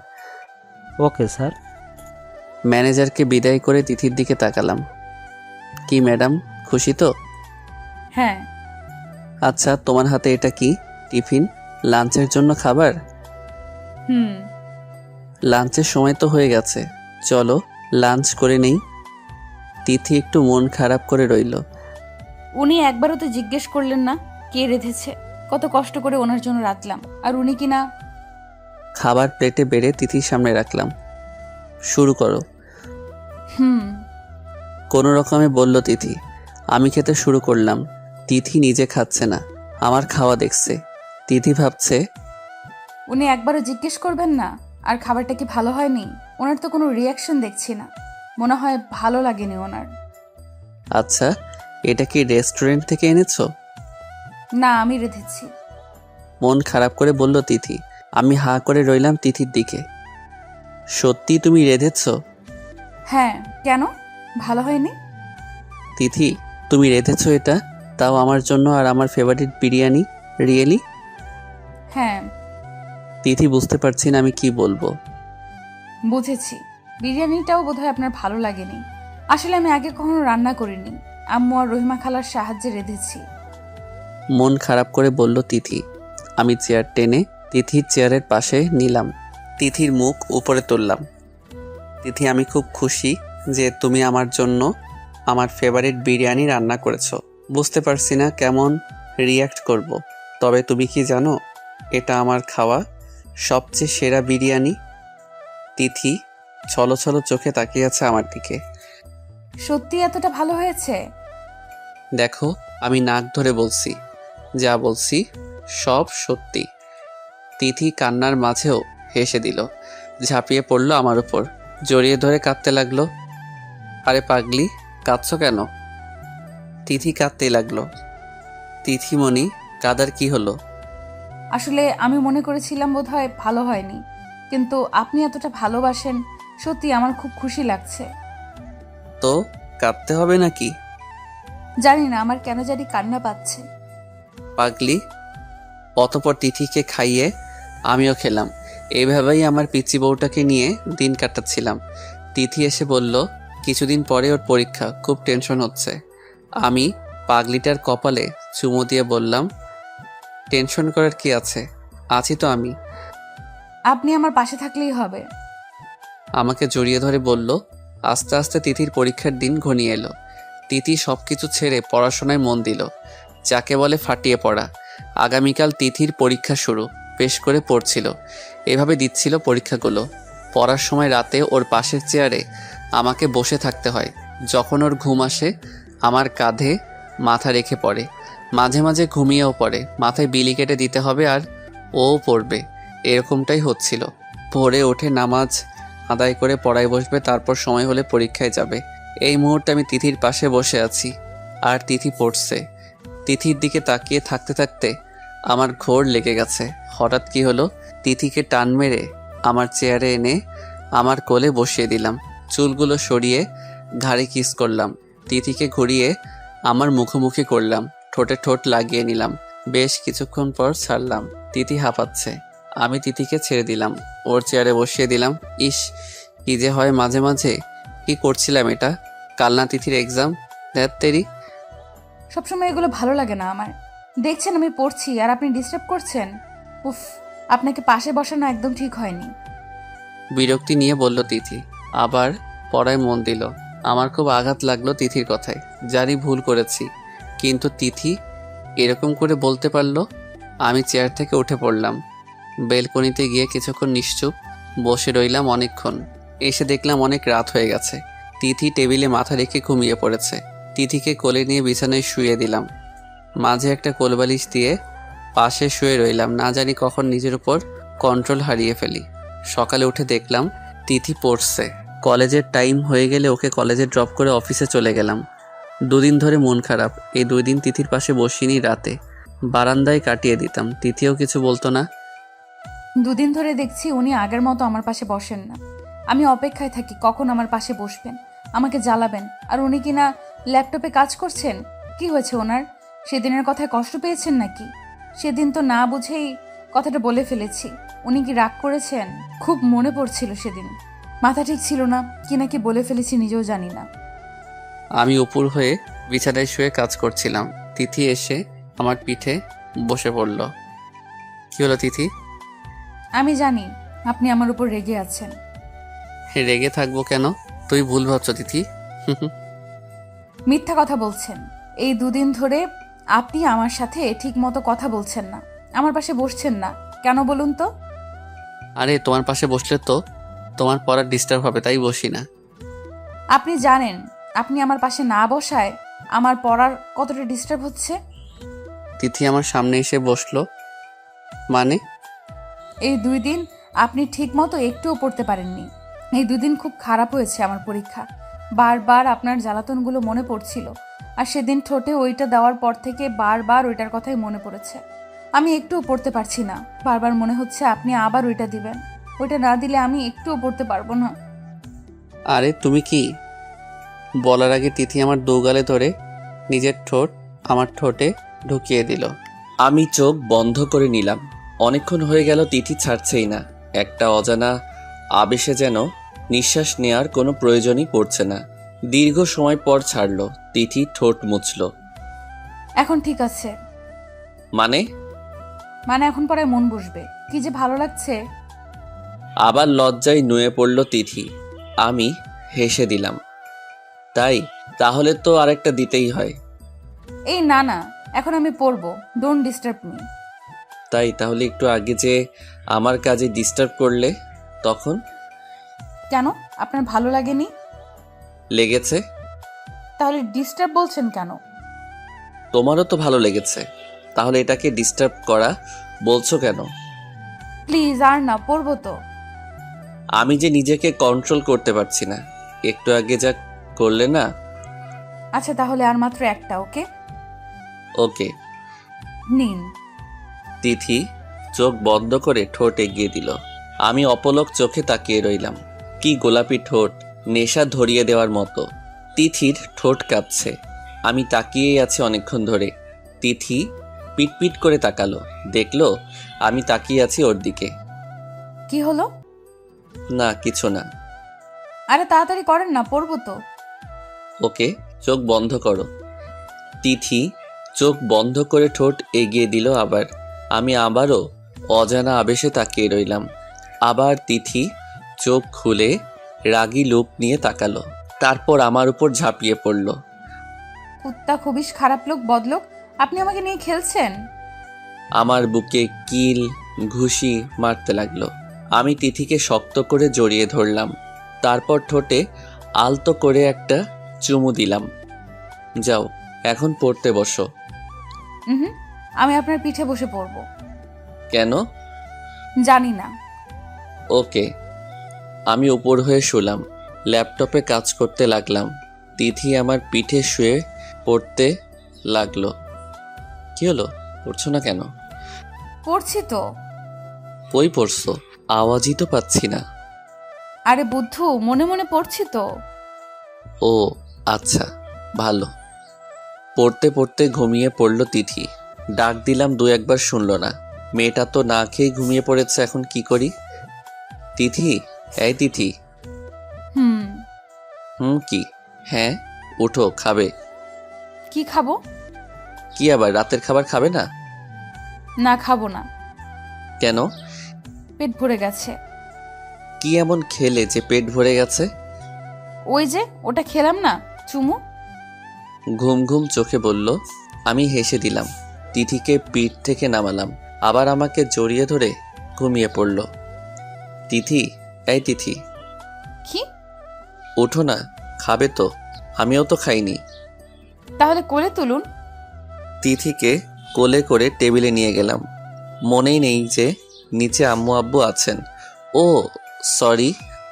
Okay sir. ম্যানেজারকে বিদায় করে তিথির দিকে তাকালাম। কি ম্যাডাম, খুশি তো? হ্যাঁ। আচ্ছা, তোমার হাতে এটা কি? টিফিন? লাঞ্চের জন্য খাবার? হুম। লাঞ্চের সময় তো হয়ে গেছে, চলো লাঞ্চ করে নেই। তিথি একটু মন খারাপ করে রইল। উনি একবারও তো জিজ্ঞেস করলেন না কে রেঁধেছে? কত কষ্ট করে ওনার জন্য রাখলাম, আর উনি কিনা। খাবার প্লেটে বেড়ে তিথির সামনে রাখলাম। শুরু করো। হুম। কোনো রকমে বলল তিথি। আমি খেতে শুরু করলাম। তিথি নিজে খাচ্ছে না, আমার খাওয়া দেখছে। তিথি ভাবছে, উনি একবারও জিজ্ঞেস করবেন না আর খাবারটা কি ভালো হয়নি? ওনার তো কোনো রিয়াকশন দেখছি না, মনে হয় ভালো লাগেনি ওনার। আচ্ছা, এটা কি রেস্টুরেন্ট থেকে এনেছো? না, আমি রেঁধেছি। মন খারাপ করে বলল তিথি। আমি হাঁ করে রইলাম তিথির দিকে। সত্যি তুমি রেঁধেছো? হ্যাঁ, কেন ভালো হয়নি? তিথি, তুমি রেঁধেছো এটা, তাও আমার জন্য আর আমার ফেভারিট বিরিয়ানি? রিয়েলি? হ্যাঁ। তিথি, বুঝতে পারছি না আমি কি বলবো। বুঝেছি, বিরিয়ানিটাও বোধহয় আপনার ভালো লাগেনি। আসলে আমি আগে কখনো রান্না করিনি, আম্মু আর রহিমা খালার সাহায্যে রেঁধেছি। মন খারাপ করে বলল তিথি। আমি চেয়ার টেনে তিথির চেয়ারের পাশে নিলাম। তিথির মুখ উপরে তুললাম। তিথি, আমি খুব খুশি যে তুমি আমার জন্য আমার ফেভারিট বিরিয়ানি রান্না করেছো। বুঝতে পারছি না কেমন রিয়্যাক্ট করব। তবে তুমি কি জানো, এটা আমার খাওয়া সবচেয়ে সেরা বিরিয়ানি। তিথি ছলো ছলো চোখে তাকিয়ে আছে আমার দিকে। সত্যি এতটা ভালো হয়েছে? দেখো, আমি নাক ধরে বলছি, যা বলছি সব সত্যি। তিথি কান্নার মাঝেও হেসে দিল, ঝাঁপিয়ে পড়লো আমার উপর, জড়িয়ে ধরে কাঁদতে লাগলো। আরে পাগলি, কাঁদছো কেন? তিথি কাঁদতেই লাগলো। তিথিমণি, কাদার কি হলো? আসলে আমি মনে করেছিলাম বোধহয় ভালো হয়নি, কিন্তু আপনি এতটা ভালোবাসেন, সত্যি আমার খুব খুশি লাগছে। তো কাঁদতে হবে নাকি? জানি না, আমার কেন জানি কান্না পাচ্ছে। পাগলি। অতপর তিথিকে খাইয়ে আমিও খেলাম। এইভাবেই আমার পিচি বউটাকে নিয়ে দিন কাটাচ্ছিলাম। তিথি এসে বলল, কিছুদিন পরে ওর পরীক্ষা, খুব টেনশন হচ্ছে। আমি পাগলিটার কপালে চুমু দিয়ে বললাম, টেনশন করার কি আছে, আছি তো আমি। আপনি আমার পাশে থাকলেই হবে। আমাকে জড়িয়ে ধরে বলল। আস্তে আস্তে তিথির পরীক্ষার দিন ঘনিয়ে এলো। তিথি সব কিছু ছেড়ে পড়াশোনায় মন দিল, যাকে বলে ফাটিয়ে পড়া। আগামীকাল তিথির পরীক্ষা শুরু, বেশ করে পড়ছিল, এভাবে দিচ্ছিল পরীক্ষাগুলো। পড়ার সময় রাতে ওর পাশের চেয়ারে আমাকে বসে থাকতে হয়। যখন ওর ঘুম আসে আমার কাঁধে মাথা রেখে পড়ে, মাঝে মাঝে ঘুমিয়েও পড়ে। মাথায় বিলি কেটে দিতে হবে আর ও পড়বে, এরকমটাই হচ্ছিল। ভোরে ওঠে নামাজ আদায় করে পড়ায় বসবে, তারপর সময় হলে পরীক্ষায় যাবে। এই মুহূর্তে আমি তিথির পাশে বসে আছি আর তিথি পড়ছে। তিথির দিকে তাকিয়ে থাকতে থাকতে আমার ঘোর লেগে গেছে। হঠাৎ কি হলো, তিথিকে টান মেরে আমার চেয়ারে এনে আমার কোলে বসিয়ে দিলাম। চুলগুলো সরিয়ে ঘাড়ে কিস করলাম। তিথিকে ঘুরিয়ে আমার মুখোমুখি করলাম, ঠোঁটে ঠোঁট লাগিয়ে নিলাম। বেশ কিছুক্ষণ পর ছাড়লাম। তিথি হাঁপাচ্ছে। আমি তিথিকে ছেড়ে দিলাম, ওর চেয়ারে বসিয়ে দিলাম। ইস, কি যে হয় মাঝে মাঝে। কি করছিলাম এটা? কাল না তিথির এক্সাম? ধ্যাত তেরি। সবসময় এগুলো ভালো লাগে না আমার। দেখছেন আমি পড়ছি আর আপনি ডিস্টার্ব করছেন। উফ, আপনাকে পাশে বসানো একদম ঠিক হয়নি। বিরক্তি নিয়ে বলল তিথি। আবার পড়ায় মন দিল। আমার খুব আঘাত লাগলো তিথির কথায়। জানি ভুল করেছি, কিন্তু তিথি এরকম করে বলতে পারলো। আমি চেয়ার থেকে উঠে পড়লাম। বেলকনিতে গিয়ে কিছুক্ষণ নিশ্চুপ বসে রইলাম অনেকক্ষণ। এসে দেখলাম অনেক রাত হয়ে গেছে। তিথি টেবিলে মাথা রেখে ঘুমিয়ে পড়েছে। তিথিকে কোলে নিয়ে বিছানায় শুয়ে দিলাম। মাঝে একটা কোলবালিশ দিয়ে পাশে শুয়ে রইলাম। না জানি কখন নিজের উপর কন্ট্রোল হারিয়ে ফেলি। সকালে উঠে দেখলাম তিথি পড়ছে। কলেজের টাইম হয়ে গেলে ওকে কলেজে ড্রপ করে অফিসে চলে গেলাম। দুদিন ধরে মন খারাপ। এই 2 দিন তিথির পাশে বসিনি, রাতে বারান্দায় কাটিয়ে দিতাম। তিথিও কিছু বলতো না। দুদিন ধরে দেখছি উনি আগের মতো আমার পাশে বসেন না। আমি অপেক্ষায় থাকি কখন আমার পাশে বসবেন, আমাকে জ্বালাবেন। আর উনি কিনা ল্যাপটপে কাজ করছেন। কি হয়েছে ওনার? সেদিনের কথায় কষ্ট পেয়েছেন নাকি? সেদিন তো না বুঝেই কথাটা বলে ফেলেছি। উনি কি রাগ করেছেন? খুব মনে পড়ছিল সেদিন। মাথা ঠিক ছিল না, কি নাকি বলে ফেলেছি নিজেও জানি না। আমি উপর হয়ে বিছানায় শুয়ে কাজ করছিলাম। তিথি এসে আমার পিঠে বসে পড়ল। কি হলো তিথি? আমি জানি আপনি আমার উপর রেগে আছেন। রেগে থাকবো কেন? তুই ভুল ভাবছ তিথি। মিথ্যা কথা বলছেন। এই 2 দিন ধরে আপনি আমার সাথে ঠিক মতো কথা বলছেন না, আমার পাশে বসছেন না। কেন বলুন তো? আরে তোমার পাশে বসলে তো তোমার পড়ার ডিস্টার্ব হবে, তাই বসি না। আপনি জানেন আপনি আমার পাশে না বসায় আমার পড়ার কতটা ডিস্টার্ব হচ্ছে। তিথি আমার সামনে এসে বসলো। মানে? এই 2 দিন আপনি ঠিক মতো একটুও পড়তে পারেননি। এই 2 দিন খুব খারাপ হয়েছে আমার পরীক্ষা। বারবার আপনার জ্বালাতনগুলো মনে পড়ছিল। আর সেদিন ঠোঁটে ওইটা দেওয়ার পর থেকে বারবার ওইটার কথাই মনে পড়েছে। আমি একটুও পড়তে পারছি না। বারবার মনে হচ্ছে আপনি আবার ওইটা দিবেন। ওইটা না দিলে আমি একটুও পড়তে পারবো না। আরে তুমি কি? বলার আগে তিথি আমার 2 গালে ধরে নিজের ঠোঁট আমার ঠোঁটে ঢুকিয়ে দিল। আমি চোখ বন্ধ করে নিলাম। অনেকক্ষণ হয়ে গেল তিথি ছাড়ছেই না। একটা অজানা আবেশে যেন নিঃশ্বাস নেওয়ার কোনো প্রয়োজনই পড়ছে না। দীর্ঘ সময় পর ছাড়লো। তিথি ঠোঁট মুছল। এখন ঠিক আছে। মানে? এখন পরে মন বসবে। কি যে ভালো লাগছে। আবার লজ্জায় নুয়ে পড়ল তিথি। আমি হেসে দিলাম। তাই? তাহলে তো আরেকটা দিতেই হয়। এই না না, এখন আমি পড়বো। Don't disturb me. তাই? তাহলে একটু আগে যে আমার কাজে ডিস্টার্ব করলে তখন? কেন? আপনার ভালো লাগেনি? লেগেছে। তাহলে ডিস্টার্ব বলছেন কেন? তোমারও তো ভালো লেগেছে, তাহলে এটাকে ডিস্টার্ব করা বলছো কেন? প্লিজ আর না, পড়বো তো। আমি যে নিজেকে কন্ট্রোল করতে পারছি না। একটু আগে যা করলে না। আচ্ছা তাহলে আর মাত্র একটা। ওকে ওকে। নিন। তিথি চোখ বন্ধ করে ঠোঁট এগিয়ে দিল। আমি অপলক চোখে তাকিয়ে রইলাম। কি গোলাপি ঠোঁট, নেশা ধরিয়ে দেওয়ার মতো। তিথির ঠোঁট কাঁপছে। আমি তাকিয়েই আছি অনেকক্ষণ ধরে। তিথি পিটপিট করে তাকালো। দেখলো আমি তাকিয়ে আছি ওর দিকে। কি হলো? না, কিছু না। আরে তাড়াতাড়ি করেন না, পড়বো তো। ওকে, চোখ বন্ধ করো। তিথি চোখ বন্ধ করে ঠোঁট এগিয়ে দিল আবার। আমি আবারও অজানা আবেশে তাকিয়ে রইলাম। আবার তিথি চোখ খুলে রাগী লোক নিয়ে তাকালো। তারপর আমার উপর ঝাঁপিয়ে পড়ল। কুত্তা খুবই খারাপ লোক, বদলোক। আপনি আমাকে নিয়ে খেলছেন। আমার বুকে কিল ঘুষি মারতে লাগলো। আমি তিথিকে শক্ত করে জড়িয়ে ধরলাম। তারপর ঠোঁটে আলতো করে একটা চুমু দিলাম। যাও, এখন পড়তে বসো। হুম, আমি আপনার পিঠে বসে পড়বো। কেন? জানি না। ওকে। আমি উপর হয়ে শুলাম। ল্যাপটপে কাজ করতে লাগলাম। তিথি আমার পিঠে শুয়ে পড়তে লাগলো। কি হলো? পড়ছো না কেন? পড়ছি তো। কই পড়ছো? আওয়াজই তো পাচ্ছি না। আরে বুদ্ধু, মনে মনে পড়ছি তো। ও আচ্ছা, ভালো। পড়তে পড়তে ঘুমিয়ে পড়ল তিথি। ডাক দিলাম 2-1 শুনলো না। মেয়েটা তো না খেয়ে ঘুমিয়ে পড়েছে। এখন কি করি? তিথি, এই তিথি। হুম। কি? হ্যাঁ, উঠো, খাবে। কি খাবো? কি আবার, রাতের খাবার খাবে না? না, খাবো না। কেন? পেট ভরে গেছে। কি এমন খেলে যে পেট ভরে গেছে? ওই যে ওটা খেলাম না, চুমু। ঘুম ঘুম চোখে বলল। আমি হেসে দিলাম। তিথিকে পিঠ থেকে নামালাম, আবার আমাকে জড়িয়ে ধরে ঘুমিয়ে পড়ল। তিথি, এই তিথি, কি? ওঠো না, খাবে তো? আমিও তো খাইনি। তাহলে কোলে তুলুন। তিথিকে কোলে করে টেবিলে নিয়ে গেলাম। মনেই নেই যে নিচে আম্মু আব্বু আছেন। ও সরি,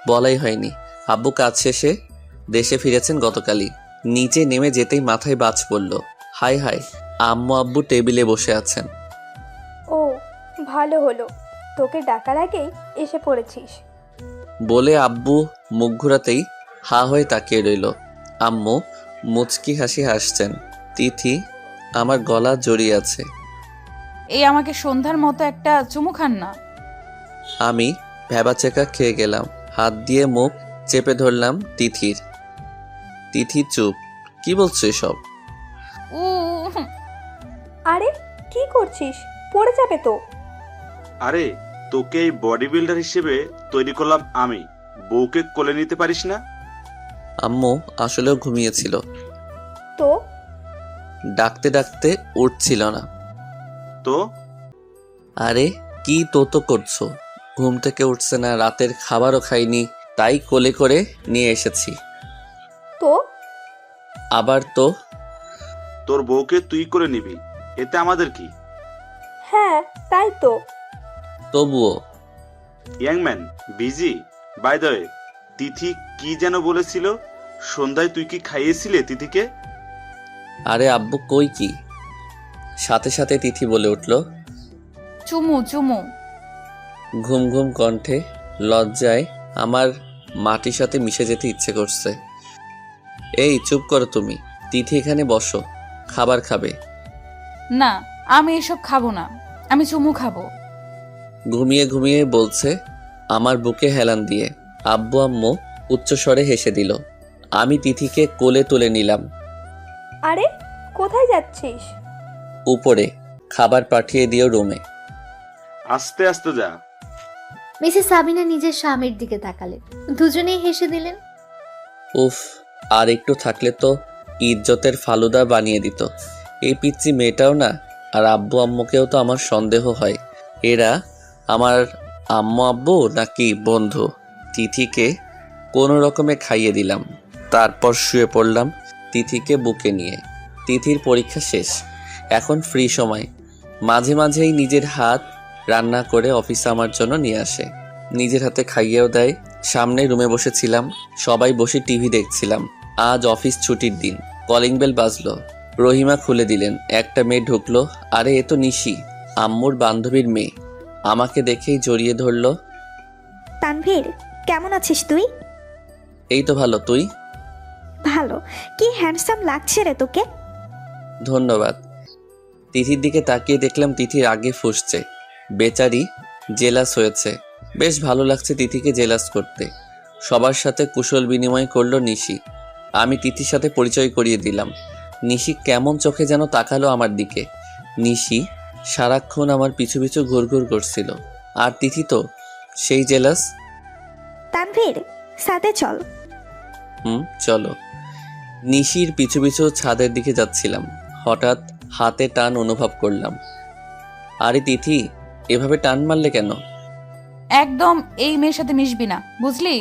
বলাই হয়নি। আব্বু কাজ শেষে দেশে ফিরেছেন গতকালই। নিচে নেমে যেতেই মাথায় বাজ পড়ল। হাই হাই, আম্মু আব্বু টেবিলে বসে আছেন। ও ভালো হলো, তোকে ডাকার আগেই এসে পড়েছিস। বলে আব্বু মুখ ঘুরাতেই হা হয়ে তাকিয়ে রইল। আম্মু মুচকি হাসি হাসছেন। তিথি আমার গলা জড়িয়ে আছে। এই আমাকে সন্ধ্যার মতো একটা চুমু খান না। আমি ভ্যাবাচেকা খেয়ে গেলাম। হাত দিয়ে মুখ চেপে ধরলাম তিথির। তিথি চুপ। কি বলছো এসব? উ আরে কি করছিস, পড়ে যাবে তো। আরে তোকে এই বডি বিল্ডার হিসেবে তৈরি করলাম আমি, বউকে কোলে নিতে পারিস না? আম্মু আসলেও ঘুমিয়েছিল। তো ডাকতে ডাকতে উঠছিল না। তো আরে কি তো করছো? ঘুম থেকে উঠছে না, রাতের খাবারও খাইনি, তাই কোলে করে নিয়ে এসেছি। তো আবার তো? তোর বউকে তুই করে নিবি, এতে আমাদের কি? হ্যাঁ তাই তো। তবুও ইয়াংম্যান বিজি। বাই দ্য ওয়ে, তিথি কি যেন বলেছিল? সন্ধ্যায় তুই কি খাইয়েছিলে তিথিকে? আরে আব্বু কই কি? সাথে সাথে তিথি বলে উঠল। চুমু চুমু। ঘুম ঘুম কণ্ঠে লজ্জায় আমার মাটির সাথে মিশে যেতে ইচ্ছে করছে। এই চুপ করো তুমি। তিথি এখানে বসো, খাবার খাবে। না, আমি এসব খাবো না, আমি চুমু খাবো। ঘুমিয়ে ঘুমিয়ে বলছে আমার বুকে হেলান দিয়ে। আব্বু আম্মু উচ্চস্বরে হেসে দিল। আমি তিথিকে কোলে তুলে নিলাম। আরে কোথায় যাচ্ছিস? উপরে খাবার পাঠিয়ে দিও রুমে। আস্তে আস্তে যা। মিসেস সাবিনা নিজের স্বামীর দিকে তাকালেন, দুজনেই হেসে দিলেন। উফ, আর একটু থাকলে তো ইজ্জতের ফালুদা বানিয়ে দিত। এই পিচ্চি মেয়েটাও না, আর আব্বু আম্মুকেও তো আমার সন্দেহ হয়। এরা আমার আম্মু আব্বু নাকি বন্ধু? তিথিকে কোনো রকমে খাইয়ে দিলাম, তারপর শুয়ে পড়লাম তিথিকে বুকে নিয়ে। তিথির পরীক্ষা শেষ, এখন ফ্রি সময়। মাঝে মাঝেই নিজের হাত রান্না করে অফিসে আমার জন্য নিয়ে আসে, নিজের হাতে খাইয়েও দেয়। সামনে রুমে বসেছিলাম, সবাই বসে টিভি দেখছিলাম। আজ অফিস ছুটির দিন। কলিং বেল বাজলো, রহিমা খুলে দিলেন। একটা মেয়ে ঢুকলো। আরে এ তো নিশি, আম্মুর বান্ধবীর মেয়ে। আমাকে দেখেই জড়িয়ে ধরলো। তানভীর, কেমন আছিস তুই? এই তো ভালো, তুই? ভালো। কি হ্যান্ডসাম লাগছে রে তোকে। ধন্যবাদ। তিথির দিকে তাকিয়ে দেখলাম তিথি রাগে ফুঁসছে। বেচারি জেলাস হয়েছে। বেশ ভালো লাগছে তিথিকে জেলাস করতে। সবার সাথে কুশল বিনিময় করলো নিশি। আমি তিথির সাথে পরিচয় করিয়ে দিলাম। নিশি কেমন চোখে যেন তাকালো আমার দিকে। নিশি সারাক্ষণ আমার পিছু পিছু ঘুরঘুর করছিল, আর তিথি তো সেই জেলাস। তানভীর, সাথে চল। চলো। নিশির পিছু পিছু ছাদের দিকে যাচ্ছিলাম, হঠাৎ হাতে টান অনুভব করলাম। আরে তিথি, এভাবে টান মারলে কেন? একদম এই মেয়ের সাথে মিশবি না, বুঝলি?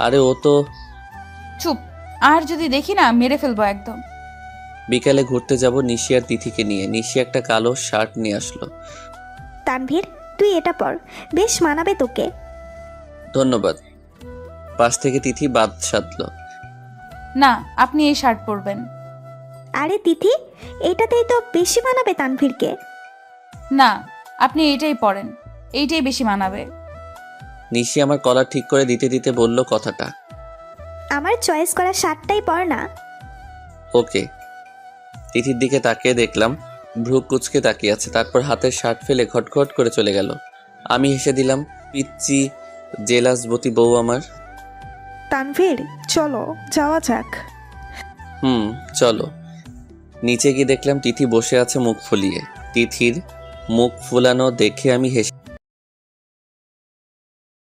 আরে ও তো। চুপ, আর যদি দেখি না মেরে ফেলবো একদম। বিকালে ঘুরতে যাব নিশি আর তিথিকে নিয়ে। নিশি একটা কালো শার্ট নিয়ে আসলো। তানভীর, তুই এটা পর, বেশ মানাবে তোকে। ধন্যবাদ। পাশ থেকে তিথি বাদ সাধলো। না, আপনি এই শার্ট পরবেন। আরে তিথি, এটাতেই তো বেশি মানাবে তানভীরকে। না, আপনি এইটাই পরেন, এইটাই বেশি মানাবে। নিশি আমার কলার ঠিক করে দিতে দিতে বলল কথাটা। আমার চয়েস করা শার্টটাই পর না। ওকে। তিথির দিকে তাকিয়ে দেখলাম ভ্রু কুচকে তাকিয়ে আছে, তারপর হাতের শার্ট ফেলে ঘটঘট করে চলে গেল। আমি হেসে দিলাম। পিচ্চি জেলাসবতী বউ আমার। তানভীর চলো যাওয়া যাক। চলো। নিচে গিয়ে দেখলাম তিথি বসে আছে মুখ ফুলিয়ে। তিথির মুখ ফুলানো দেখে আমি হেসে